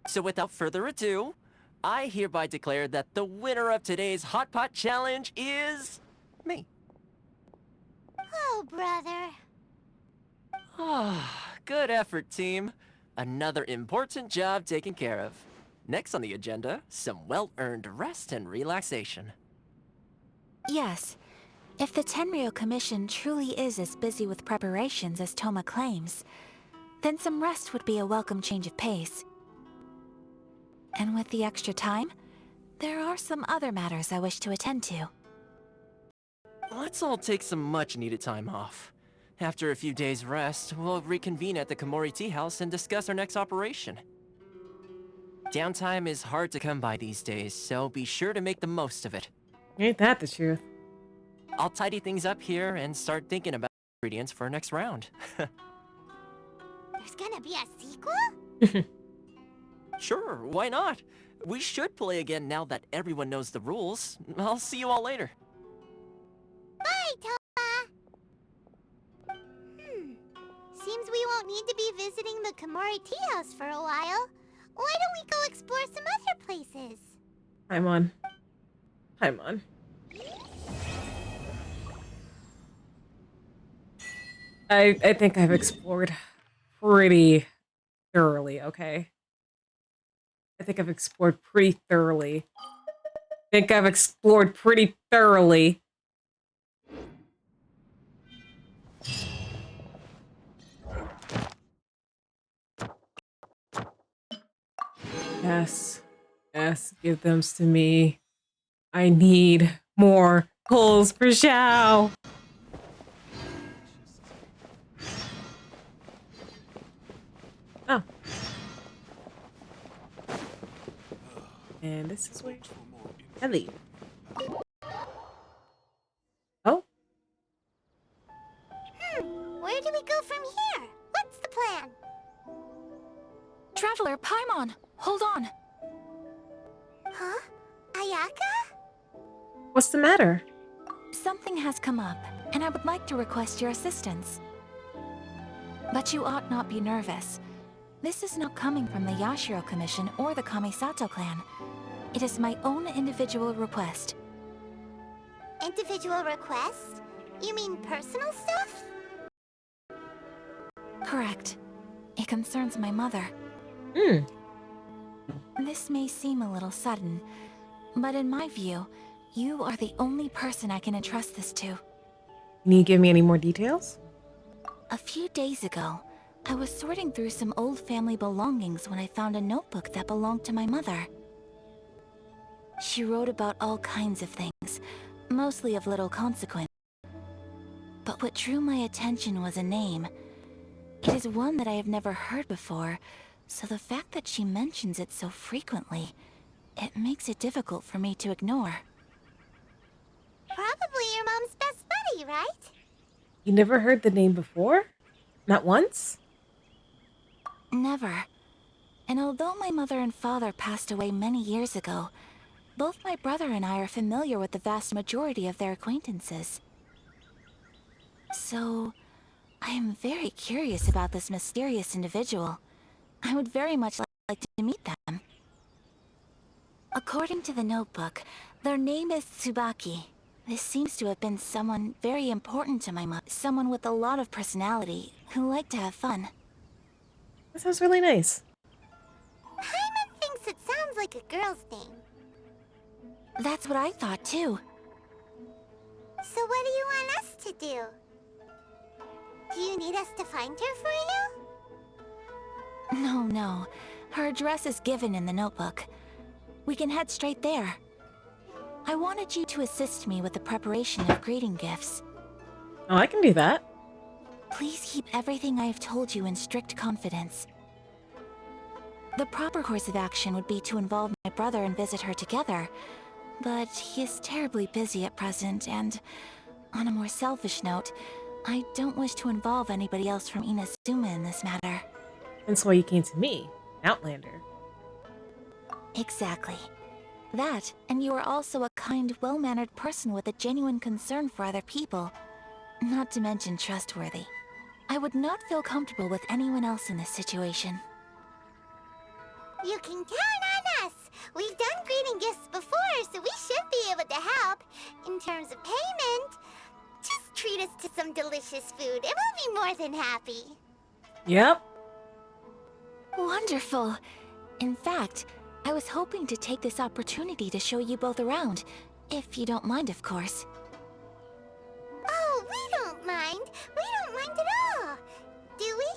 So without further ado, I hereby declare that the winner of today's Hot Pot Challenge is... me. Oh, brother. Good effort, team. Another important job taken care of. Next on the agenda, some well-earned rest and relaxation. Yes. If the Tenryou Commission truly is as busy with preparations as Toma claims, then some rest would be a welcome change of pace. And with the extra time, there are some other matters I wish to attend to. Let's all take some much-needed time off. After a few days' rest, we'll reconvene at the Komori Tea House and discuss our next operation. Downtime is hard to come by these days, so be sure to make the most of it. Ain't that the truth? I'll tidy things up here and start thinking about ingredients for our next round. There's gonna be a sequel? Sure, why not? We should play again now that everyone knows the rules. I'll see you all later. Bye, Toma! Seems we won't need to be visiting the Komori Tea House for a while. Why don't we go explore some other places? Paimon. Paimon. I think I've explored pretty thoroughly, okay? I think I've explored pretty thoroughly. Yes. Yes, give them to me. I need more pulls for Xiao. Oh. And this is where I leave. Oh? Where do we go from here? What's the plan? Traveler, Paimon! Hold on! Huh? Ayaka? What's the matter? Something has come up, and I would like to request your assistance. But you ought not be nervous. This is not coming from the Yashiro Commission or the Kamisato clan. It is my own individual request. Individual request? You mean personal stuff? Correct. It concerns my mother. Hmm. This may seem a little sudden, but in my view, you are the only person I can entrust this to. Can you give me any more details? A few days ago, I was sorting through some old family belongings when I found a notebook that belonged to my mother. She wrote about all kinds of things, mostly of little consequence. But what drew my attention was a name. It is one that I have never heard before, so the fact that she mentions it so frequently, it makes it difficult for me to ignore. Probably your mom's best buddy, right? You never heard the name before? Not once? Never. And although my mother and father passed away many years ago, both my brother and I are familiar with the vast majority of their acquaintances. So, I am very curious about this mysterious individual. I would very much like to meet them. According to the notebook, their name is Tsubaki. This seems to have been someone very important to my mother. Someone with a lot of personality, who liked to have fun. That sounds really nice. Paimon thinks it sounds like a girl's name. That's what I thought too. So what do you want us to do? Do you need us to find her for you? No. Her address is given in the notebook. We can head straight there. I wanted you to assist me with the preparation of greeting gifts. Oh, I can do that. Please keep everything I have told you in strict confidence. The proper course of action would be to involve my brother and visit her together, but he is terribly busy at present, and on a more selfish note, I don't wish to involve anybody else from Inazuma in this matter. That's why you came to me, Outlander. Exactly. That, and you are also a kind, well-mannered person with a genuine concern for other people. Not to mention trustworthy. I would not feel comfortable with anyone else in this situation. You can count on us! We've done greeting gifts before, so we should be able to help. In terms of payment, just treat us to some delicious food and we'll be more than happy. Yep. Wonderful. In fact, I was hoping to take this opportunity to show you both around, if you don't mind, of course. Oh, we don't mind. We don't mind at all. Do we?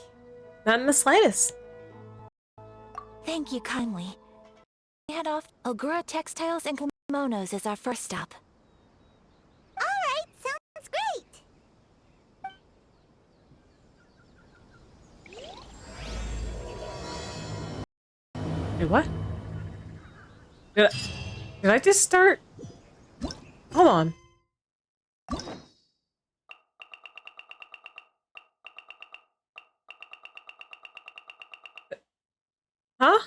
Not in the slightest. Thank you kindly. We head off. Ogura Textiles and Kimonos is our first stop. Alright, sounds great. Wait, what? Did I just start? Hold on. Huh?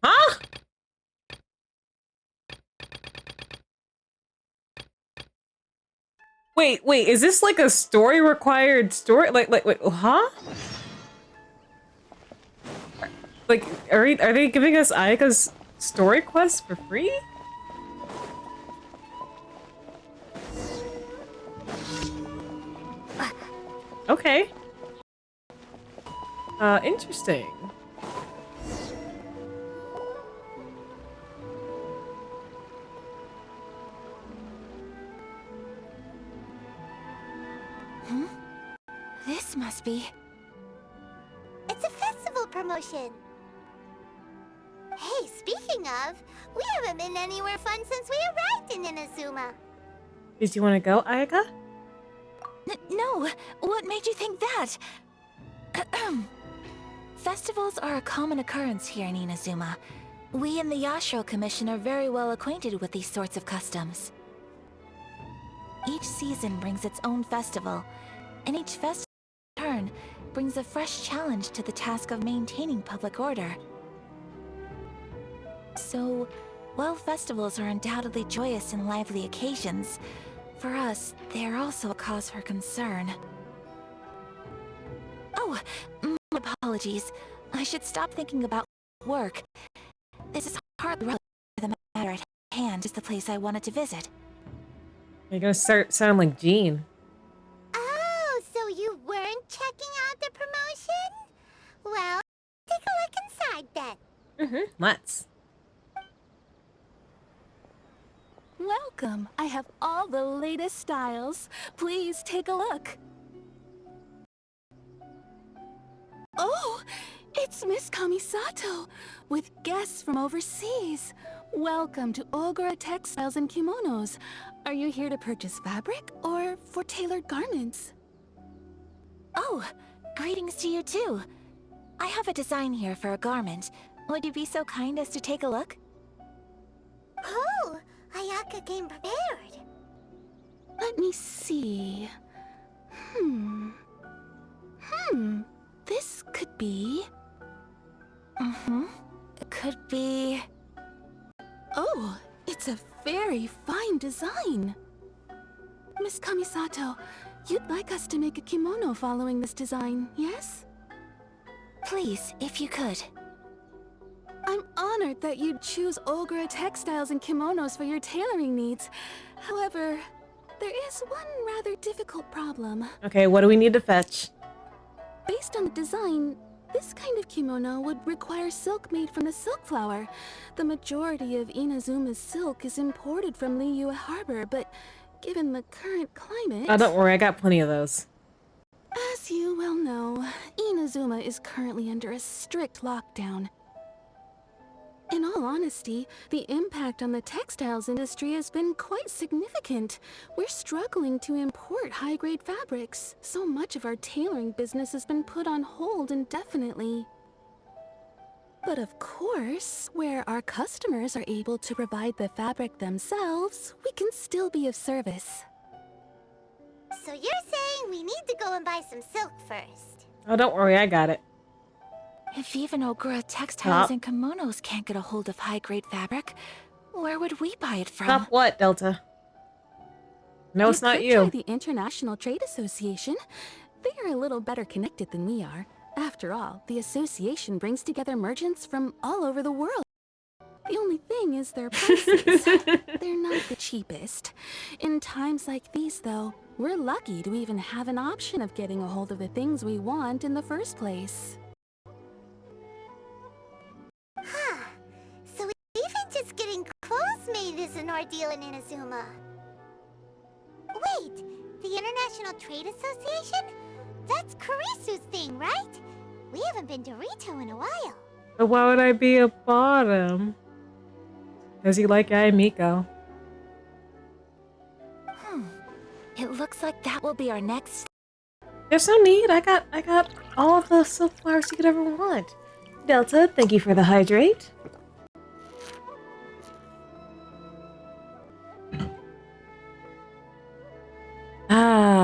Huh? Wait, is this like a story required story? Wait, huh? Like, are they giving us Ayaka's story quest for free? Okay. Interesting. This must be... It's a festival promotion. Hey, speaking of, we haven't been anywhere fun since we arrived in Inazuma. Did you want to go, Ayaka? No! What made you think that? Festivals are a common occurrence here in Inazuma. We in the Yashiro Commission are very well acquainted with these sorts of customs. Each season brings its own festival, and each festival in turn brings a fresh challenge to the task of maintaining public order. So, while festivals are undoubtedly joyous and lively occasions, for us, they are also a cause for concern. Oh, my apologies. I should stop thinking about work. This is hardly relevant to the matter at hand, just the place I wanted to visit. You're gonna start sounding like Jean. Oh, so you weren't checking out the promotion? Well, take a look inside then. Let's. Welcome. I have all the latest styles. Please take a look. Oh, it's Miss Kamisato with guests from overseas. Welcome to Ogura Textiles and Kimonos. Are you here to purchase fabric or for tailored garments? Oh, greetings to you too. I have a design here for a garment. Would you be so kind as to take a look? Oh, Ayaka came prepared. Let me see. This could be... It could be... Oh, it's a very fine design. Miss Kamisato, you'd like us to make a kimono following this design, yes? Please, if you could. I'm honored that you'd choose Ogura Textiles and Kimonos for your tailoring needs. However, there is one rather difficult problem. Okay, what do we need to fetch? Based on the design, this kind of kimono would require silk made from the silk flower. The majority of Inazuma's silk is imported from Liyue Harbor, but given the current climate... Oh, don't worry, I got plenty of those. As you well know, Inazuma is currently under a strict lockdown. In all honesty, the impact on the textiles industry has been quite significant. We're struggling to import high-grade fabrics. So much of our tailoring business has been put on hold indefinitely. But of course, where our customers are able to provide the fabric themselves, we can still be of service. So you're saying we need to go and buy some silk first? Oh, don't worry, I got it. If even Ogura Textiles and Kimonos can't get a hold of high-grade fabric, where would we buy it from? Stop what, Delta? No, it's not you. Try the International Trade Association. They are a little better connected than we are. After all, the association brings together merchants from all over the world. The only thing is their prices. They're not the cheapest. In times like these, though, we're lucky to even have an option of getting a hold of the things we want in the first place. So even just getting clothes made is an ordeal in Inazuma. Wait, the International Trade Association? That's Kurisu's thing, right? We haven't been to Rito in a while. But why would I be a bottom? Does he like Miko? It looks like that will be our next... There's no need. I got all of the silk flowers you could ever want. Delta, thank you for the hydrate.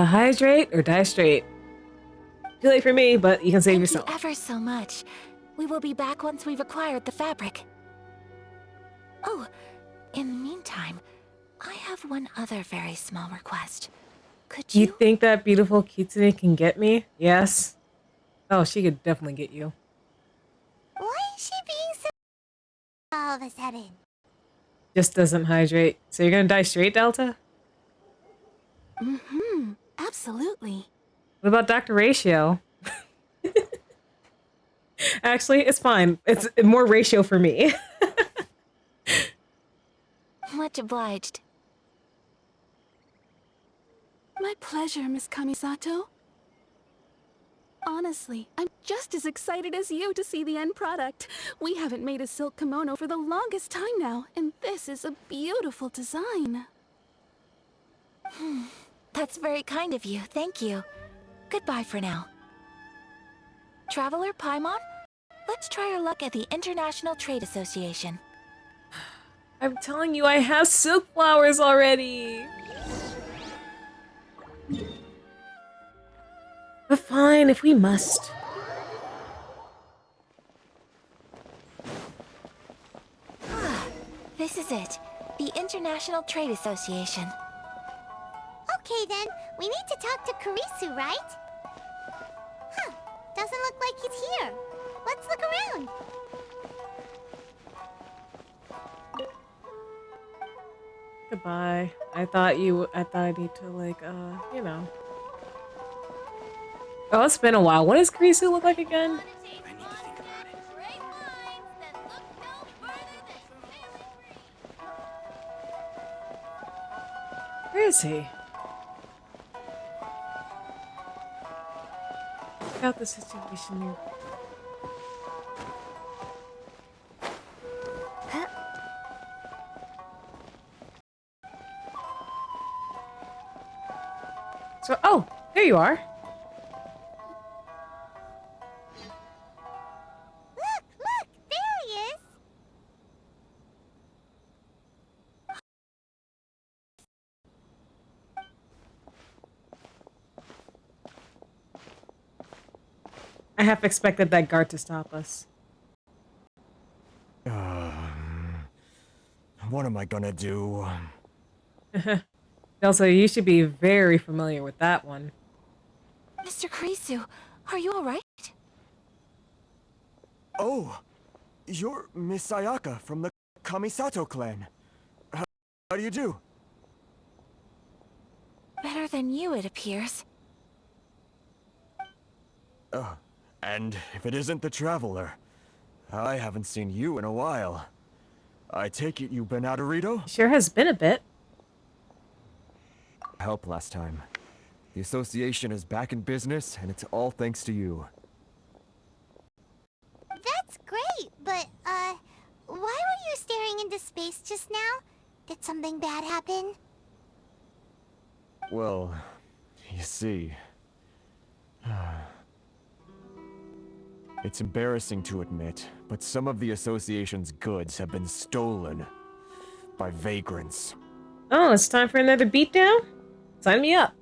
Hydrate or die straight. Too late for me, but you can save yourself. Thank you ever so much. We will be back once we've acquired the fabric. Oh, in the meantime, I have one other very small request. Could you... You think that beautiful kitsune can get me? Yes. Oh, she could definitely get you. Why is she being so all of a sudden? Just doesn't hydrate. So you're gonna die straight, Delta? Absolutely. What about Dr. Ratio? Actually, it's fine. It's more ratio for me. Much obliged. My pleasure, Miss Kamisato. Honestly, I'm just as excited as you to see the end product. We haven't made a silk kimono for the longest time now, and this is a beautiful design. That's very kind of you, thank you. Goodbye for now. Traveler Paimon, let's try our luck at the International Trade Association. I'm telling you, I have silk flowers already. But fine, if we must. This is it. The International Trade Association. Okay then, we need to talk to Kurisu, right? Huh, doesn't look like he's here. Let's look around. Goodbye. I thought I need to like, you know. Oh, it's been a while. What does Kurisu look like again? I need to think about it. Where is he? Check out the situation. So, oh, there you are. Look, there he is. I half expected that guard to stop us. What am I gonna do? Also, you should be very familiar with that one. Mr. Kurisu, are you alright? Oh, you're Miss Sayaka from the Kamisato clan. How do you do? Better than you, it appears. And if it isn't the Traveler, I haven't seen you in a while. I take it you've been out of Rito? Sure has been a bit. Help last time. The association is back in business, and it's all thanks to you. That's great, but, why were you staring into space just now? Did something bad happen? Well, you see... It's embarrassing to admit, but some of the association's goods have been stolen by vagrants. Oh, it's time for another beatdown? Sign me up.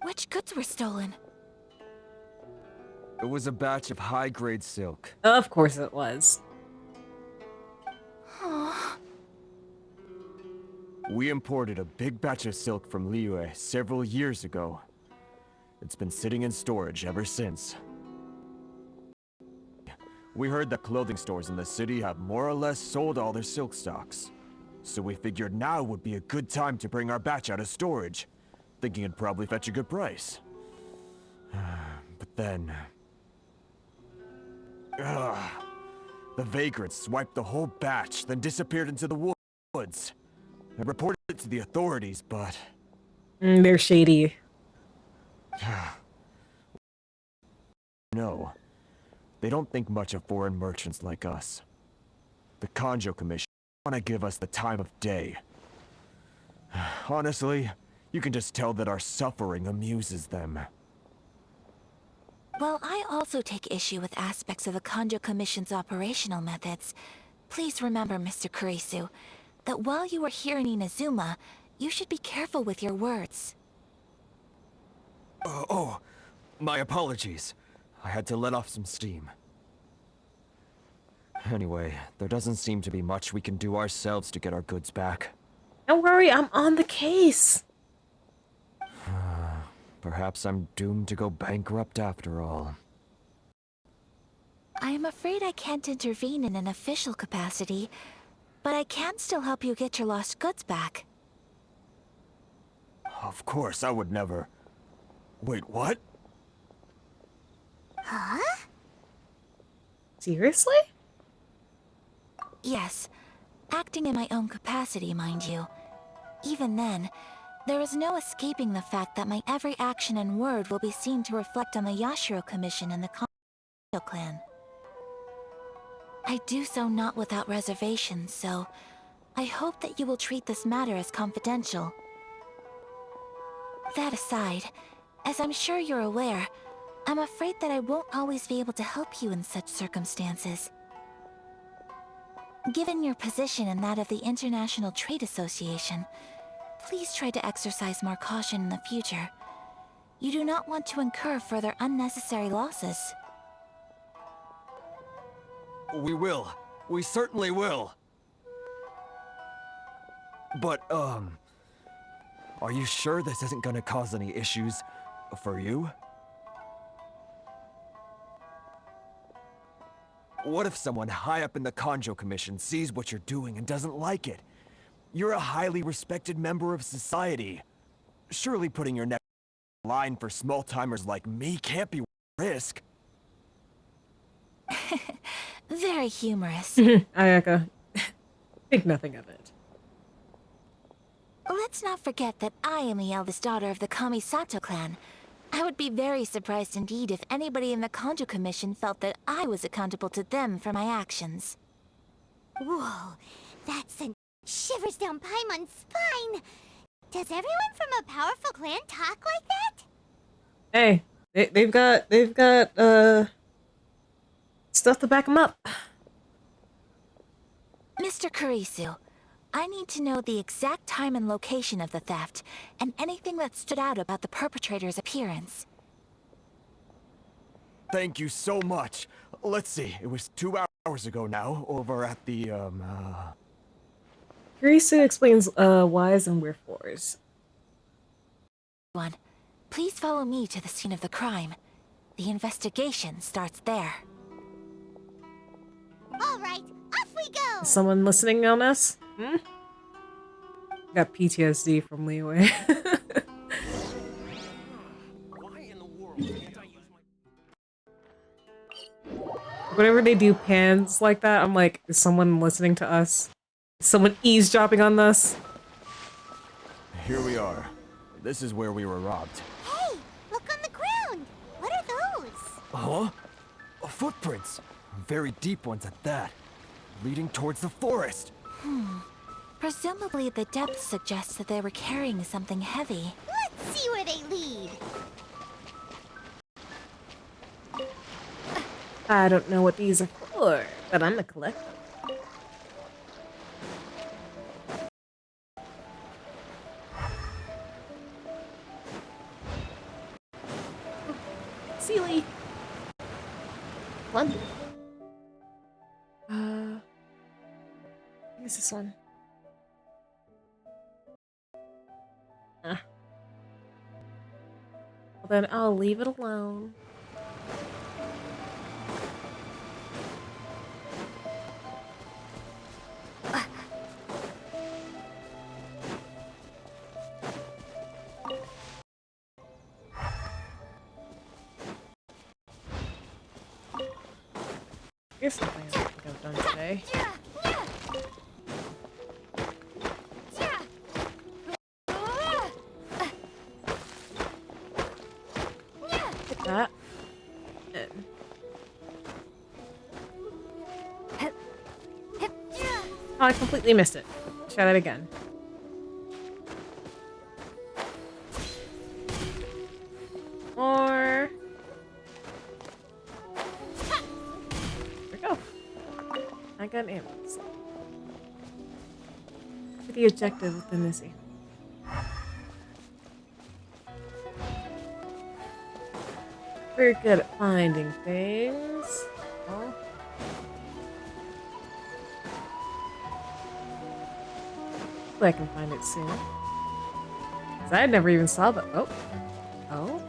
Which goods were stolen? It was a batch of high-grade silk. Of course it was. We imported a big batch of silk from Liyue several years ago. It's been sitting in storage ever since. We heard that clothing stores in the city have more or less sold all their silk stocks. So we figured now would be a good time to bring our batch out of storage, thinking it'd probably fetch a good price. But then... the vagrants swiped the whole batch, then disappeared into the woods. I reported it to the authorities, but... They're shady. No. They don't think much of foreign merchants like us. The Kanjo Commission want to give us the time of day. Honestly, you can just tell that our suffering amuses them. Well, I also take issue with aspects of the Kanjo Commission's operational methods. Please remember, Mr. Kurisu, that while you are here in Inazuma, you should be careful with your words. My apologies. I had to let off some steam. Anyway, there doesn't seem to be much we can do ourselves to get our goods back. Don't worry, I'm on the case. Perhaps I'm doomed to go bankrupt after all. I am afraid I can't intervene in an official capacity, but I can still help you get your lost goods back. Of course, I would never... Wait, what? Huh? Seriously? Yes, acting in my own capacity, mind you. Even then, there is no escaping the fact that my every action and word will be seen to reflect on the Yashiro Commission and the Kanjo clan. I do so not without reservation, so I hope that you will treat this matter as confidential. That aside, as I'm sure you're aware, I'm afraid that I won't always be able to help you in such circumstances. Given your position and that of the International Trade Association, please try to exercise more caution in the future. You do not want to incur further unnecessary losses. We will. We certainly will. But, are you sure this isn't gonna cause any issues for you? What if someone high up in the Kanjo Commission sees what you're doing and doesn't like it? You're a highly respected member of society. Surely putting your neck on the line for small-timers like me can't be risk. Very humorous. Ayaka, think nothing of it. Let's not forget that I am the eldest daughter of the Kamisato clan. I would be very surprised indeed if anybody in the Kanjo Commission felt that I was accountable to them for my actions. Whoa, that sent shivers down Paimon's spine. Does everyone from a powerful clan talk like that? Hey, they've got stuff to back them up. Mr. Kurisu, I need to know the exact time and location of the theft, and anything that stood out about the perpetrator's appearance. Thank you so much. Let's see, it was 2 hours ago now, over at the, Kurisu explains whys and wherefores. Please follow me to the scene of the crime. The investigation starts there. All right, off we go. Is someone listening on us? Hmm? Got PTSD from Leeway. Whenever they do pans like that, I'm like, is someone listening to us? Is someone eavesdropping on us? Here we are. This is where we were robbed. Hey, look on the ground. What are those? Huh? Footprints. Very deep ones at that. Leading towards the forest. Presumably the depth suggests that they were carrying something heavy. Let's see where they lead. I don't know what these are for, but I'm a collector. Sealy. One. What is this one? Well then I'll leave it alone. Here's something I think I've done today. Get that. In. Oh, I completely missed it. Try that again. Or... There we go. I got an ambulance. For the objective within this area. Very good at finding things. Oh. Hopefully I can find it soon. 'Cause I never even saw the. Oh. Oh.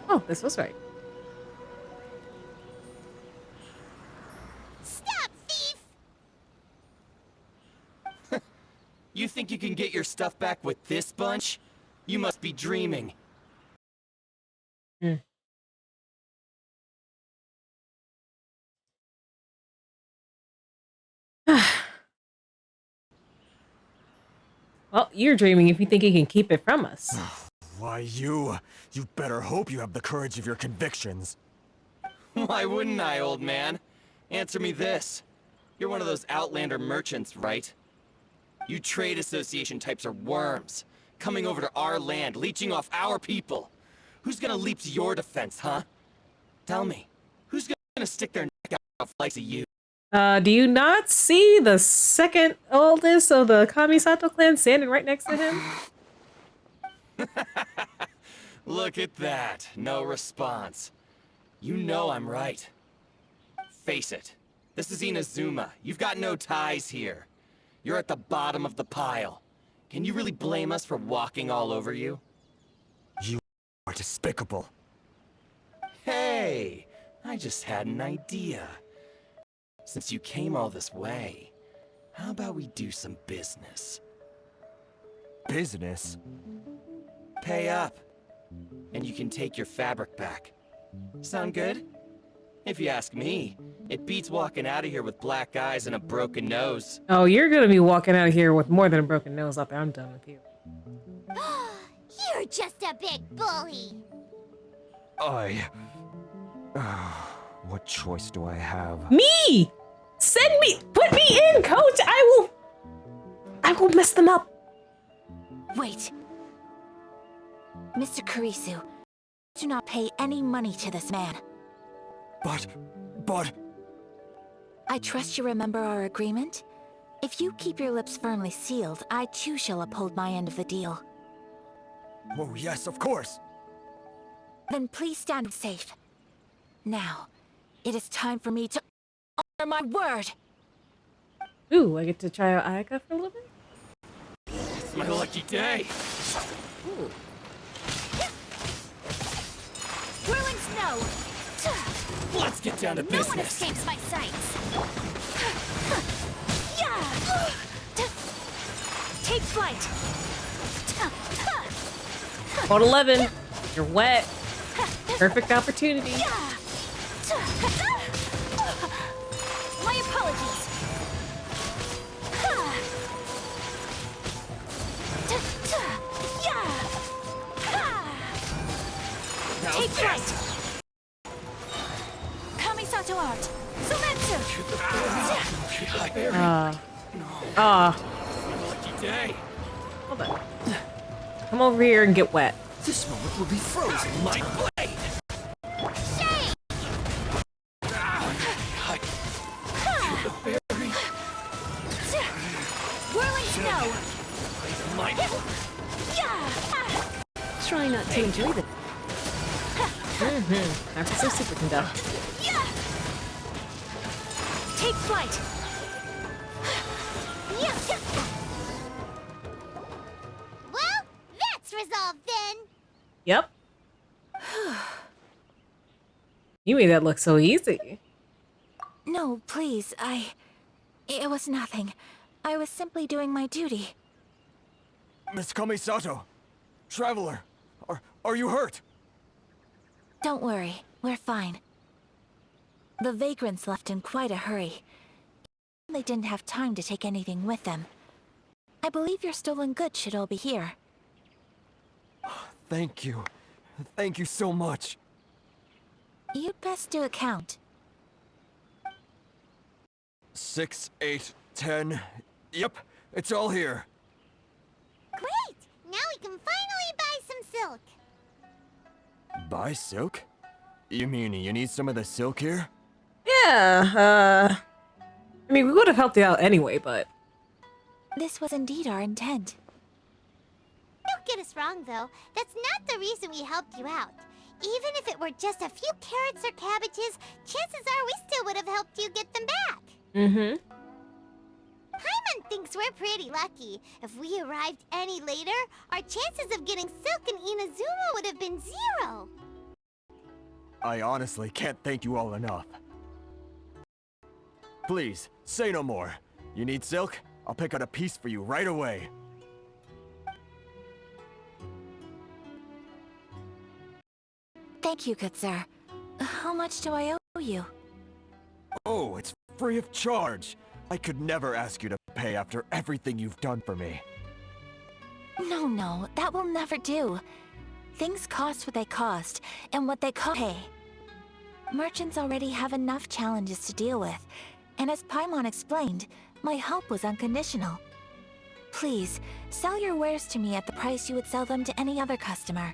Oh, this was right. Stop, thief! You think you can get your stuff back with this bunch? You must be dreaming. Well, you're dreaming if you think you can keep it from us. Why, you better hope you have the courage of your convictions. Why wouldn't I, old man? Answer me this. You're one of those Outlander merchants, right? You trade association types are worms. Coming over to our land, leeching off our people. Who's gonna leap to your defense, huh? Tell me, who's gonna stick their neck out for likes of you? Do you not see the second oldest of the Kamisato clan standing right next to him? Look at that. No response. You know I'm right. Face it. This is Inazuma. You've got no ties here. You're at the bottom of the pile. Can you really blame us for walking all over you? You are despicable. Hey! I just had an idea. Since you came all this way, how about we do some business? Business? Pay up, and you can take your fabric back. Sound good? If you ask me, it beats walking out of here with black eyes and a broken nose. Oh, you're gonna be walking out of here with more than a broken nose. Up, I'm done with you. You're just a big bully. What choice do I have? Me! Send me! Put me in, coach! I will mess them up. Wait. Mr. Kurisu, do not pay any money to this man. But... I trust you remember our agreement? If you keep your lips firmly sealed, I too shall uphold my end of the deal. Oh, yes, of course. Then please stand safe. Now, it is time for me to honor my word. Ooh, I get to try out Ayaka for a little bit? It's my lucky day. Ooh. Whirling snow! Let's get down to business. No one escapes my sights! Take flight! Code 11. You're wet. Perfect opportunity. My apologies! Take flight! Kamisato art! Sumetsu! Lucky day. Hold on. Come over here and get wet. This moment will be frozen like blade. Shame! Whirling snow! Try not to enjoy the... After some superconduct. Take flight! Well, that's resolved then. Yep. You made that look so easy. No, please, It was nothing. I was simply doing my duty. Miss Kamisato, Traveler, are you hurt? Don't worry, we're fine. The vagrants left in quite a hurry. They didn't have time to take anything with them. I believe your stolen goods should all be here. Thank you. Thank you so much. You'd best do a count. 6, 8, 10. Yep, it's all here. Great! Now we can finally buy some silk. Buy silk? You mean you need some of the silk here? Yeah, I mean, we would have helped you out anyway, but... This was indeed our intent. Don't get us wrong, though. That's not the reason we helped you out. Even if it were just a few carrots or cabbages, chances are we still would have helped you get them back. Mm-hmm. Paimon thinks we're pretty lucky. If we arrived any later, our chances of getting silk in Inazuma would have been 0. I honestly can't thank you all enough. Please, say no more. You need silk? I'll pick out a piece for you right away. Thank you, good sir. How much do I owe you? Oh, it's free of charge. I could never ask you to pay after everything you've done for me. No, that will never do. Things cost what they cost, and what they pay. Merchants already have enough challenges to deal with, and as Paimon explained, my help was unconditional. Please, sell your wares to me at the price you would sell them to any other customer.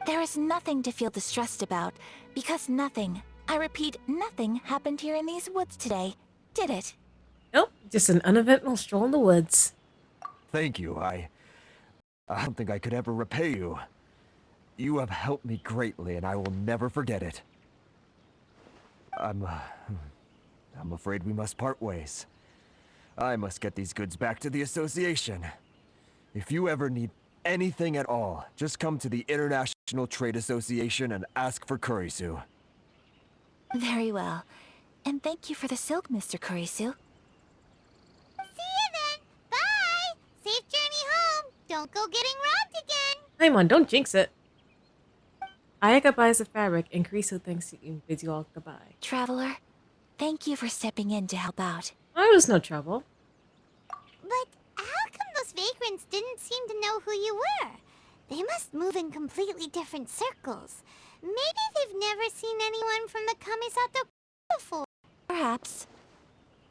There is nothing to feel distressed about, because nothing, I repeat, nothing happened here in these woods today, did it? Nope, just an uneventful stroll in the woods. Thank you. I don't think I could ever repay you. You have helped me greatly, and I will never forget it. I'm afraid we must part ways. I must get these goods back to the association. If you ever need anything at all, just come to the International International Trade Association and ask for Kurisu. Very well. And thank you for the silk, Mr. Kurisu. See you then. Bye. Safe journey home. Don't go getting robbed again. Paimon, don't jinx it. Ayaka buys the fabric, and Kariso thanks you and bids you all goodbye. Traveler, thank you for stepping in to help out. Oh, it was no trouble. But how come those vagrants didn't seem to know who you were? They must move in completely different circles. Maybe they've never seen anyone from the Kamisato before. Perhaps.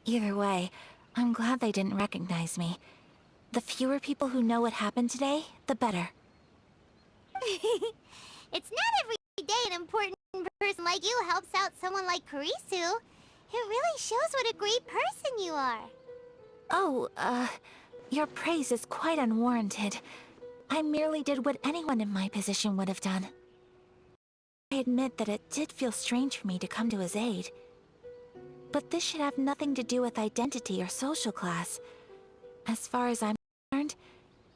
Either way, I'm glad they didn't recognize me. The fewer people who know what happened today, the better. It's not every day an important person like you helps out someone like Kurisu. It really shows what a great person you are. Oh, your praise is quite unwarranted. I merely did what anyone in my position would have done. I admit that it did feel strange for me to come to his aid. But this should have nothing to do with identity or social class. As far as I'm concerned,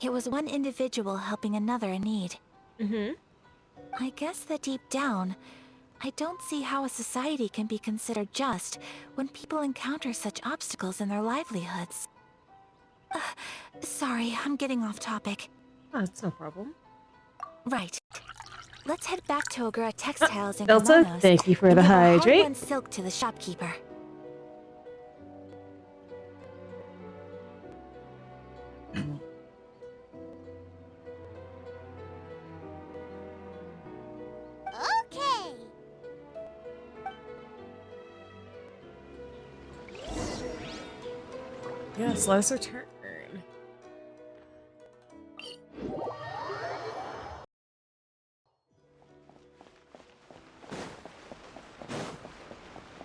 it was one individual helping another in need. I guess that deep down, I don't see how a society can be considered just when people encounter such obstacles in their livelihoods. Sorry, I'm getting off topic. Oh, it's no problem. Right. Let's head back to Ogura Textiles and Delta, Kimonos thank you for and the give our hydrate. hard-won silk to the shopkeeper. Okay. Yes, let us return.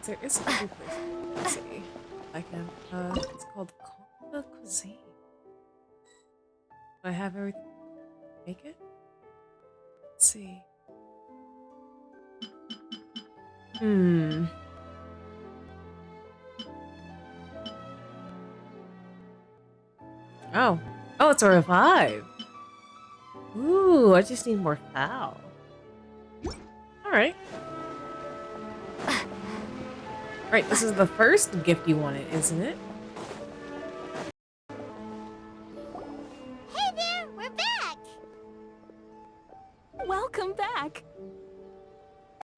There is a new place. Let's see. I can. It's called Conga Cuisine. Do I have everything? Make it? Let's see. Oh. Oh, it's a revive. Ooh, I just need more foul. Alright. Right, this is the first gift you wanted, isn't it? Hey there, we're back. Welcome back.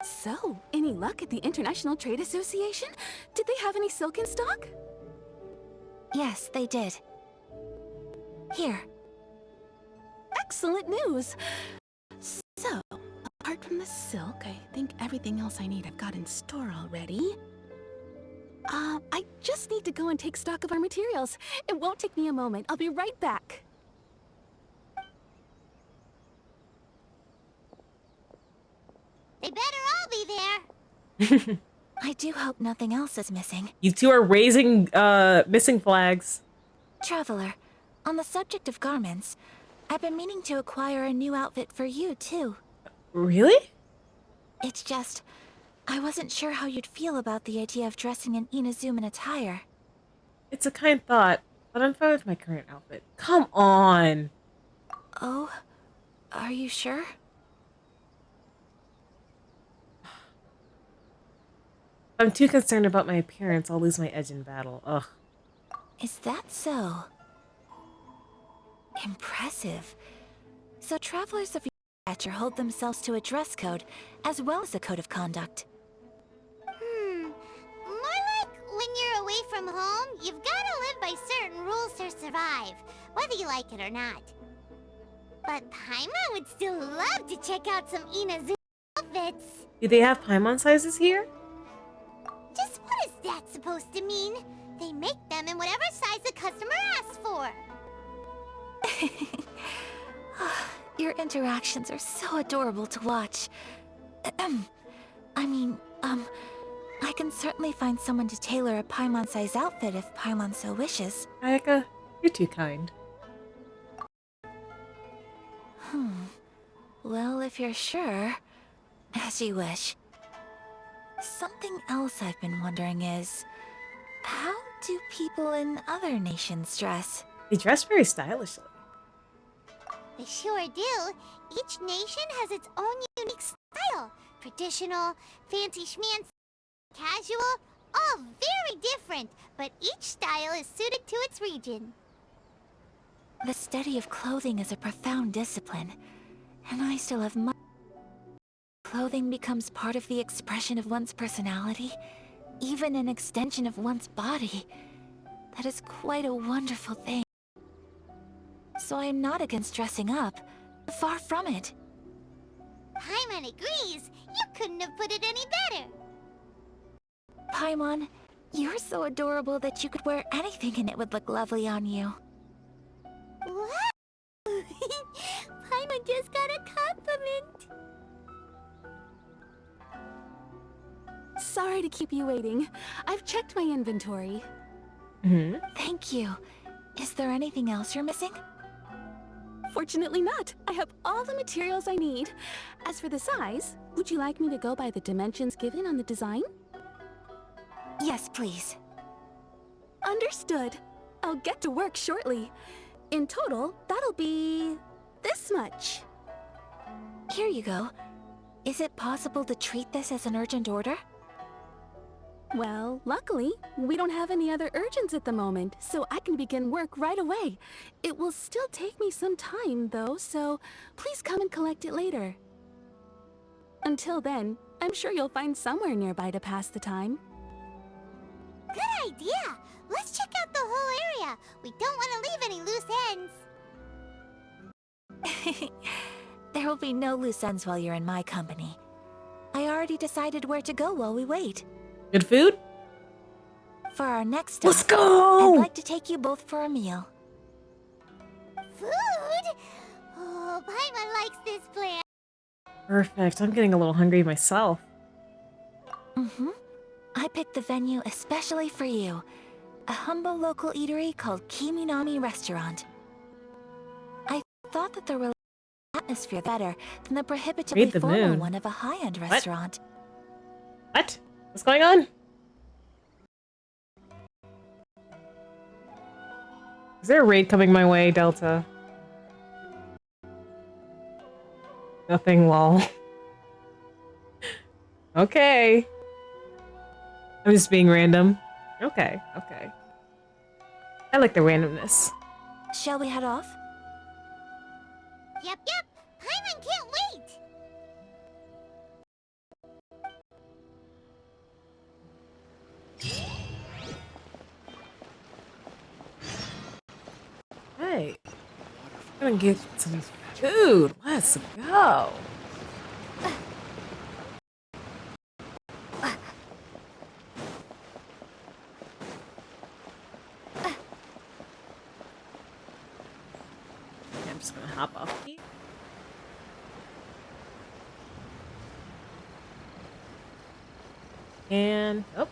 So, any luck at the International Trade Association? Did they have any silk in stock? Yes, they did. Here. Excellent news! So, apart from the silk, I think everything else I need I've got in store already. I just need to go and take stock of our materials. It won't take me a moment. I'll be right back. They better all be there. I do hope nothing else is missing. You two are raising missing flags. Traveler, on the subject of garments, I've been meaning to acquire a new outfit for you, too. Really? It's just, I wasn't sure how you'd feel about the idea of dressing in Inazuman attire. It's a kind thought, but I'm fine with my current outfit. Come on! Oh? Are you sure? I'm too concerned about my appearance. I'll lose my edge in battle. Ugh. Is that so? Impressive. So travelers of your stature hold themselves to a dress code, as well as a code of conduct. More like when you're away from home, you've gotta live by certain rules to survive, whether you like it or not. But Paimon would still love to check out some Inazuma outfits. Do they have Paimon sizes here? Just what is that supposed to mean? They make them in whatever size the customer asks for. Your interactions are so adorable to watch. I can certainly find someone to tailor a Paimon-size outfit if Paimon so wishes. Ayaka, you're too kind. Well, if you're sure, as you wish. Something else I've been wondering is, how do people in other nations dress? They dress very stylishly. They sure do. Each nation has its own unique style. Traditional, fancy schmancy, casual, all very different, but each style is suited to its region. The study of clothing is a profound discipline, and I still have much. Clothing becomes part of the expression of one's personality, even an extension of one's body. That is quite a wonderful thing. So I am not against dressing up. Far from it. Paimon agrees. You couldn't have put it any better. Paimon, you're so adorable that you could wear anything and it would look lovely on you. Wow! Paimon just got a compliment. Sorry to keep you waiting. I've checked my inventory. Thank you. Is there anything else you're missing? Fortunately not. I have all the materials I need. As for the size, would you like me to go by the dimensions given on the design? Yes, please. Understood. I'll get to work shortly. In total, that'll be this much. Here you go. Is it possible to treat this as an urgent order? Well, luckily, we don't have any other urgents at the moment, so I can begin work right away. It will still take me some time, though, so please come and collect it later. Until then, I'm sure you'll find somewhere nearby to pass the time. Good idea! Let's check out the whole area. We don't want to leave any loose ends. There will be no loose ends while you're in my company. I already decided where to go while we wait. Good food? For our next stop, Let's go! I'd like to take you both for a meal. Food? Oh, Paimon likes this plan. Perfect. I'm getting a little hungry myself. I picked the venue especially for you. A humble local eatery called Kiminami Restaurant. I thought that the atmosphere better than the prohibitively Read the formal moon. one of a high-end restaurant. What? What's going on? Is there a raid coming my way, Delta? Nothing, lol. Okay. I'm just being random. Okay, okay. I like the randomness. Shall we head off? Yep. Paimon can't wait. Hey. I'm gonna get some food. Let's go. I'm just gonna hop off here. And oh.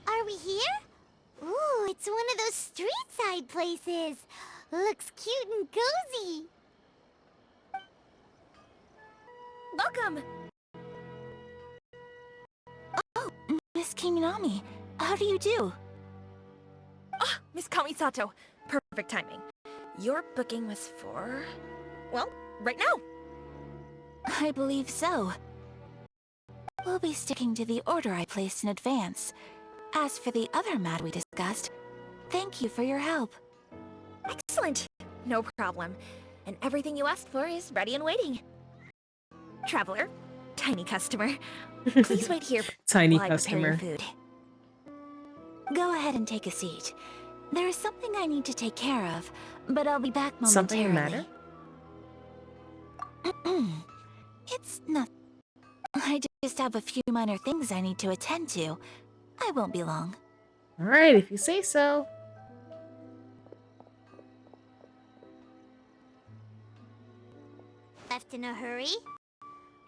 Are we here? Ooh, it's one of those street side places. Looks cute and cozy. Welcome! Oh, Miss Kiminami, how do you do? Ah, Miss Kamisato. Perfect timing. Your booking was for... well, right now. I believe so. We'll be sticking to the order I placed in advance. As for the other mat we discussed, thank you for your help. Excellent. No problem. And everything you asked for is ready and waiting. Traveler, tiny customer, please wait here Tiny while I prepare your customer. food. Go ahead and take a seat. There is something I need to take care of, but I'll be back Something momentarily. the matter? It's not. I just have a few minor things I need to attend to. I won't be long. Alright, if you say so. Left in a hurry?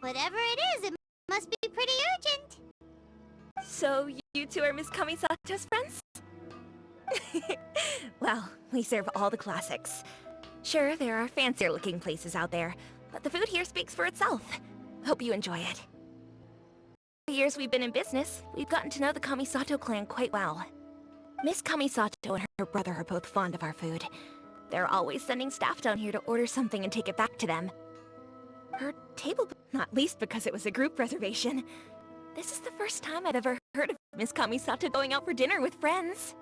Whatever it is, it must be pretty urgent. So, you two are Miss Kamisato's friends? Well, we serve all the classics. Sure, there are fancier looking places out there, but the food here speaks for itself. Hope you enjoy it. years we've been in business, we've gotten to know the Kamisato clan quite well. Miss Kamisato and her brother are both fond of our food. They're always sending staff down here to order something and take it back to them. Her table, not least because it was a group reservation. This is the first time I've ever heard of Miss Kamisato going out for dinner with friends.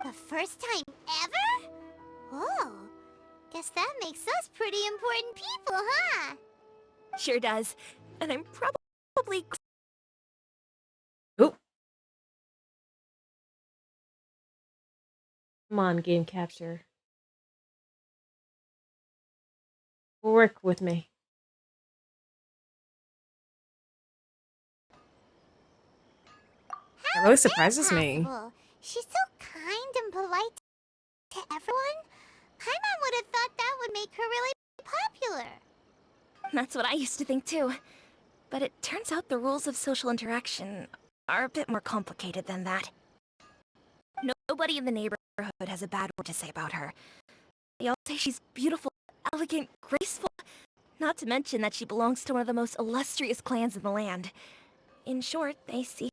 The first time ever? Oh, guess that makes us pretty important people, huh? Sure does. And I'm probably... Oop. Come on, game capture. Work with me. That really surprises me. Possible. She's so kind and polite to everyone. Paimon would have thought that would make her really popular. That's what I used to think too. But it turns out the rules of social interaction are a bit more complicated than that. Nobody in the neighborhood has a bad word to say about her. They all say she's beautiful, elegant, graceful. Not to mention that she belongs to one of the most illustrious clans in the land. In short, they see...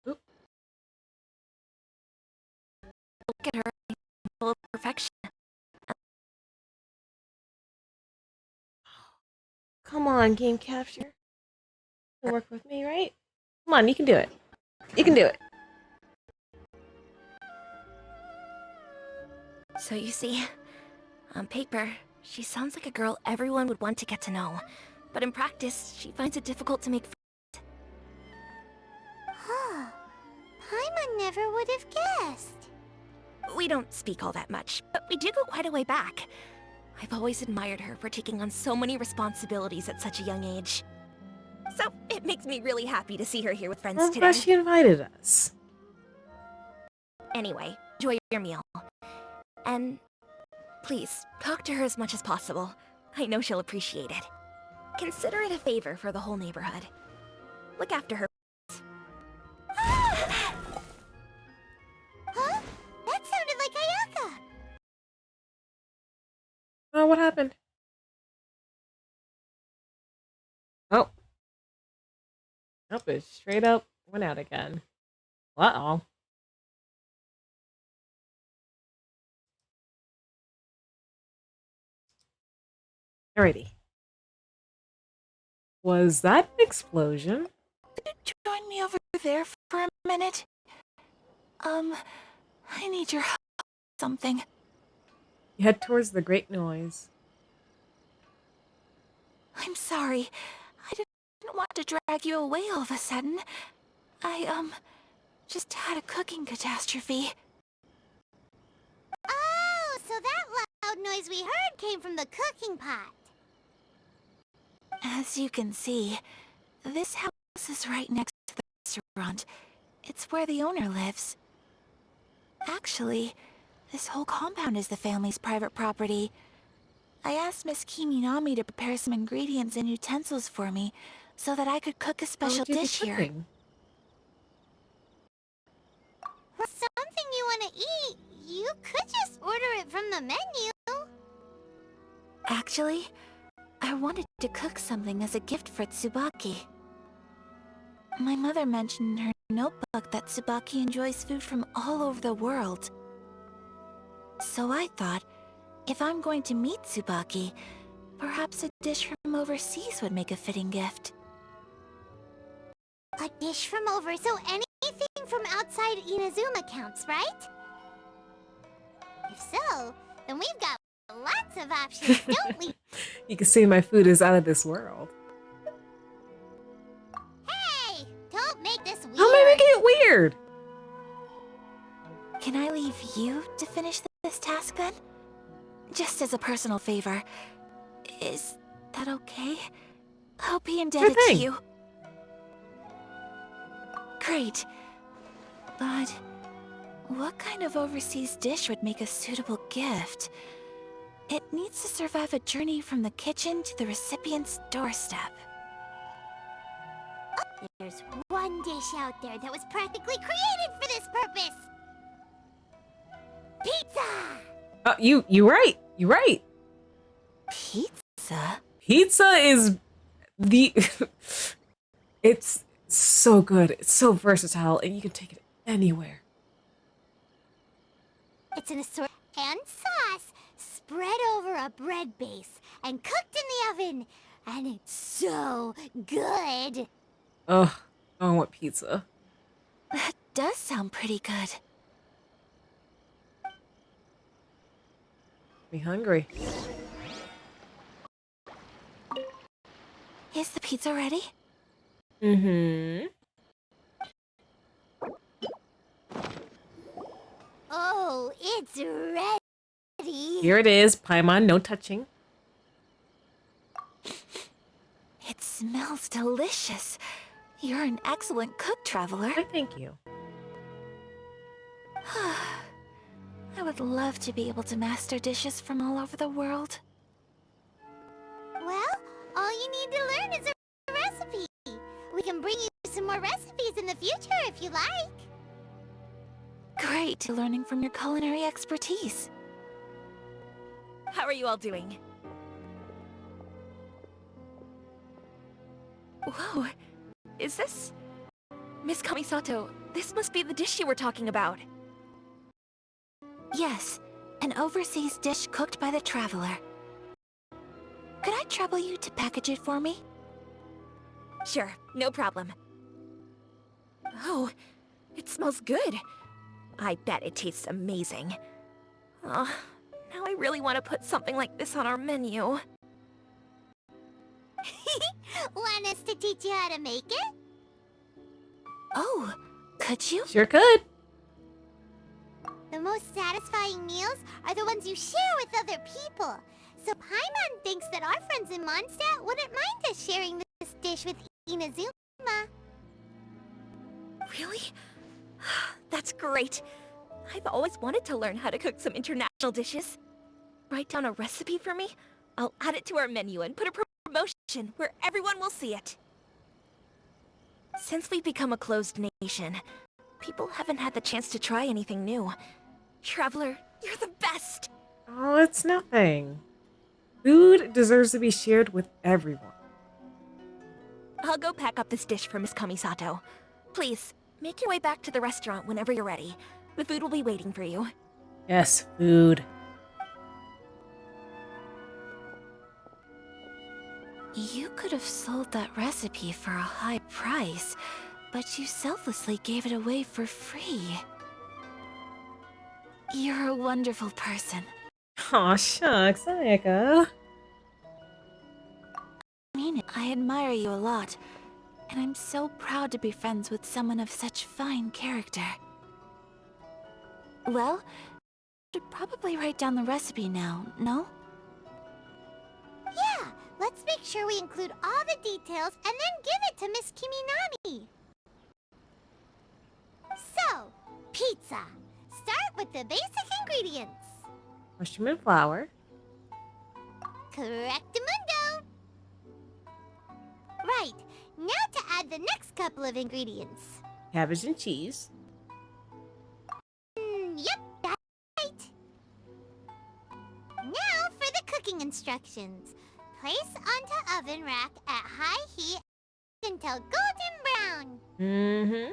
Oop. Look at her, full of perfection. Come on, game capture. Work with me, right? Come on, you can do it. You can do it. So you see, on paper, she sounds like a girl everyone would want to get to know. But in practice, she finds it difficult to make friends. Huh. Paimon never would have guessed. We don't speak all that much, but we do go quite a way back. I've always admired her for taking on so many responsibilities at such a young age. So it makes me really happy to see her here with friends I'm today. glad she invited us. Anyway, enjoy your meal. And please, talk to her as much as possible. I know she'll appreciate it. Consider it a favor for the whole neighborhood. Look after her. Huh? That sounded like Ayaka. Oh, what happened? Oh. Nope, it straight up went out again. Uh-oh. Alrighty. Was that an explosion? Join me over there for a minute. I need your help with something. You head towards the great noise. I'm sorry. I didn't want to drag you away all of a sudden. I, just had a cooking catastrophe. Oh, so that loud noise we heard came from the cooking pot. As you can see, this house is right next to the restaurant. It's where the owner lives. Actually, this whole compound is the family's private property. I asked Miss Kiminami to prepare some ingredients and utensils for me so that I could cook a special dish here. For something you want to eat, you could just order it from the menu. Actually, I wanted to cook something as a gift for Tsubaki. My mother mentioned in her notebook that Tsubaki enjoys food from all over the world. So I thought, if I'm going to meet Tsubaki, perhaps a dish from overseas would make a fitting gift. A dish from over, so anything from outside Inazuma counts, right? If so, then we've got lots of options, don't we? You can see my food is out of this world. Hey! Don't make this weird! How am I making it weird? Can I leave you to finish this task then? Just as a personal favor. Is that okay? I'll be indebted to you. Great. But what kind of overseas dish would make a suitable gift? It needs to survive a journey from the kitchen to the recipient's doorstep. Oh, there's one dish out there that was practically created for this purpose! Pizza! Oh, you right. You right. Pizza? Pizza is the It's so good. It's so versatile, and you can take it anywhere. It's an assortment and sauce spread over a bread base and cooked in the oven. And it's so good. Ugh, I want pizza. That does sound pretty good. Me hungry. Is the pizza ready? Mm-hmm. Oh, it's ready. Here it is. Paimon, no touching. It smells delicious. You're an excellent cook, Traveler. I thank you. I would love to be able to master dishes from all over the world. Well, all you need to learn is a recipe. We can bring you some more recipes in the future if you like. Great, learning from your culinary expertise. How are you all doing? Whoa, is this... Miss Kamisato, this must be the dish you were talking about. Yes, an overseas dish cooked by the Traveler. Could I trouble you to package it for me? Sure, no problem. Oh, it smells good. I bet it tastes amazing. Oh, now I really want to put something like this on our menu. Want us to teach you how to make it? Oh, could you? Sure could. The most satisfying meals are the ones you share with other people. So Paimon thinks that our friends in Mondstadt wouldn't mind us sharing this dish with Inazuma. Really? That's great. I've always wanted to learn how to cook some international dishes. Write down a recipe for me. I'll add it to our menu and put a promotion where everyone will see it. Since we've become a closed nation, people haven't had the chance to try anything new. Traveler, you're the best! Oh, it's nothing. Food deserves to be shared with everyone. I'll go pack up this dish for Miss Kamisato. Please, make your way back to the restaurant whenever you're ready. The food will be waiting for you. Yes, food. You could have sold that recipe for a high price, but you selflessly gave it away for free. You're a wonderful person. Aw, shucks, Ayaka. I mean it. I admire you a lot, and I'm so proud to be friends with someone of such fine character. Well, I should probably write down the recipe now, no? Yeah, let's make sure we include all the details and then give it to Miss Kiminami. So, pizza. Start with the basic ingredients. Mushroom and flour. Correctamundo. Right, now to add the next couple of ingredients. Cabbage and cheese. Yep, that's right. Now for the cooking instructions. Place onto oven rack at high heat until golden brown. Mm-hmm.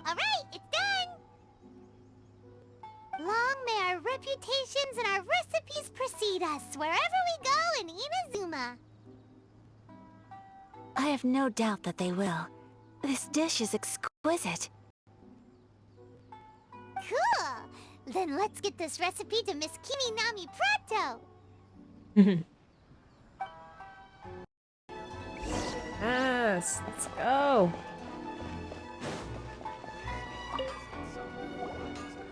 Alright, it's done! Long may our reputations and our recipes precede us wherever we go in Inazuma. I have no doubt that they will. This dish is exquisite. Cool! Then let's get this recipe to Miss Kiminami pronto! Yes, let's go.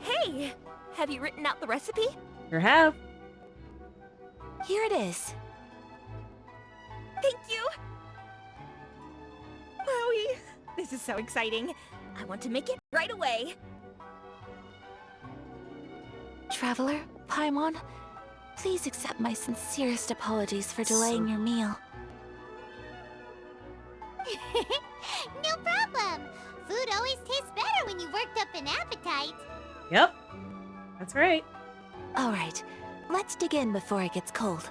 Hey! Have you written out the recipe? Here have. Here it is. Thank you! Wowie! This is so exciting. I want to make it right away. Traveler, Paimon, please accept my sincerest apologies for delaying your meal. No problem! Food always tastes better when you've worked up an appetite. Yep, that's right. All right, let's dig in before it gets cold.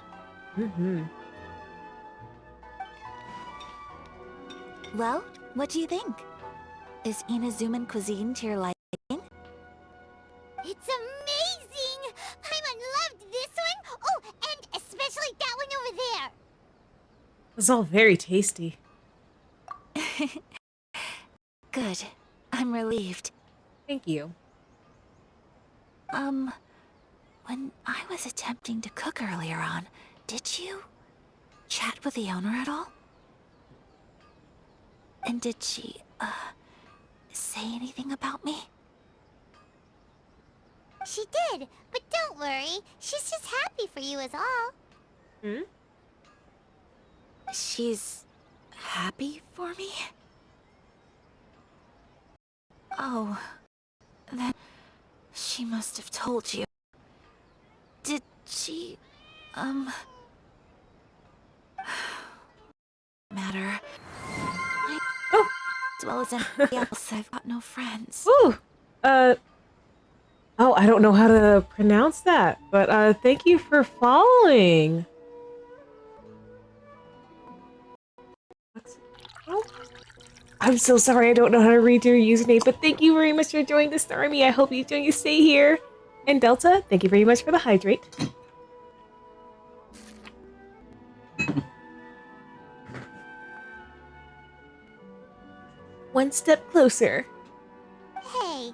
Mm-hmm. Well, what do you think? Is Inazuman cuisine to your liking? It's amazing! Paimon loved this one! Oh, and especially that one over there! It's all very tasty. Good. I'm relieved. Thank you. When I was attempting to cook earlier on, did you chat with the owner at all? And did she, say anything about me? She did, but don't worry. She's just happy for you is all. Hmm? She's happy for me? Oh, then she must have told you. Did she, matter. As well as anybody else, I've got no friends. Ooh! Oh, I don't know how to pronounce that, but thank you for following. Oh. I'm so sorry I don't know how to read your username, but thank you very much for joining the Star Army. I hope you enjoy your stay here. And Delta, thank you very much for the hydrate. One step closer. Hey,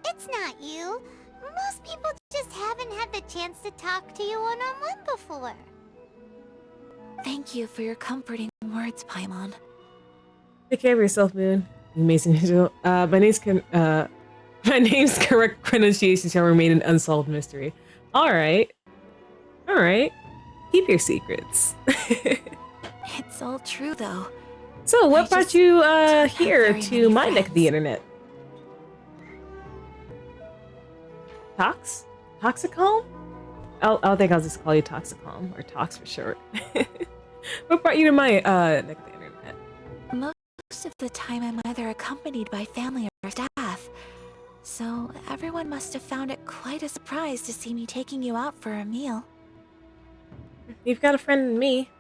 it's not you. Most people just haven't had the chance to talk to you one-on-one before. Thank you for your comforting words, Paimon. Take care of yourself, Moon. Amazing angel. My name's correct pronunciation shall remain an unsolved mystery. Alright. Alright. Keep your secrets. It's all true, though. So, what brought you here to my neck of the internet? Tox? Toxicalm? I think I'll just call you Toxicalm, or Tox for short. What brought you to my neck of the internet? Most of the time I'm either accompanied by family or staff, so everyone must have found it quite a surprise to see me taking you out for a meal. You've got a friend in me.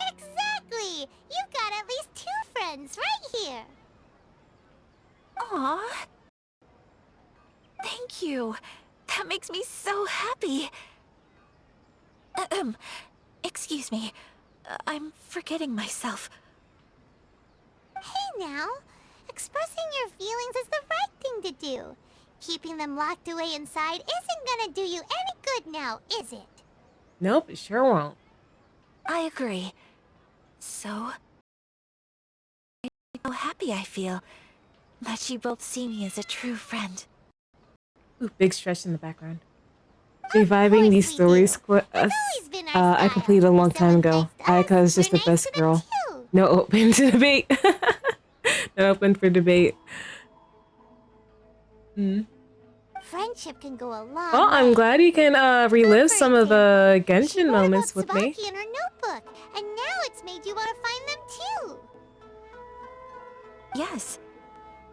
Exactly! You've got at least 2 friends right here. Aw. Thank you. That makes me so happy. Excuse me. I'm forgetting myself. Hey now, expressing your feelings is the right thing to do. Keeping them locked away inside isn't gonna do you any good now, is it? Nope, it sure won't. I agree. So, how happy I feel that you both see me as a true friend. Ooh, big stretch in the background. Reviving these stories I completed a long time ago. Ayaka is just the best girl. No open to debate. No open for debate. Hmm. Friendship can go a long Well, I'm way. glad you can relive some of the Genshin moments with me. In her notebook, and now it's made you want to find them too. Yes.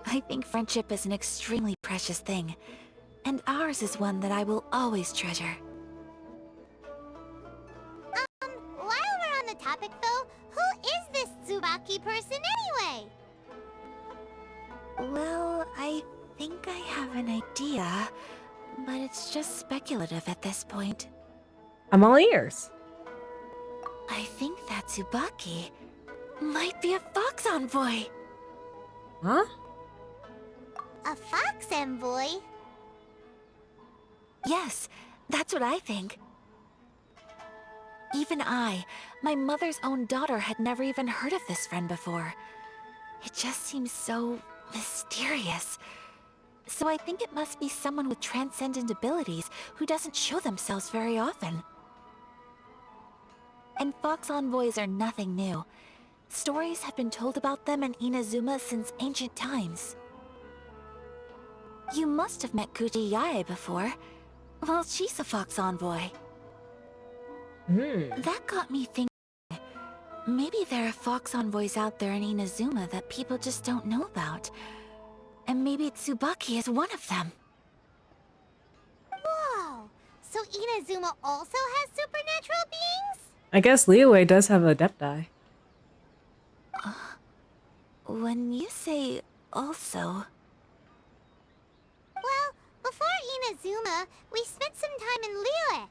I think friendship is an extremely precious thing, and ours is one that I will always treasure. While we're on the topic though, who is this Tsubaki person anyway? Well, I think I have an idea, but it's just speculative at this point. I'm all ears. I think that Tsubaki might be a fox envoy. Huh? A fox envoy? Yes, that's what I think. Even I, my mother's own daughter, had never even heard of this friend before. It just seems so mysterious. So I think it must be someone with transcendent abilities who doesn't show themselves very often. And fox envoys are nothing new. Stories have been told about them in Inazuma since ancient times. You must have met Kuji Yae before. Well, she's a fox envoy. That got me thinking. Maybe there are fox envoys out there in Inazuma that people just don't know about. And maybe Tsubaki is one of them. Whoa! So Inazuma also has supernatural beings? I guess Liyue does have Adepti. When you say also... Well, before Inazuma, we spent some time in Liyue.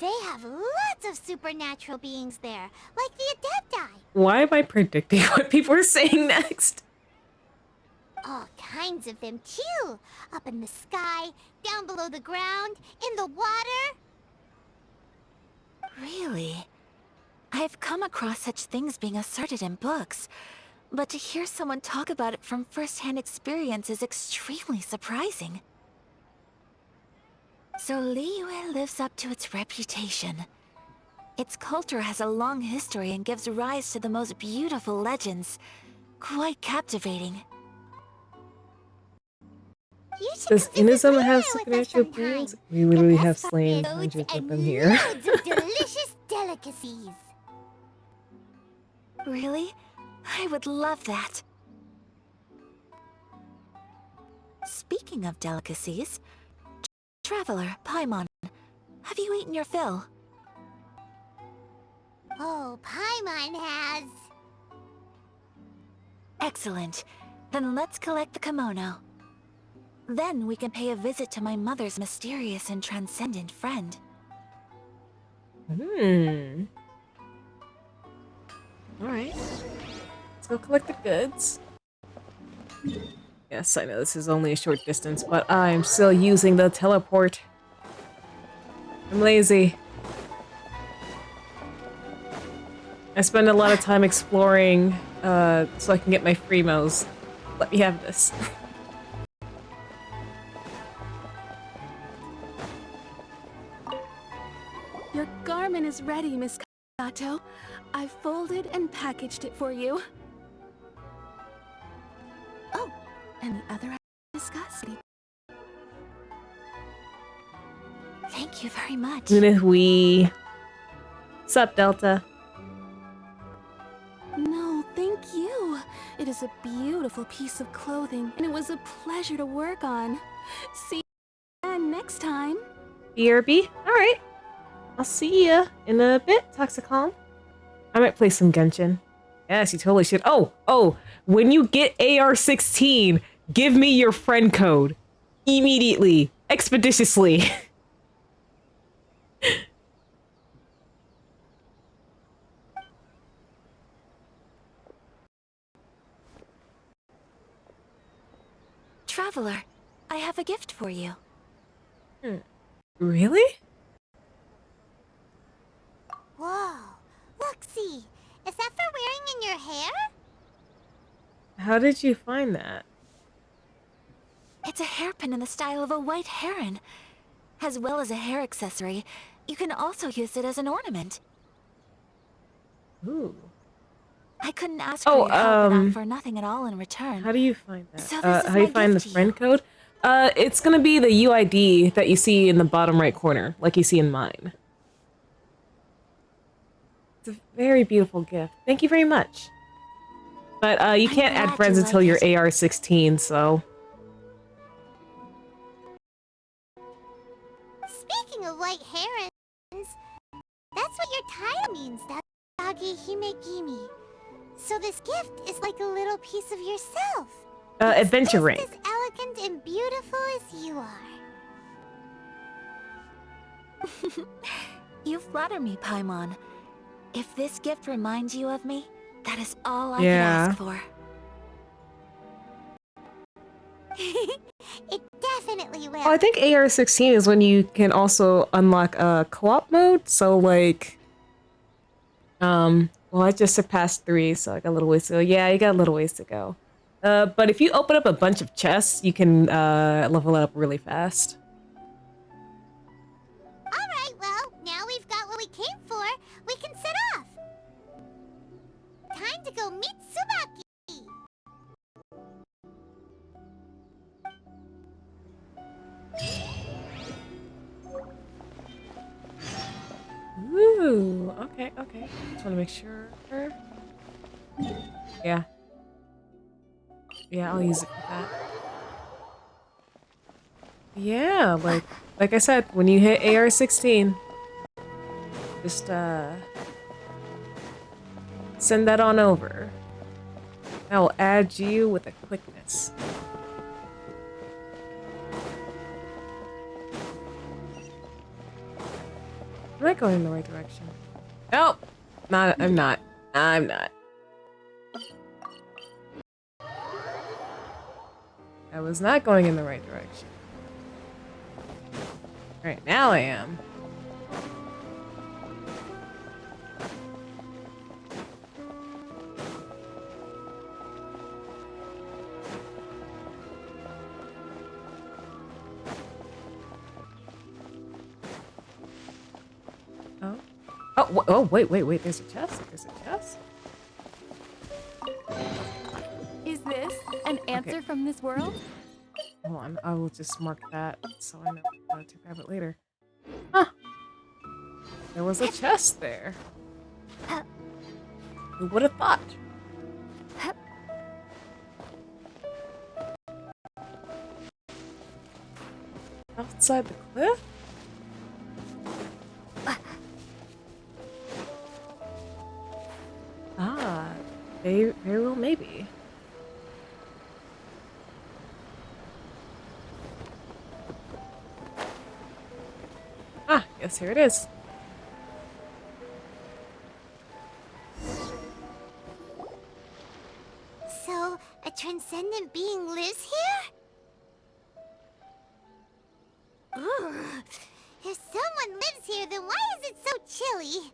They have lots of supernatural beings there, like the Adepti. Why am I predicting what people are saying next? All kinds of them, too. Up in the sky, down below the ground, in the water. Really? I've come across such things being asserted in books, but to hear someone talk about it from first-hand experience is extremely surprising. So Liyue lives up to its reputation. Its culture has a long history and gives rise to the most beautiful legends. Quite captivating. Does Inazuma have supernatural beings? We literally have slain hundreds of them here. Loads of delicious delicacies. Really? I would love that. Speaking of delicacies, Traveler, Paimon, have you eaten your fill? Oh, Paimon has. Excellent. Then let's collect the kimono. Then we can pay a visit to my mother's mysterious and transcendent friend. Alright. Let's go collect the goods. Yes, I know this is only a short distance, but I'm still using the teleport. I'm lazy. I spend a lot of time exploring, so I can get my Freemos. Let me have this. Your garment is ready, Miss Kato. I've folded and packaged it for you. Oh, and the other I discussed. Thank you very much. Sup, Delta? No, thank you. It is a beautiful piece of clothing, and it was a pleasure to work on. See you again next time. BRB? Alright. I'll see ya in a bit, Toxicom. I might play some Genshin. Yes, you totally should. Oh, when you get AR-16, give me your friend code. Immediately. Expeditiously. Traveler, I have a gift for you. Really? Whoa, look-see. Is that for wearing in your hair? How did you find that? It's a hairpin in the style of a white heron. As well as a hair accessory, you can also use it as an ornament. Ooh. I couldn't ask for your help and offer nothing at all in return. How do you find that? So this is how do you my find the gift to friend code? It's gonna be the UID that you see in the bottom right corner, like you see in mine. It's a very beautiful gift. Thank you very much. But you can't add friends until you're AR-16, so... Speaking of white herons, that's what your title means, Dagi Himegimi. So this gift is like a little piece of yourself. Adventure ring. Just as elegant and beautiful as you are. You flatter me, Paimon. If this gift reminds you of me, that is all I Yeah. can ask for. It definitely will. Oh, I think AR-16 is when you can also unlock co-op mode, so like... well, I just surpassed 3, so I got a little ways to go. Yeah, you got a little ways to go. But if you open up a bunch of chests, you can level it up really fast. Alright, well, now we've got what we came for. We can set off. Time to go meet Tsubaki. Ooh, okay. Just want to make sure. Yeah. Yeah, I'll use it for that. Yeah, like I said, when you hit AR-16, just send that on over. I will add you with a quickness. Am I going in the right direction? Nope. I'm not. I'm not. I was not going in the right direction. Alright, now I am. Oh, wait, there's a chest? There's a chest? Is this an answer from this world? Hold on, I will just mark that so I know how to grab it later. Huh. There was a chest there. Who would have thought? Outside the cliff? Ah, very well, maybe. Ah, yes, here it is. So, a transcendent being lives here? Ugh. If someone lives here, then why is it so chilly?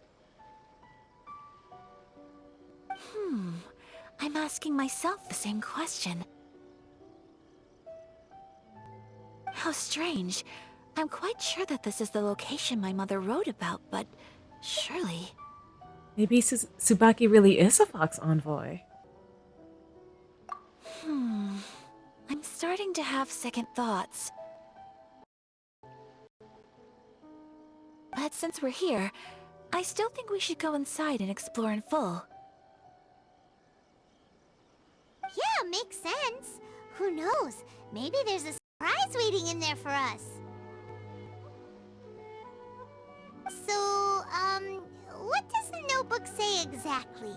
I'm asking myself the same question. How strange. I'm quite sure that this is the location my mother wrote about, but surely... Maybe Tsubaki really is a fox envoy. I'm starting to have second thoughts. But since we're here, I still think we should go inside and explore in full. Yeah, makes sense. Who knows? Maybe there's a surprise waiting in there for us. So, what does the notebook say exactly?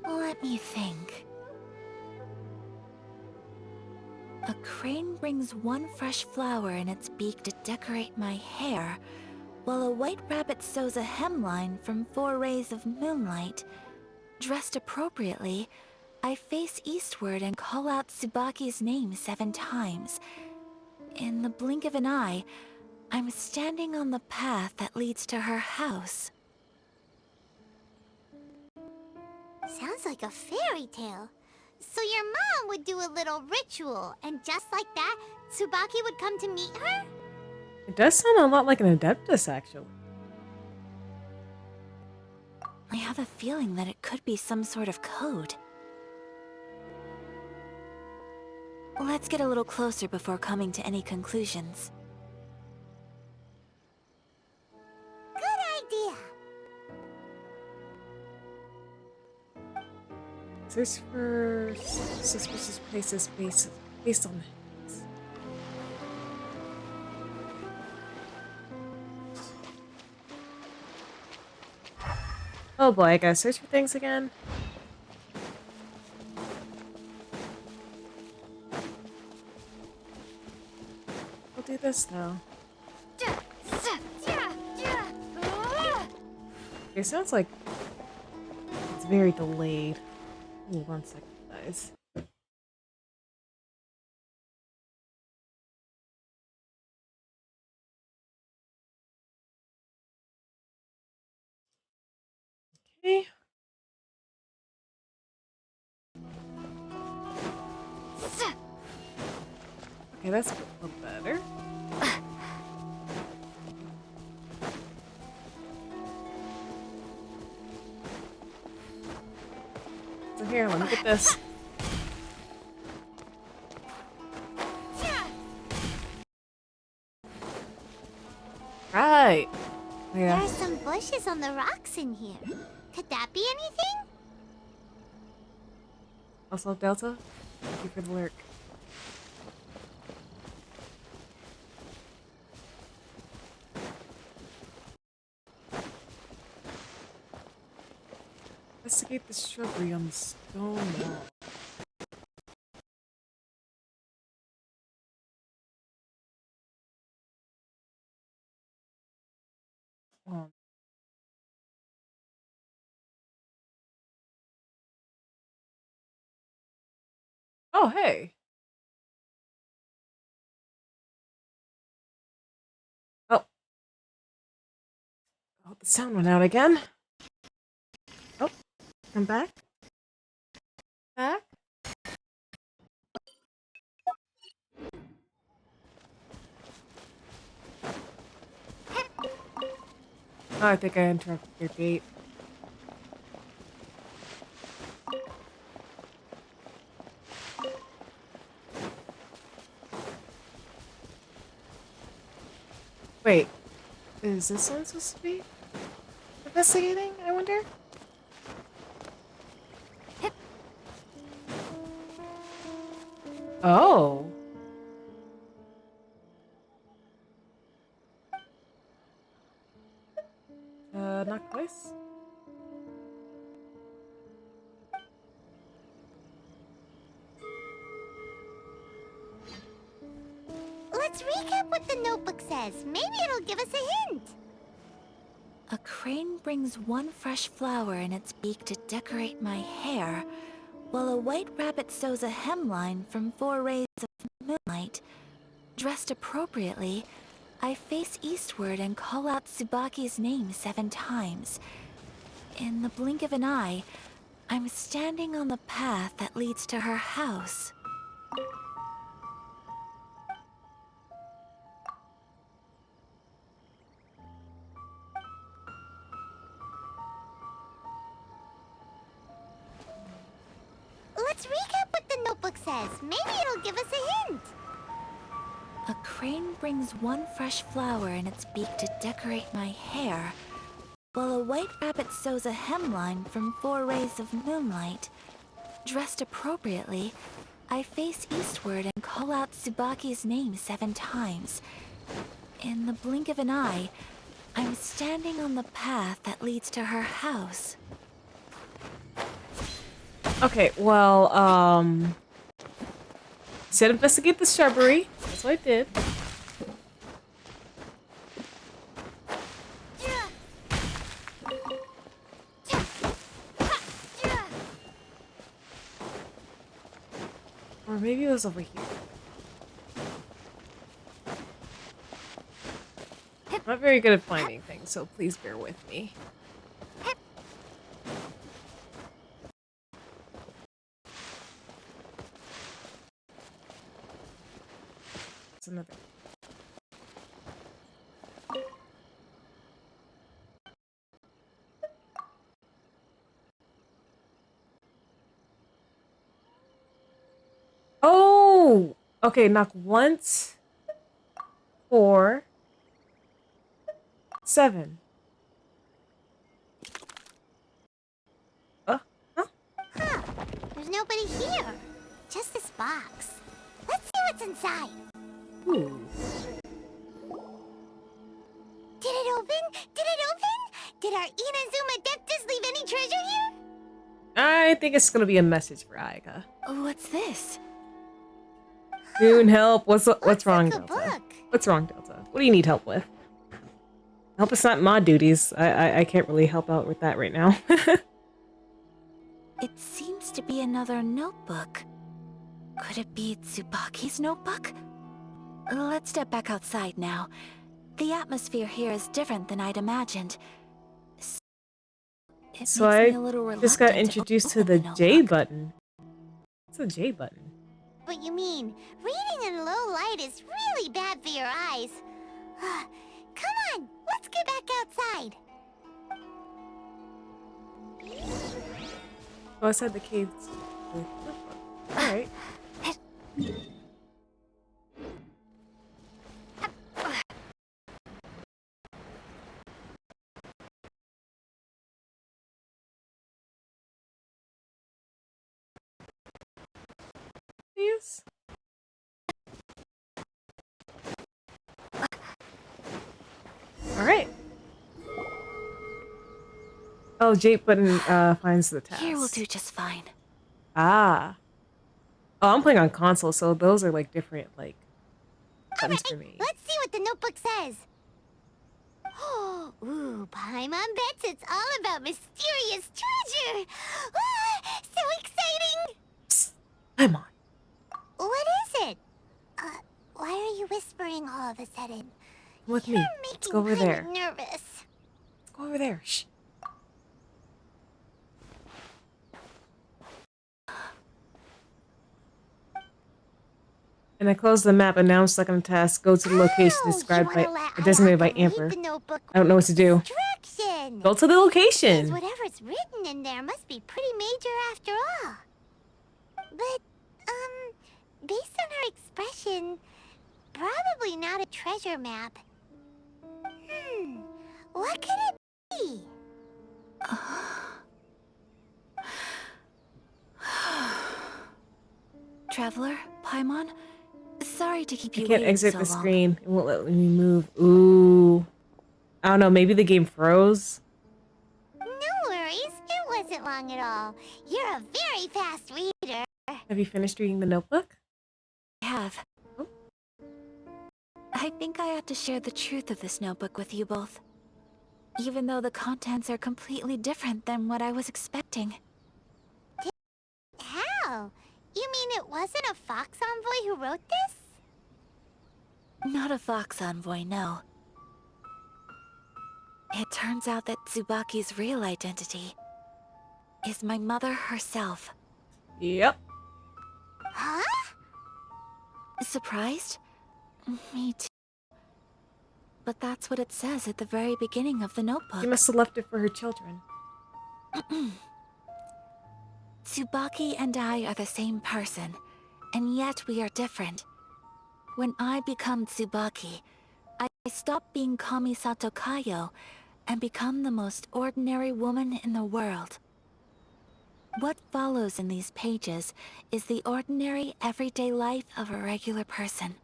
Let me think. A crane brings one fresh flower in its beak to decorate my hair, while a white rabbit sews a hemline from 4 rays of moonlight. Dressed appropriately, I face eastward and call out Tsubaki's name 7 times. In the blink of an eye, I'm standing on the path that leads to her house. Sounds like a fairy tale. So your mom would do a little ritual, and just like that, Tsubaki would come to meet her? It does sound a lot like an Adeptus, actually. I have a feeling that it could be some sort of code. Let's get a little closer before coming to any conclusions. Good idea. Search for suspicious places based on this. Oh boy, I gotta search for things again. We'll do this though. It sounds like it's very delayed. Ooh, 1 second, guys. Okay. Okay, that's a little better. So here, let me get this. Right. Yeah. There's some bushes on the rocks in here. Could that be anything? Also, Delta, thank you for the lurk. Investigate the shrubbery on the stone wall. Um, oh, hey. Oh. Oh, the sound went out again. Oh, I'm back. Back. Oh, I think I interrupted your gate. Wait, is this one supposed to be investigating, I wonder? Oh. Not twice? Let's recap what the notebook says. Maybe it'll give us a hint. A crane brings one fresh flower in its beak to decorate my hair, while a white rabbit sews a hemline from 4 rays of moonlight. Dressed appropriately, I face eastward and call out Tsubaki's name 7 times. In the blink of an eye, I'm standing on the path that leads to her house. Let's recap what the notebook says. Maybe it'll give us a hint. A crane brings one fresh flower in its beak to decorate my hair, while a white rabbit sews a hemline from 4 rays of moonlight. Dressed appropriately, I face eastward and call out Tsubaki's name 7 times. In the blink of an eye, I'm standing on the path that leads to her house. Okay, well, said investigate the shrubbery. That's what I did. Or maybe it was over here. I'm not very good at finding things, so please bear with me. It's another. Oh! Okay, knock once. 4. 7. Huh. There's nobody here. Just this box. Let's see what's inside. Ooh. Did it open? Did it open? Did our Inazuma Deptus leave any treasure here? I think it's gonna be a message for Aika. What's this? Moon, help. What's wrong, the Delta? book? What's wrong, Delta? What do you need help with? Help is not my duties. I can't really help out with that right now. It seems to be another notebook. Could it be Tsubaki's notebook? Let's step back outside now. The atmosphere here is different than I'd imagined. It So makes me a I little just got reluctant to introduced to open the the J notebook. button. What's the J button? What you mean, reading in low light is really bad for your eyes. Come on, let's get back outside. Oh, outside the cave. Alright. Please. Alright. Oh, Jake button finds the task. Here will do just fine. Ah. Oh, I'm playing on console, so those are like different like buttons for me. Let's see what the notebook says. Ooh, Paimon bets it's all about mysterious treasure. Ah, so exciting! Psst, Paimon. What is it? Why are you whispering all of a sudden? Come with You're me. Let's go over making there. Paimon nervous. Let's go over there. Shh. And I close the map, announce second task, go to the location described by designated by Amber. I don't know what to do. Go to the location. Whatever's written in there must be pretty major after all. But, based on her expression, probably not a treasure map. What could it be? Traveler, Paimon, sorry to keep I you can't waiting exit so the long. screen. It won't let me move. Ooh. I don't know, maybe the game froze? No worries, it wasn't long at all. You're a very fast reader. Have you finished reading the notebook? I have. Oh. I think I ought to share the truth of this notebook with you both. Even though the contents are completely different than what I was expecting. How? You mean it wasn't a Fox Envoy who wrote this? Not a Fox Envoy, no. It turns out that Tsubaki's real identity is my mother herself. Yep. Huh? Surprised? Me too. But that's what it says at the very beginning of the notebook. She must have left it for her children. Tsubaki and I are the same person, and yet we are different. When I become Tsubaki, I stop being Kamisato Kayo and become the most ordinary woman in the world. What follows in these pages is the ordinary, everyday life of a regular person.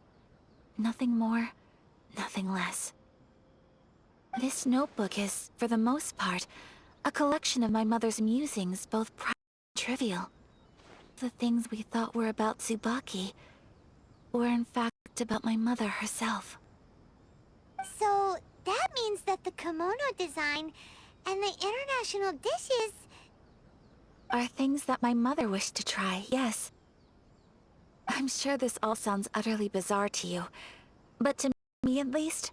Nothing more, nothing less. This notebook is, for the most part, a collection of my mother's musings, both private and trivial. The things we thought were about Tsubaki were in fact about my mother herself. So, that means that the kimono design and the international dishes are things that my mother wished to try, yes. I'm sure this all sounds utterly bizarre to you, but to me at least,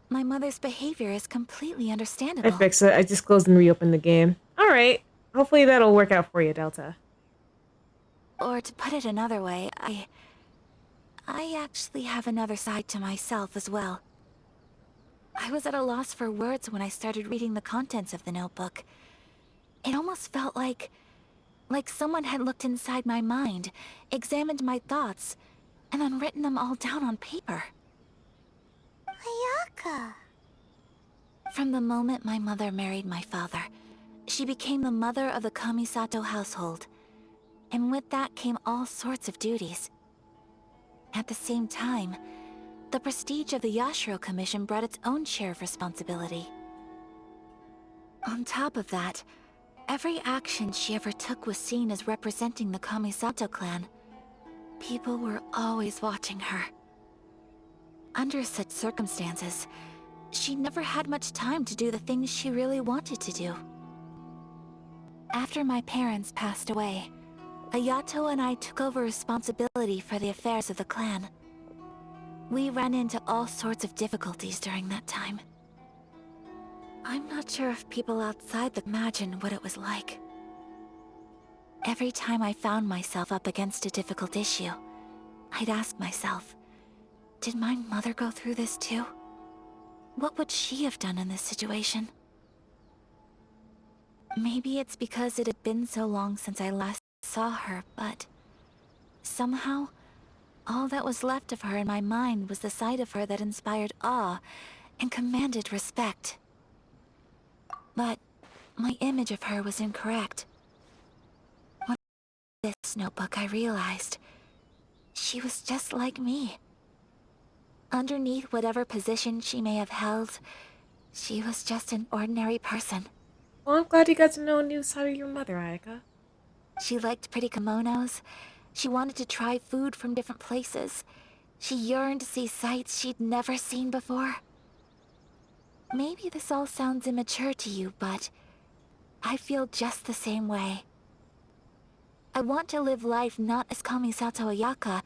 my mother's behavior is completely understandable. I fixed it. I just closed and reopened the game. Alright. Hopefully that'll work out for you, Delta. Or to put it another way, I actually have another side to myself as well. I was at a loss for words when I started reading the contents of the notebook. It almost felt like someone had looked inside my mind, examined my thoughts, and then written them all down on paper. Ayaka. From the moment my mother married my father, she became the mother of the Kamisato household. And with that came all sorts of duties. At the same time, the prestige of the Yashiro Commission brought its own share of responsibility. On top of that, every action she ever took was seen as representing the Kamisato clan. People were always watching her. Under such circumstances, she never had much time to do the things she really wanted to do. After my parents passed away, Ayato and I took over responsibility for the affairs of the clan. We ran into all sorts of difficulties during that time. I'm not sure if people outside could imagine what it was like. Every time I found myself up against a difficult issue, I'd ask myself, did my mother go through this too? What would she have done in this situation? Maybe it's because it had been so long since I last saw her, but somehow, all that was left of her in my mind was the side of her that inspired awe and commanded respect. But my image of her was incorrect. When I read this notebook, I realized she was just like me. Underneath whatever position she may have held, she was just an ordinary person. Well, I'm glad you got to know a new side of your mother, Ayaka. She liked pretty kimonos. She wanted to try food from different places. She yearned to see sights she'd never seen before. Maybe this all sounds immature to you, but I feel just the same way. I want to live life not as Kamisato Ayaka,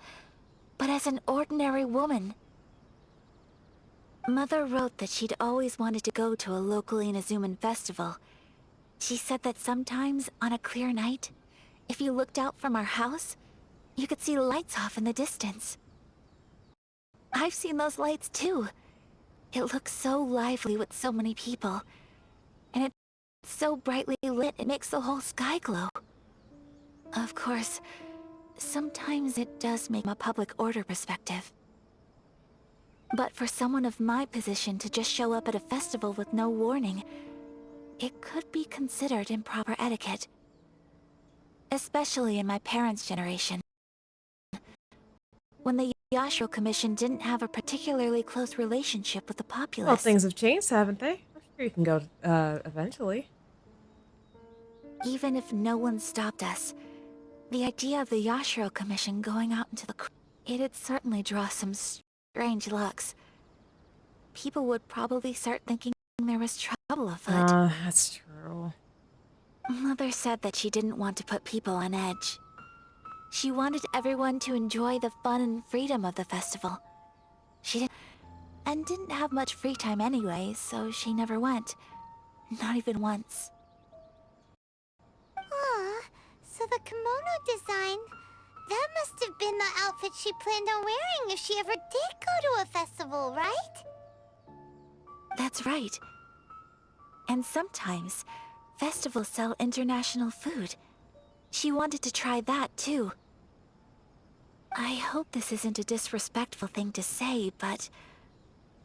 but as an ordinary woman. Mother wrote that she'd always wanted to go to a local Inazuman festival. She said that sometimes, on a clear night, if you looked out from our house, you could see lights off in the distance. I've seen those lights too. It looks so lively with so many people. And it's so brightly lit, it makes the whole sky glow. Of course, sometimes it does make a public order perspective. But for someone of my position to just show up at a festival with no warning, it could be considered improper etiquette. Especially in my parents' generation. When the Yashiro Commission didn't have a particularly close relationship with the populace. Well, things have changed, haven't they? I'm sure you can go eventually. Even if no one stopped us, the idea of the Yashiro Commission going out into the it'd certainly draw some strange looks. People would probably start thinking there was trouble afoot. That's true. Mother said that she didn't want to put people on edge. She wanted everyone to enjoy the fun and freedom of the festival. She didn't have much free time anyway, so she never went. Not even once. Aw, so the kimono design, that must have been the outfit she planned on wearing if she ever did go to a festival, right? That's right. And sometimes, festivals sell international food. She wanted to try that too. I hope this isn't a disrespectful thing to say, but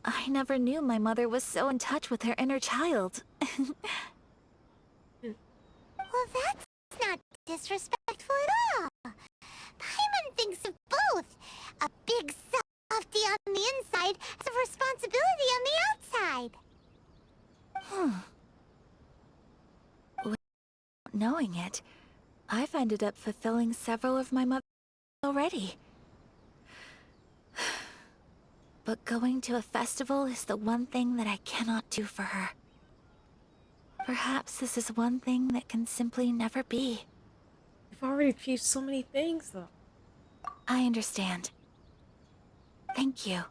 I never knew my mother was so in touch with her inner child. Well, that's not disrespectful at all. Paimon thinks of both. A big softy on the inside has a responsibility on the outside. Without knowing it, I've ended up fulfilling several of my mother's already. But going to a festival is the one thing that I cannot do for her. Perhaps this is one thing that can simply never be. You've already achieved so many things, though. I understand. Thank you.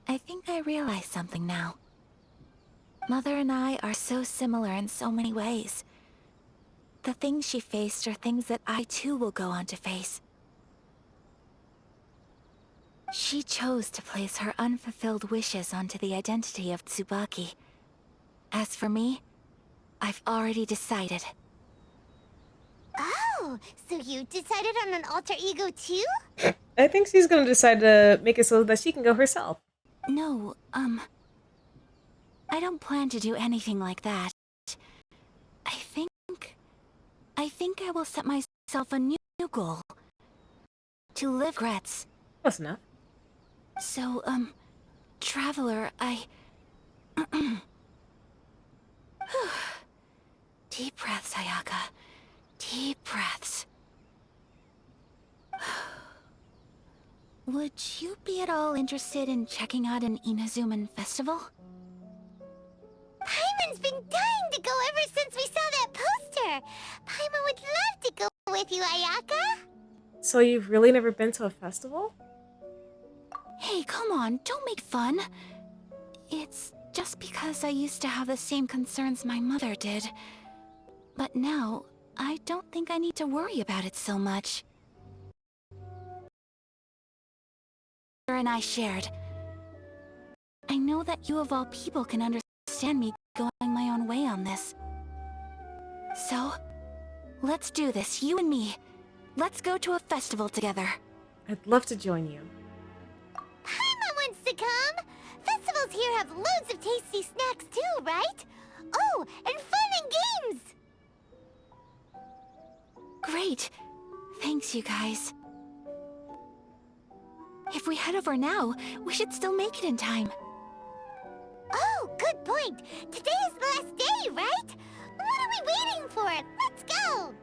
I think I realize something now. Mother and I are so similar in so many ways. The things she faced are things that I too will go on to face. She chose to place her unfulfilled wishes onto the identity of Tsubaki. As for me, I've already decided. Oh, so you decided on an alter ego too? I think she's gonna decide to make it so that she can go herself. No, I don't plan to do anything like that. I think I will set myself a new goal. To live regrets. Close enough. So, Traveler, Deep breaths, Ayaka. Deep breaths. Would you be at all interested in checking out an Inazuman festival? Paimon's been dying to go ever since we saw that poster. Paimon would love to go with you, Ayaka. So you've really never been to a festival? Hey, come on, don't make fun. It's just because I used to have the same concerns my mother did. But now, I don't think I need to worry about it so much. And I shared. I know that you of all people can understand me going my own way on this. So, let's do this, you and me. Let's go to a festival together. I'd love to join you. Paimon wants to come! Festivals here have loads of tasty snacks too, right? Oh, and fun and games! Great. Thanks, you guys. If we head over now, we should still make it in time. Oh, good point. Today is the last day, right? What are we waiting for? Let's go!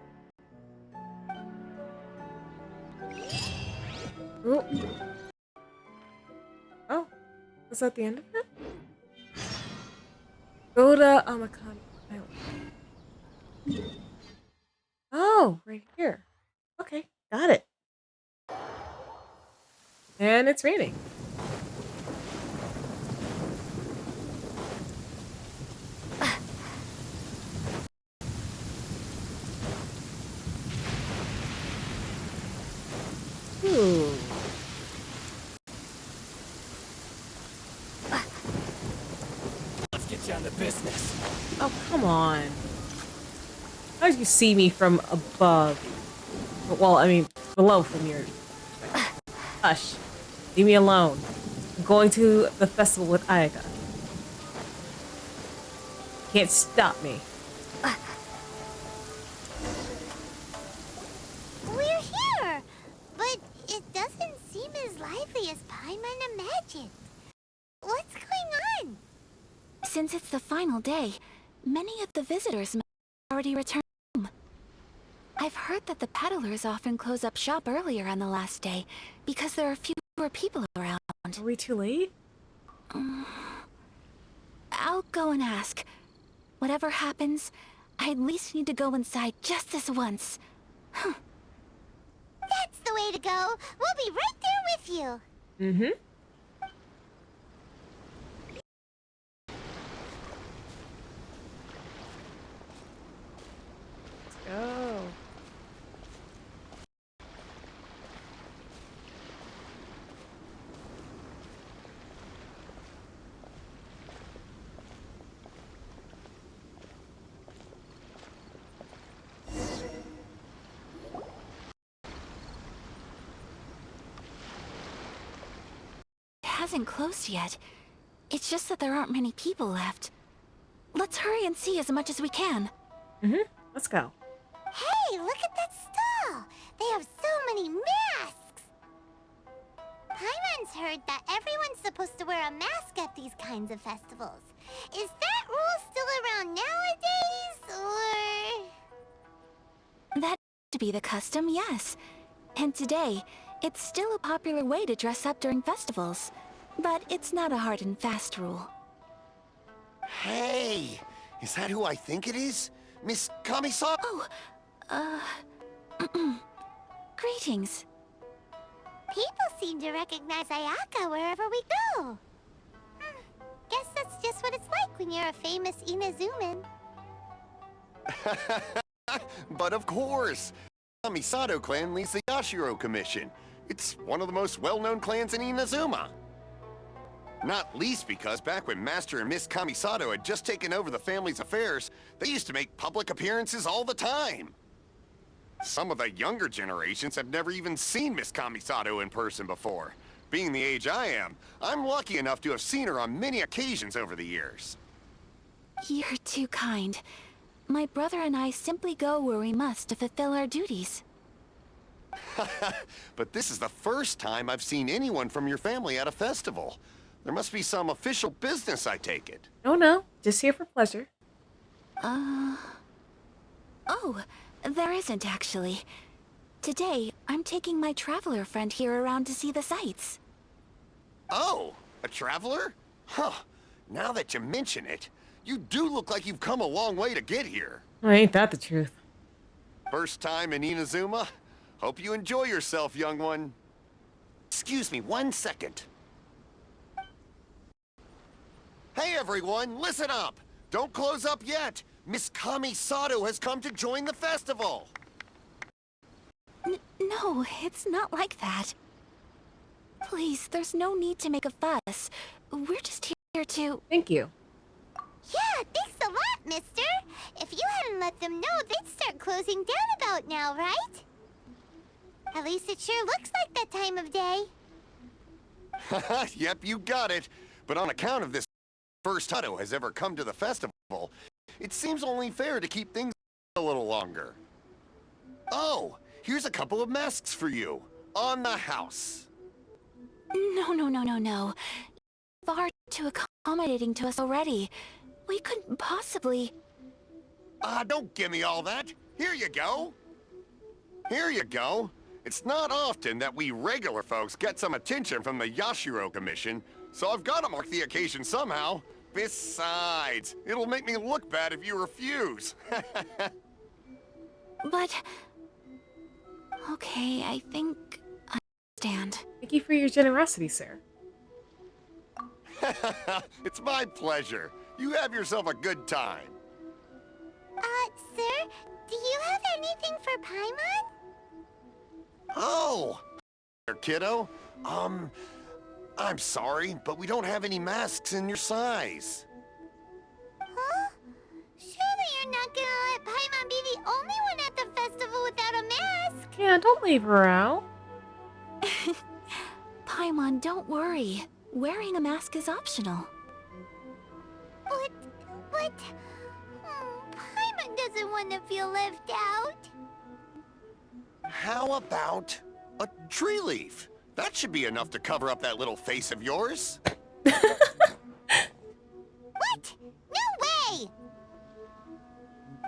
Ooh. Oh, was that the end of it? Go to Amakami Island. Oh, right here. Okay, got it. And it's raining. Ooh. Let's get down to business. Oh, come on. How did you see me from above? Well, I mean, below from your... Hush. Leave me alone. I'm going to the festival with Ayaka. Can't stop me. We're here! But it doesn't seem as lively as Paimon imagined. What's going on? Since it's the final day, many of the visitors may have already returned home. I've heard that the peddlers often close up shop earlier on the last day because there are fewer people around. Are we too late? I'll go and ask. Whatever happens, I at least need to go inside just this once. That's the way to go. We'll be right there with you. Mm-hmm. Let's go. It hasn't closed yet. It's just that there aren't many people left. Let's hurry and see as much as we can. Mm-hmm. Let's go. Hey, look at that stall! They have so many masks! Paimon's heard that everyone's supposed to wear a mask at these kinds of festivals. Is that rule still around nowadays, or...? That to be the custom, yes. And today, it's still a popular way to dress up during festivals. But it's not a hard and fast rule. Hey! Is that who I think it is? Miss Kamisato? Oh, greetings. People seem to recognize Ayaka wherever we go. Guess that's just what it's like when you're a famous Inazuman. But of course! Kamisato clan leads the Yashiro Commission. It's one of the most well-known clans in Inazuma. Not least because back when Master and Miss Kamisato had just taken over the family's affairs, they used to make public appearances all the time. Some of the younger generations have never even seen Miss Kamisato in person before. Being the age I am, I'm lucky enough to have seen her on many occasions over the years. You're too kind. My brother and I simply go where we must to fulfill our duties. But this is the first time I've seen anyone from your family at a festival. There must be some official business, I take it. No, just here for pleasure. Oh, there isn't actually. Today, I'm taking my traveler friend here around to see the sights. Oh, a traveler? Huh. Now that you mention it, you do look like you've come a long way to get here. Well, ain't that the truth? First time in Inazuma? Hope you enjoy yourself, young one. Excuse me 1 second. Hey everyone, listen up! Don't close up yet! Miss Kamisato has come to join the festival! No, it's not like that. Please, there's no need to make a fuss. We're just here to... Thank you. Yeah, thanks a lot, mister. If you hadn't let them know, they'd start closing down about now, right? At least it sure looks like that time of day. Yep, you got it. But on account of this first Hutto has ever come to the festival, it seems only fair to keep things a little longer. Oh, here's a couple of masks for you. On the house. No. Far too accommodating to us already. We couldn't possibly... Don't give me all that. Here you go. Here you go. It's not often that we regular folks get some attention from the Yashiro Commission, so I've got to mark the occasion somehow. Besides, it'll make me look bad if you refuse. But... Okay, I think I understand. Thank you for your generosity, sir. It's my pleasure. You have yourself a good time. Sir, do you have anything for Paimon? Oh, kiddo. I'm sorry, but we don't have any masks in your size. Huh? Surely you're not gonna let Paimon be the only one at the festival without a mask? Yeah, don't leave her out. Paimon, don't worry. Wearing a mask is optional. But... Paimon doesn't want to feel left out. How about a tree leaf? That should be enough to cover up that little face of yours. What? No way!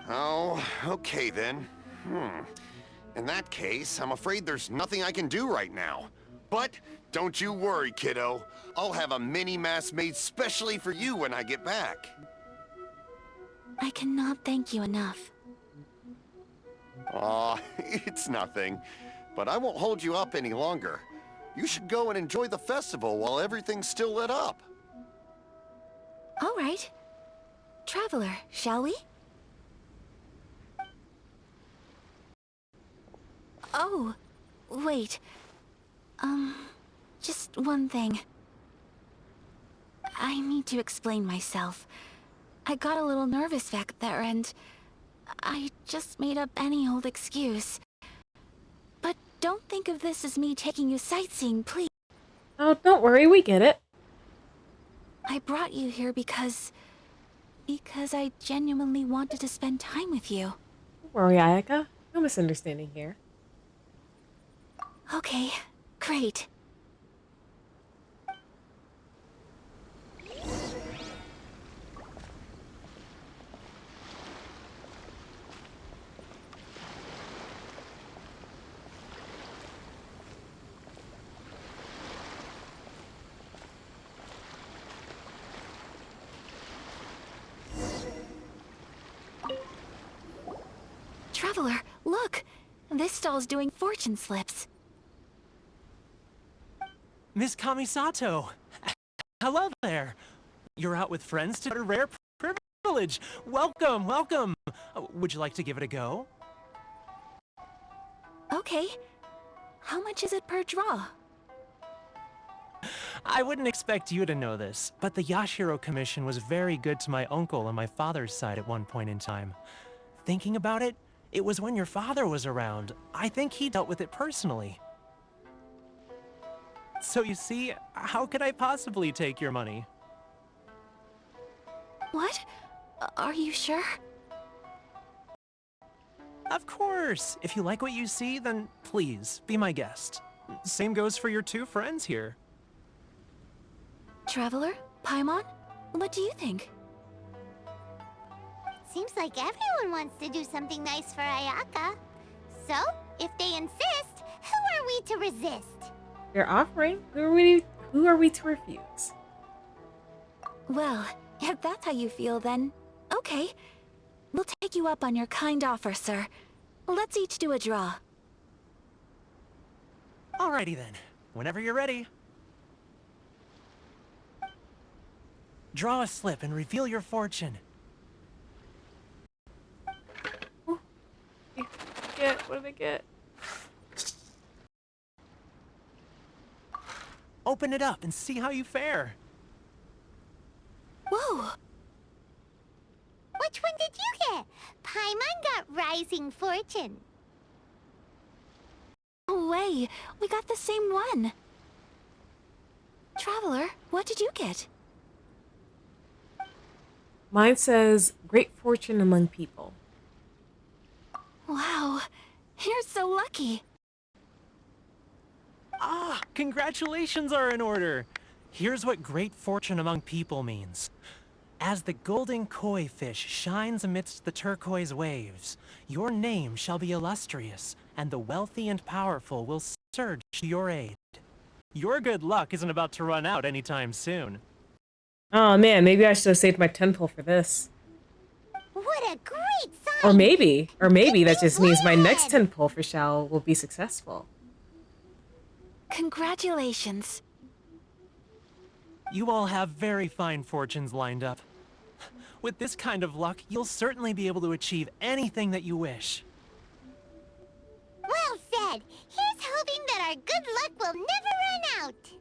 Oh, okay then. In that case, I'm afraid there's nothing I can do right now. But don't you worry, kiddo. I'll have a mini mask made specially for you when I get back. I cannot thank you enough. Aw, it's nothing. But I won't hold you up any longer. You should go and enjoy the festival while everything's still lit up. All right. Traveler, shall we? Oh, wait. Just one thing. I need to explain myself. I got a little nervous back there and I just made up any old excuse. But don't think of this as me taking you sightseeing, please. Oh, don't worry, we get it. I brought you here because I genuinely wanted to spend time with you. Don't worry, Ayaka. No misunderstanding here. Okay, great. Traveler, look! This stall's doing fortune slips. Miss Kamisato! Hello there! You're out with friends to a rare privilege! Welcome, welcome! Would you like to give it a go? Okay. How much is it per draw? I wouldn't expect you to know this, but the Yashiro Commission was very good to my uncle on my father's side at one point in time. Thinking about it, it was when your father was around. I think he dealt with it personally. So you see, how could I possibly take your money? What? Are you sure? Of course! If you like what you see, then please, be my guest. Same goes for your two friends here. Traveler? Paimon? What do you think? Seems like everyone wants to do something nice for Ayaka. So, if they insist, who are we to resist? They're offering. Who are we to refuse? Well, if that's how you feel, then okay. We'll take you up on your kind offer, sir. Let's each do a draw. Alrighty then. Whenever you're ready. Draw a slip and reveal your fortune. What did I get? Open it up and see how you fare. Whoa! Which one did you get? Paimon got Rising Fortune. No way! We got the same one! Traveler, what did you get? Mine says, great fortune among people. Wow, you're so lucky. Congratulations are in order. Here's what great fortune among people means. As the golden koi fish shines amidst the turquoise waves, your name shall be illustrious, and the wealthy and powerful will surge to your aid. Your good luck isn't about to run out anytime soon. Oh man, maybe I should have saved my 10 pull for this. What a great sign! Or maybe that just means my next 10 pull for Shao will be successful. Congratulations. You all have very fine fortunes lined up. With this kind of luck, you'll certainly be able to achieve anything that you wish. Well said! Here's hoping that our good luck will never run out!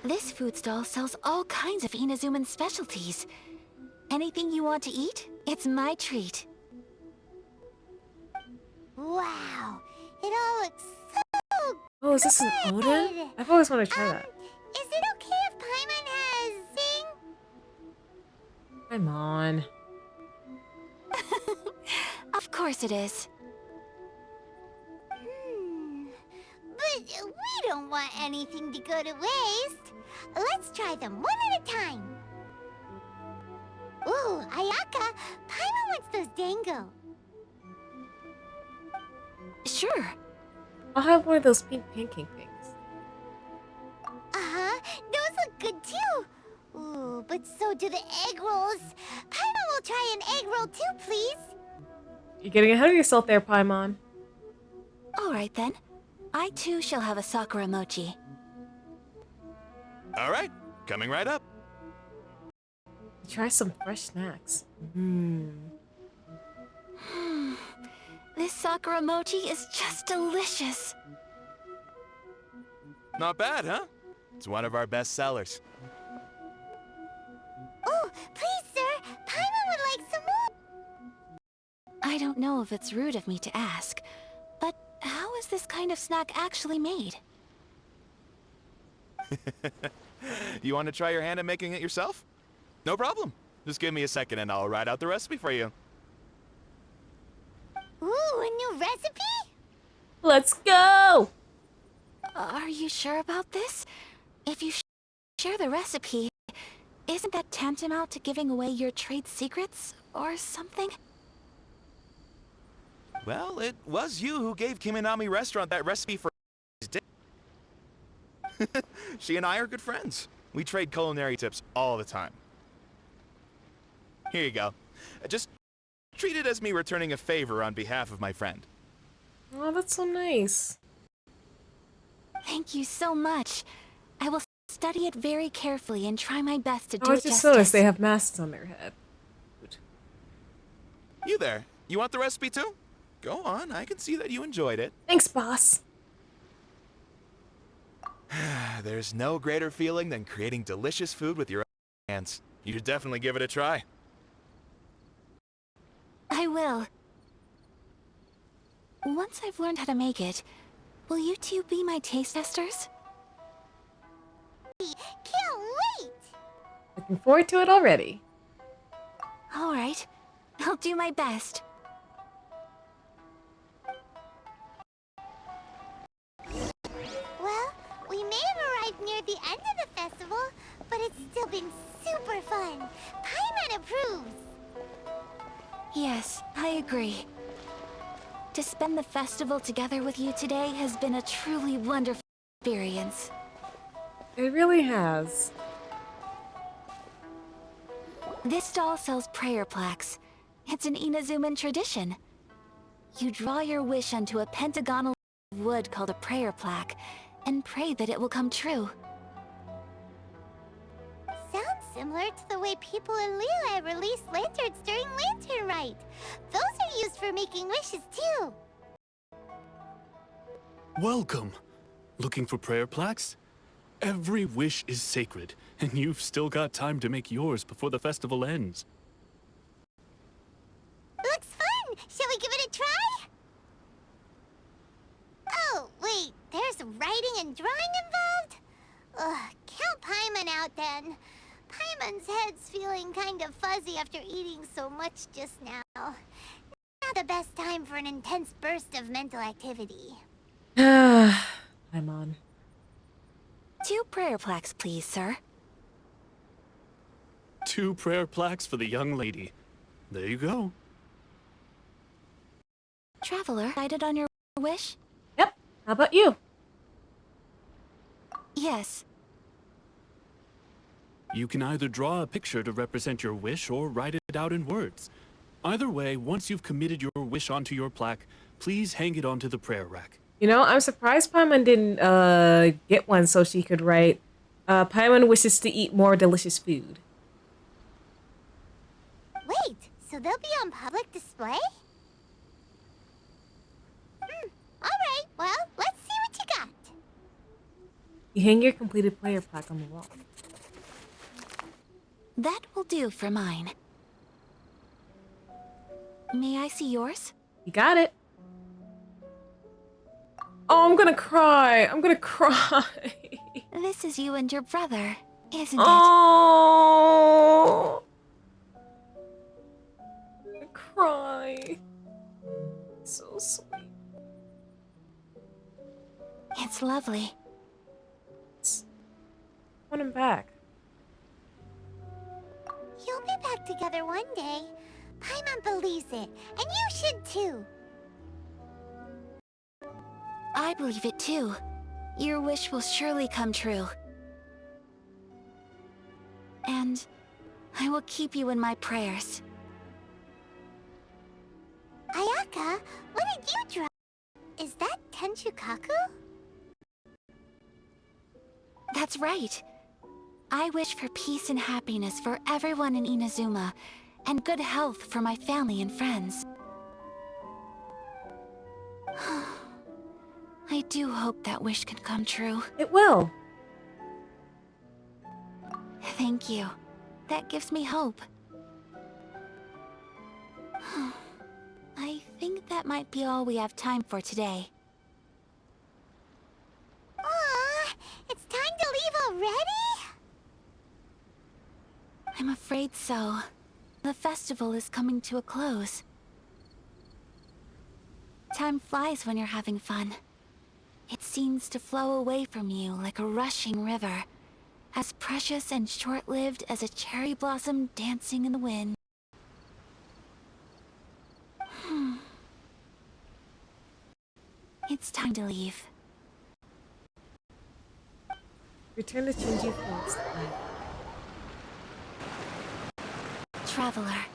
This food stall sells all kinds of Inazuman specialties. Anything you want to eat, it's my treat. Wow! It all looks so Oh, is this an Odin? I've always wanted to try that. Is it okay if Paimon has Zing? Come on. Of course it is. But we don't want anything to go to waste. Let's try them one at a time. Ooh, Ayaka, Paimon wants those dango. Sure. I'll have one of those pink pancake things. Uh-huh, those look good too. Ooh, but so do the egg rolls. Paimon will try an egg roll too, please. You're getting ahead of yourself there, Paimon. Alright then. I too shall have a Sakura mochi. All right, coming right up. Try some fresh snacks. This Sakura mochi is just delicious. Not bad, huh? It's one of our best sellers. Oh, please, sir. Paimon would like some more. I don't know if it's rude of me to ask, but how is this kind of snack actually made? You want to try your hand at making it yourself? No problem. Just give me a second and I'll write out the recipe for you. Ooh, a new recipe? Let's go! Are you sure about this? If you share the recipe, isn't that tantamount to giving away your trade secrets or something? Well, it was you who gave Kiminami Restaurant that recipe for his dinner. She and I are good friends. We trade culinary tips all the time. Here you go. Just treat it as me returning a favor on behalf of my friend. Oh, that's so nice. Thank you so much. I will study it very carefully and try my best to do I it just justice. noticed they have masks on their head. You there. You want the recipe too? Go on, I can see that you enjoyed it. Thanks, boss. There's no greater feeling than creating delicious food with your own hands. You should definitely give it a try. I will. Once I've learned how to make it, will you two be my taste testers? Can't wait! Looking forward to it already. Alright, I'll do my best. Well, we may have arrived near the end of the festival, but it's still been super fun. Paimon approves. Yes, I agree. To spend the festival together with you today has been a truly wonderful experience. It really has. This stall sells prayer plaques. It's an Inazuman tradition. You draw your wish onto a pentagonal of wood called a prayer plaque, and pray that it will come true. Sounds similar to the way people in Liyue release lanterns during Lantern Rite. Those are used for making wishes too. Welcome. Looking for prayer plaques? Every wish is sacred, and you've still got time to make yours before the festival ends. Looks fun! Shall we give it a try? Oh, wait, writing and drawing involved? Ugh, count Paimon out then. Paimon's head's feeling kind of fuzzy after eating so much just now. Not the best time for an intense burst of mental activity. I'm on. 2 prayer plaques, please, sir. 2 prayer plaques for the young lady. There you go. Traveler, decided on your wish? Yep. How about you? Yes. You can either draw a picture to represent your wish or write it out in words. Either way, once you've committed your wish onto your plaque, please hang it onto the prayer rack. You know, I'm surprised Paimon didn't get one so she could write, Paimon wishes to eat more delicious food. Wait, so they'll be on public display? Alright, well, let's see what you got. You hang your completed player plaque on the wall. That will do for mine. May I see yours? You got it. Oh, I'm gonna cry. I'm gonna cry. This is you and your brother, isn't Oh. I cry. So sweet. It's lovely. I want him back. You'll be back together one day. Paimon believes it, and you should too. I believe it too. Your wish will surely come true. And I will keep you in my prayers. Ayaka, what did you draw? Is that Tenchukaku? That's right. I wish for peace and happiness for everyone in Inazuma, and good health for my family and friends. I do hope that wish can come true. It will. Thank you. That gives me hope. I think that might be all we have time for today. Aw, it's time to leave already? I'm afraid so. The festival is coming to a close. Time flies when you're having fun. It seems to flow away from you like a rushing river, as precious and short-lived as a cherry blossom dancing in the wind. It's time to leave. Return to Shinji Forest. Traveler,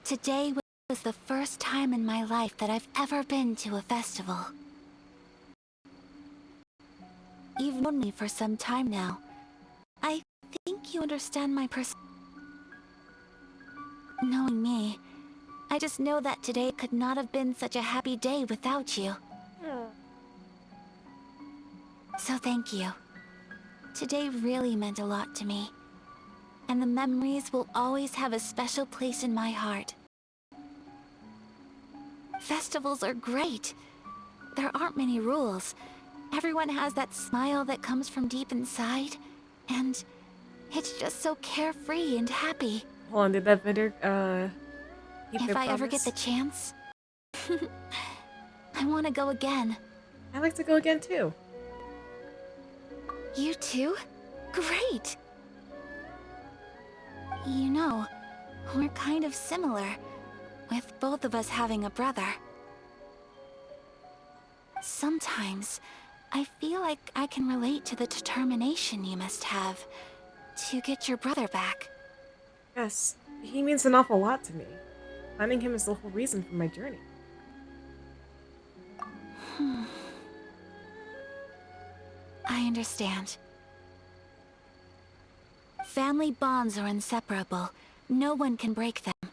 today was the first time in my life that I've ever been to a festival. You've known me for some time now. I think you understand my Knowing me, I just know that today could not have been such a happy day without you. So thank you. Today really meant a lot to me. And the memories will always have a special place in my heart. Festivals are great. There aren't many rules. Everyone has that smile that comes from deep inside. And it's just so carefree and happy. Hold on, did that vendor, keep If their I ever get promise? the chance, I want to go again. I'd like to go again too. You too? Great! You know, we're kind of similar, with both of us having a brother. Sometimes, I feel like I can relate to the determination you must have to get your brother back. Yes, he means an awful lot to me. Finding him is the whole reason for my journey. I understand. Family bonds are inseparable. No one can break them.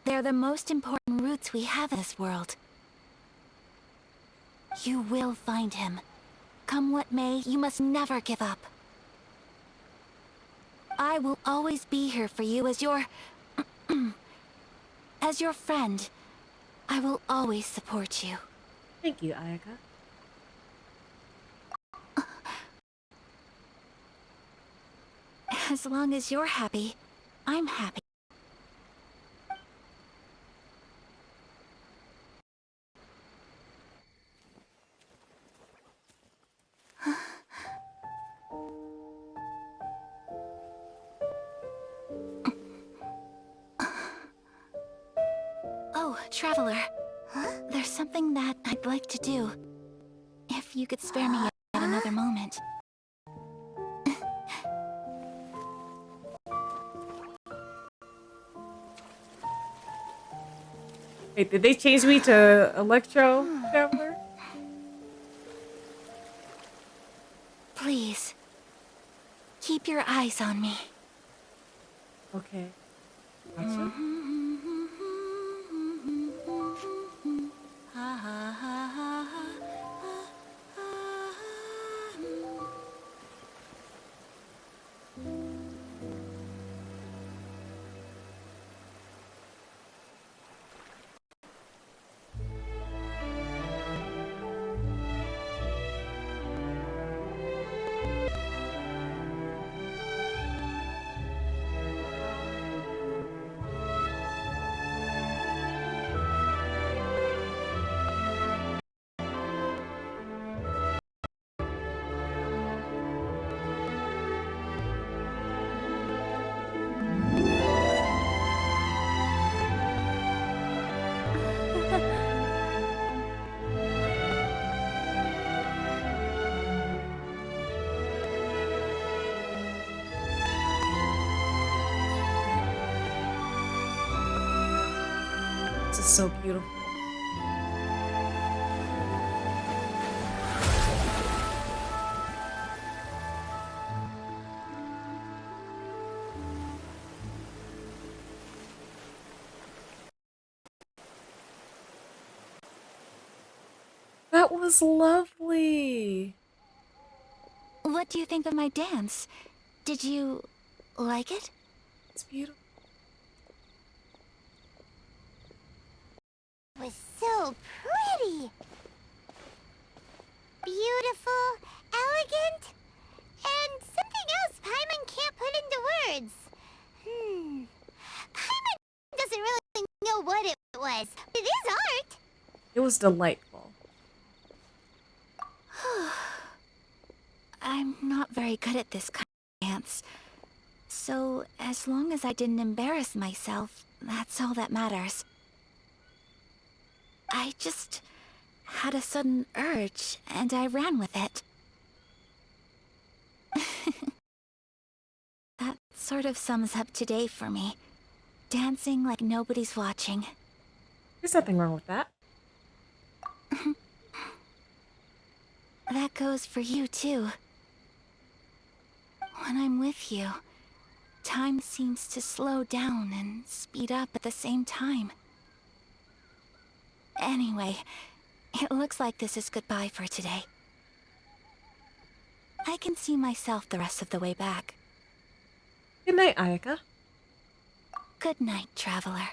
They're the most important roots we have in this world. You will find him. Come what may, you must never give up. I will always be here for you as your... as your friend. I will always support you. Thank you, Ayaka. As long as you're happy, I'm happy. Oh, Traveler. There's something that I'd like to do. If you could spare me at another moment. Wait, did they change me to Electro Traveler? Please. Keep your eyes on me. Okay. Gotcha. This is so beautiful. That was lovely. What do you think of my dance? Did you like it? It's beautiful. It was so pretty. Beautiful, elegant, and something else Paimon can't put into words. Paimon doesn't really know what it was. It is art. It was delightful. I'm not very good at this kind of dance. So, as long as I didn't embarrass myself, that's all that matters. I just had a sudden urge, and I ran with it. That sort of sums up today for me. Dancing like nobody's watching. There's nothing wrong with that. That goes for you, too. When I'm with you, time seems to slow down and speed up at the same time. Anyway, it looks like this is goodbye for today. I can see myself the rest of the way back. Good night, Ayaka. Good night, Traveler.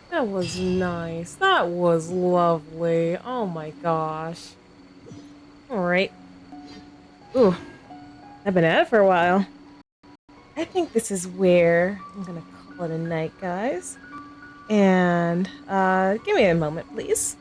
That was nice. That was lovely. Oh my gosh. Alright. Ooh. I've been at it for a while. I think this is where I'm gonna call it a night, guys. And, give me a moment, please.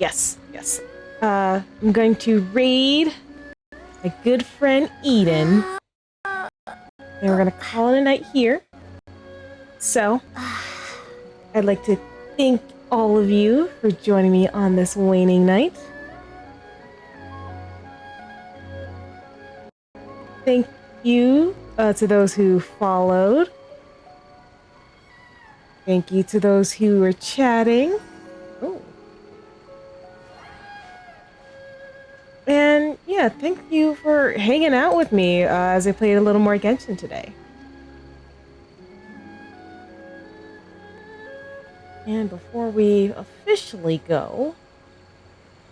Yes, yes. I'm going to raid my good friend Eden. And we're gonna call it a night here. So, I'd like to thank all of you for joining me on this waning night. Thank you to those who followed. Thank you to those who were chatting. Oh. And yeah, thank you for hanging out with me as I played a little more Genshin today. And before we officially go,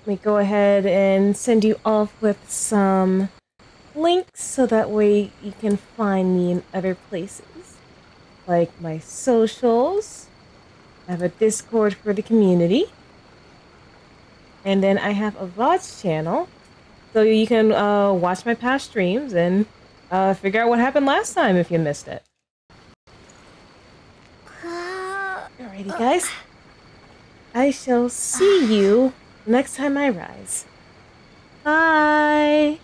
let me go ahead and send you off with some links so that way you can find me in other places. Like my socials. I have a Discord for the community. And then I have a VODs channel. So you can watch my past streams and figure out what happened last time if you missed it. Alrighty, guys. I shall see you next time I rise. Bye!